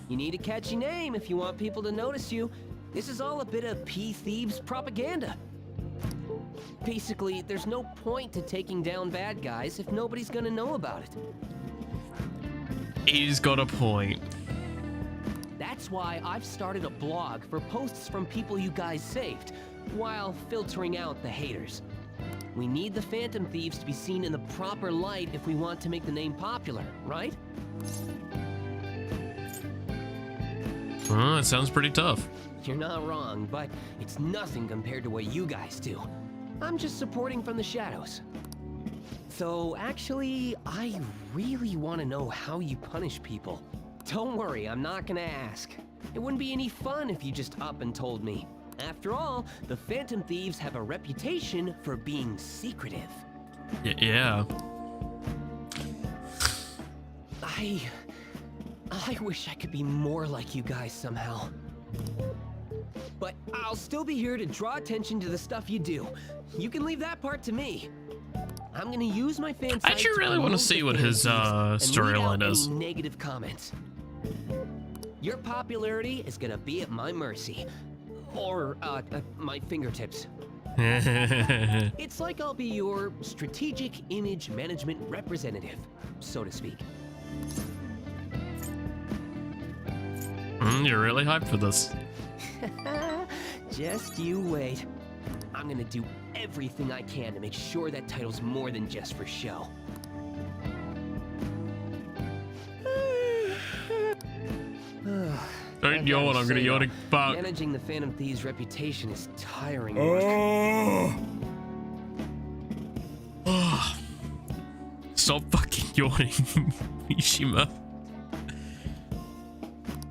You need a catchy name if you want people to notice you. This is all a bit of P-Thieves propaganda. Basically, there's no point to taking down bad guys if nobody's gonna know about it. He's got a point. That's why I've started a blog for posts from people you guys saved, while filtering out the haters. We need the Phantom Thieves to be seen in the proper light if we want to make the name popular, right? It sounds pretty tough. You're not wrong, but it's nothing compared to what you guys do. I'm just supporting from the shadows. So actually, I really want to know how you punish people. Don't worry, I'm not gonna ask. It wouldn't be any fun if you just up and told me. After all, the Phantom Thieves have a reputation for being secretive. Yeah. I wish I could be more like you guys somehow. But I'll still be here to draw attention to the stuff you do. You can leave that part to me. I'm gonna use my fan site. I actually really want to see what his storyline is. Negative comments. Your popularity is gonna be at my mercy. Or, my fingertips. It's like I'll be your strategic image management representative, so to speak. You're really hyped for this. Just you wait. I'm gonna do everything I can to make sure that title's more than just for show. Don't yawn, I'm gonna yawn back. Managing the Phantom Thieves' reputation is tiring work. Stop fucking yawning, Mishima.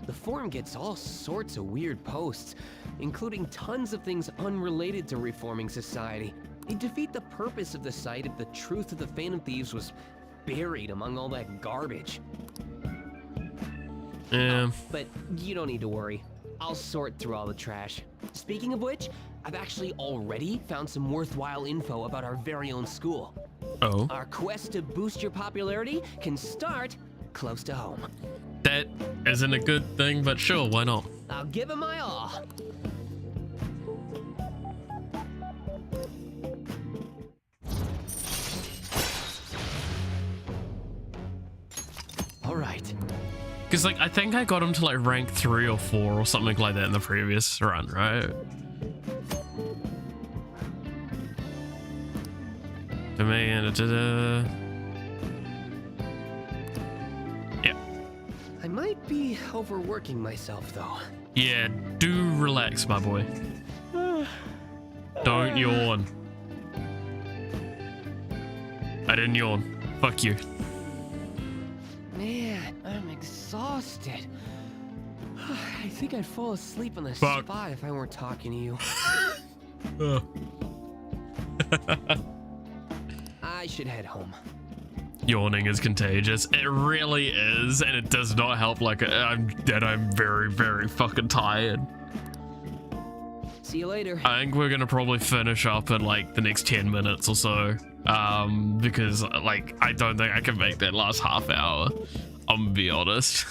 The forum gets all sorts of weird posts, including tons of things unrelated to reforming society. They defeat the purpose of the site if the truth of the Phantom Thieves was buried among all that garbage. Yeah. But you don't need to worry. I'll sort through all the trash. Speaking of which, I've actually already found some worthwhile info about our very own school. Oh. Our quest to boost your popularity can start close to home. That isn't a good thing, but sure, why not? I'll give it my all. All right. Because, like, I think I got him to, like, rank 3 or 4 or something like that in the previous run, right? Yeah. I might be overworking myself, though. Yeah, do relax, my boy. Don't yawn. I didn't yawn. Fuck you. Man, I'm exhausted. I think I'd fall asleep on the Fuck. spot if I weren't talking to you. I should head home. Yawning is contagious. It really is, and it does not help. Like I'm very, very fucking tired. See you later. I think we're gonna probably finish up in like the next 10 minutes or so. Because like I don't think I can make that last half hour. I'm gonna be honest.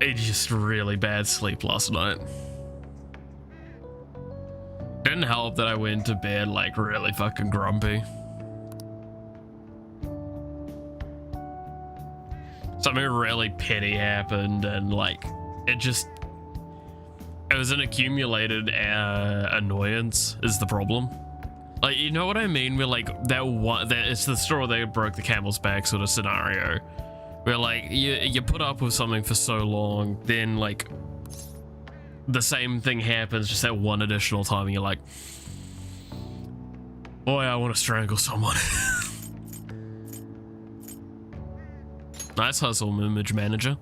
It's just really bad sleep last night. Didn't help that I went to bed like really fucking grumpy. something really petty happened, and like it was an accumulated annoyance is the problem. Like, you know what I mean? We're like that it's the straw that broke the camel's back sort of scenario. Where like you put up with something for so long, then like the same thing happens just that one additional time, and you're like, boy, I want to strangle someone. Nice hustle, image manager.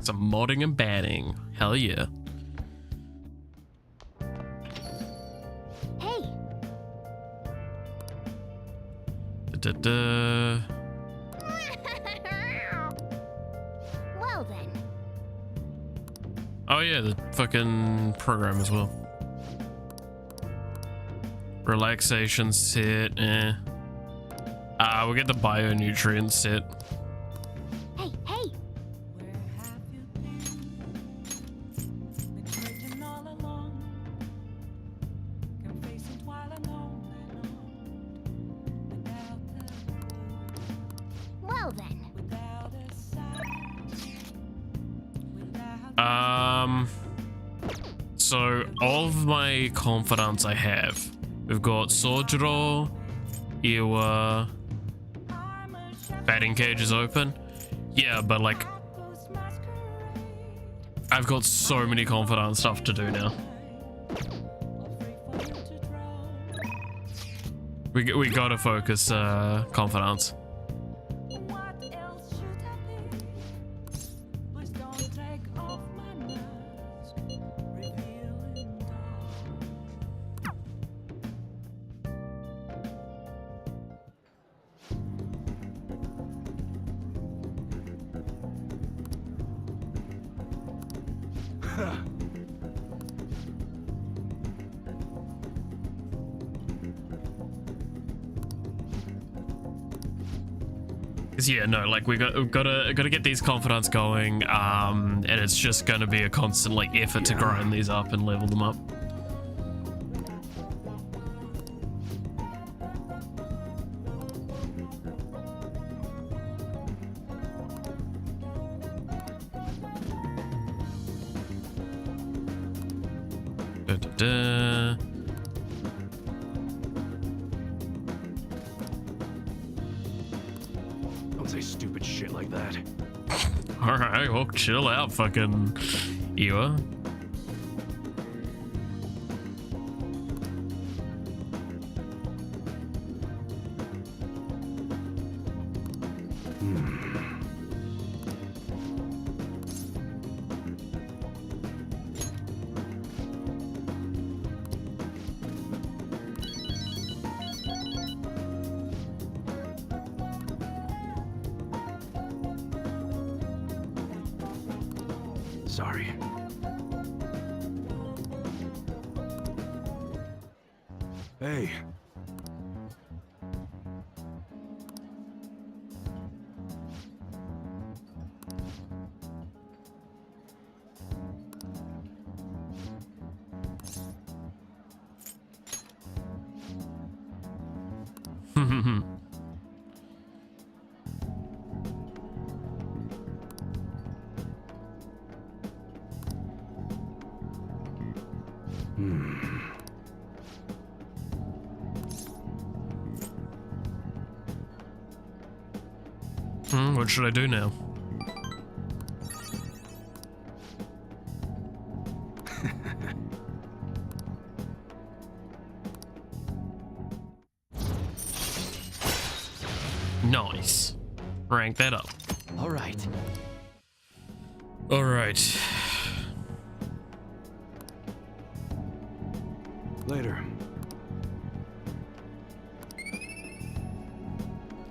Some modding and banning. Hell yeah. Hey. Da-da-da. Well then. Oh yeah, the fucking program as well. Relaxation set, we'll get the bionutrient set. Hey, hey. Well then. So all of my confidants I have. We've got Sojiro, Iwa, batting cage is open. Yeah, but like I've got so many confidant stuff to do now. We gotta focus confidants. Yeah, no, like we've gotta get these confidants going, and it's just gonna be a constant like effort to grind these up and level them up. Da-da-da. Don't say stupid shit like that. Alright, well, chill out, fucking Iwa. Sorry. Hey. What should I do now? Nice. Rank that up. All right. All right. Later.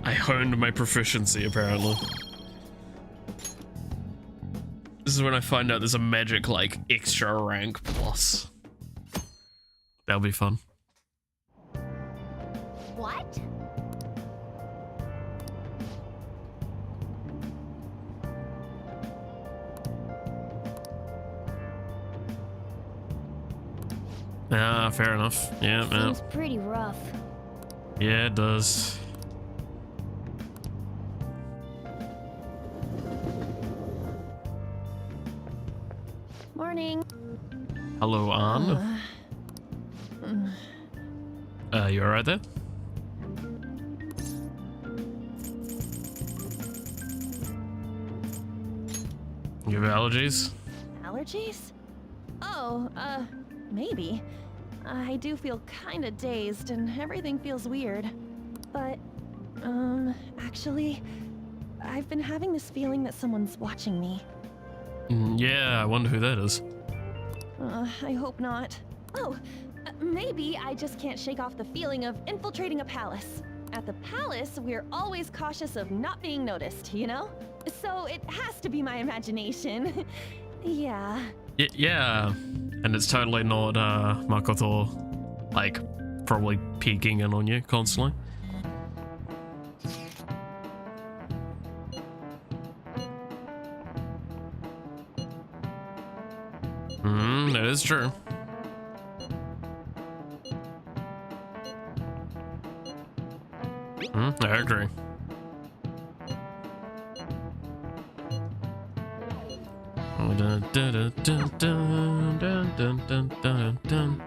I honed my proficiency, apparently. This is when I find out there's a magic, like, extra rank plus. That'll be fun. What? Ah, fair enough. Yeah, man. Seems pretty rough. Yeah, it does. Morning. Hello, Anne. You alright there? You have allergies? Allergies? Oh, maybe. I do feel kinda dazed and everything feels weird. But, actually, I've been having this feeling that someone's watching me. Yeah, I wonder who that is. I hope not. Oh, maybe I just can't shake off the feeling of infiltrating a palace. At the palace, we're always cautious of not being noticed, you know? So it has to be my imagination. Yeah. Yeah, and it's totally not Makoto, like, probably peeking in on you constantly. That is true. I agree. Dun, dun, dun, dun, dun, dun, dun, dun, dun.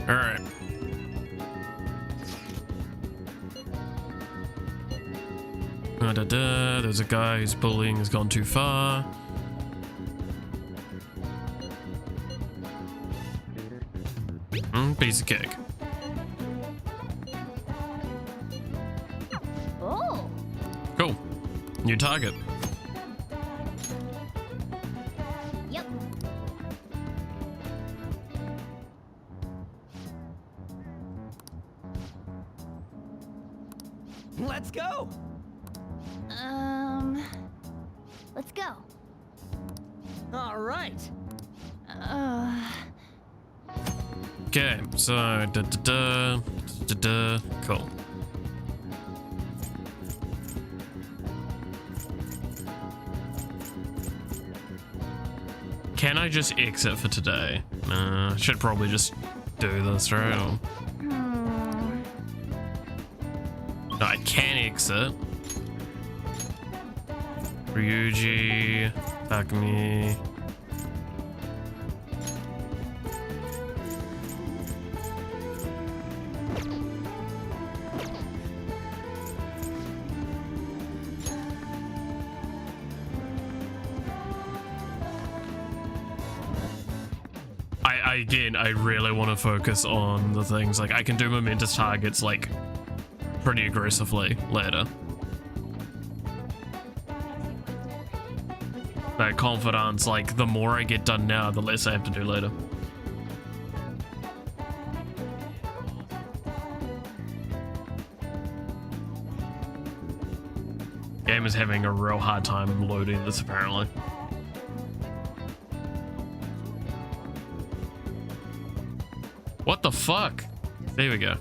All right. There's a guy whose bullying has gone too far. Piece of cake. Oh. Cool. New target. Yep. Let's go. Let's go. All right. Okay, so cool. Can I just exit for today? Should probably just do this, right? Or... No, I can exit. Ryuji, Takumi. Again, I really want to focus on the things like I can do momentous targets like pretty aggressively later. That confidence, like the more I get done now, the less I have to do later. Game is having a real hard time loading this apparently. What the fuck? There we go.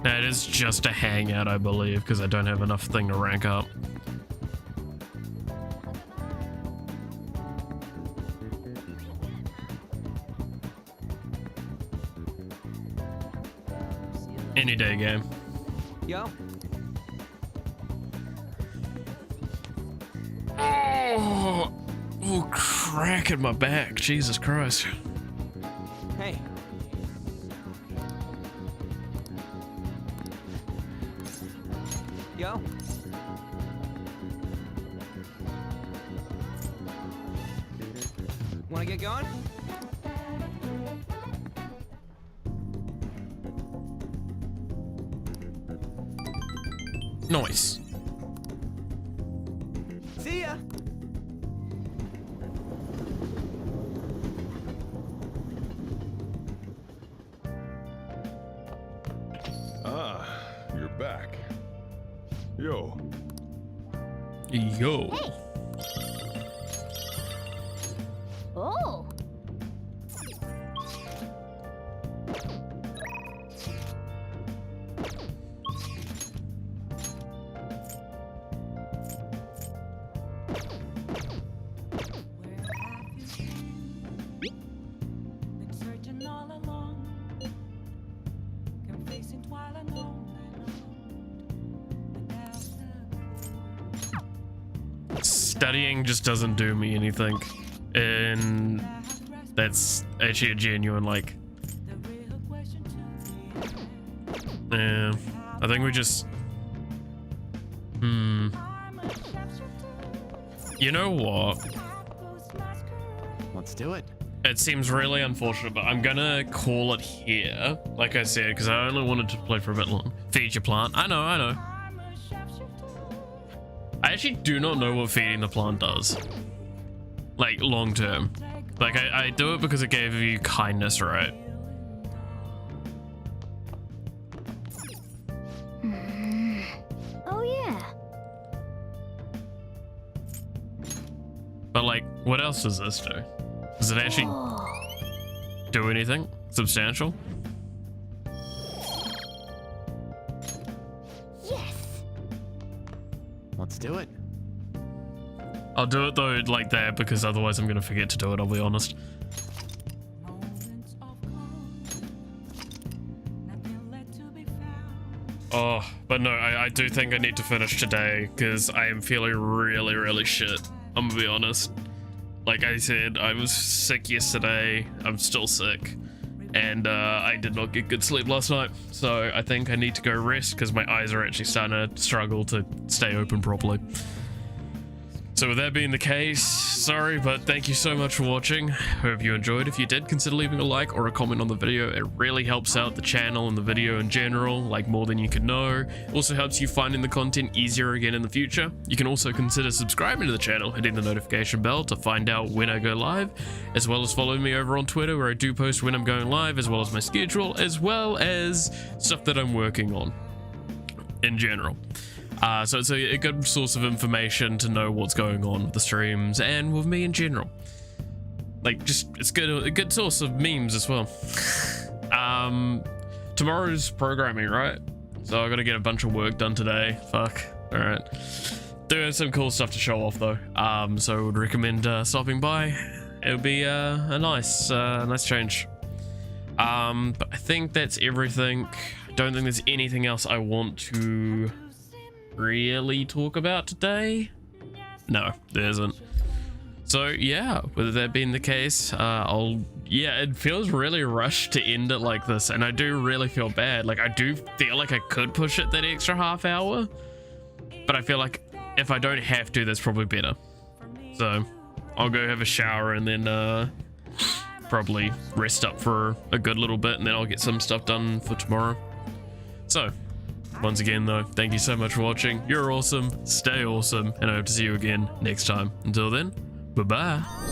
That is just a hangout, I believe, because I don't have enough thing to rank up. Any day game. Yo. Oh, crack in my back. Jesus Christ. Hey. Yo. Wanna get going? Nice. See ya. You're back. Yo. Yo. Hey. Oh. studying just doesn't do me anything. And that's actually a genuine, like... Yeah, I think we just... You know what? Let's do it. It seems really unfortunate, but I'm gonna call it here, like I said, because I only wanted to play for a bit long. Feed your plant. I know. I actually do not know what feeding the plant does. Like, long term. Like, I do it because it gave you kindness, right? Oh, yeah. But, like, what else does this do? Does it actually do anything substantial? Yes. Let's do it. I'll do it though like that because otherwise I'm gonna forget to do it, I'll be honest. Oh, but no, I do think I need to finish today because I am feeling really, really shit. I'm gonna be honest. Like I said, I was sick yesterday. I'm still sick. And I did not get good sleep last night. So I think I need to go rest because my eyes are actually starting to struggle to stay open properly. So with that being the case, sorry, but thank you so much for watching. Hope you enjoyed. If you did, consider leaving a like or a comment on the video. It really helps out the channel and the video in general, like more than you could know. It also helps you finding the content easier again in the future. You can also consider subscribing to the channel, hitting the notification bell to find out when I go live, as well as following me over on Twitter where I do post when I'm going live, as well as my schedule, as well as stuff that I'm working on in general. So it's a good source of information to know what's going on with the streams and with me in general. Like, just, it's good, a good source of memes as well. Tomorrow's programming, right? So I gotta get a bunch of work done today. Fuck. All right. Doing some cool stuff to show off though. So I would recommend stopping by. It would be a nice change. But I think that's everything. I don't think there's anything else I want to really talk about today. No, there isn't. So yeah, with that being the case, it feels really rushed to end it like this, and I do really feel bad. Like, I do feel like I could push it that extra half hour, but I feel like if I don't have to, that's probably better. So I'll go have a shower and then probably rest up for a good little bit, and then I'll get some stuff done for tomorrow. So once again though, thank you so much for watching. You're awesome, stay awesome, and I hope to see you again next time. Until then, bye bye.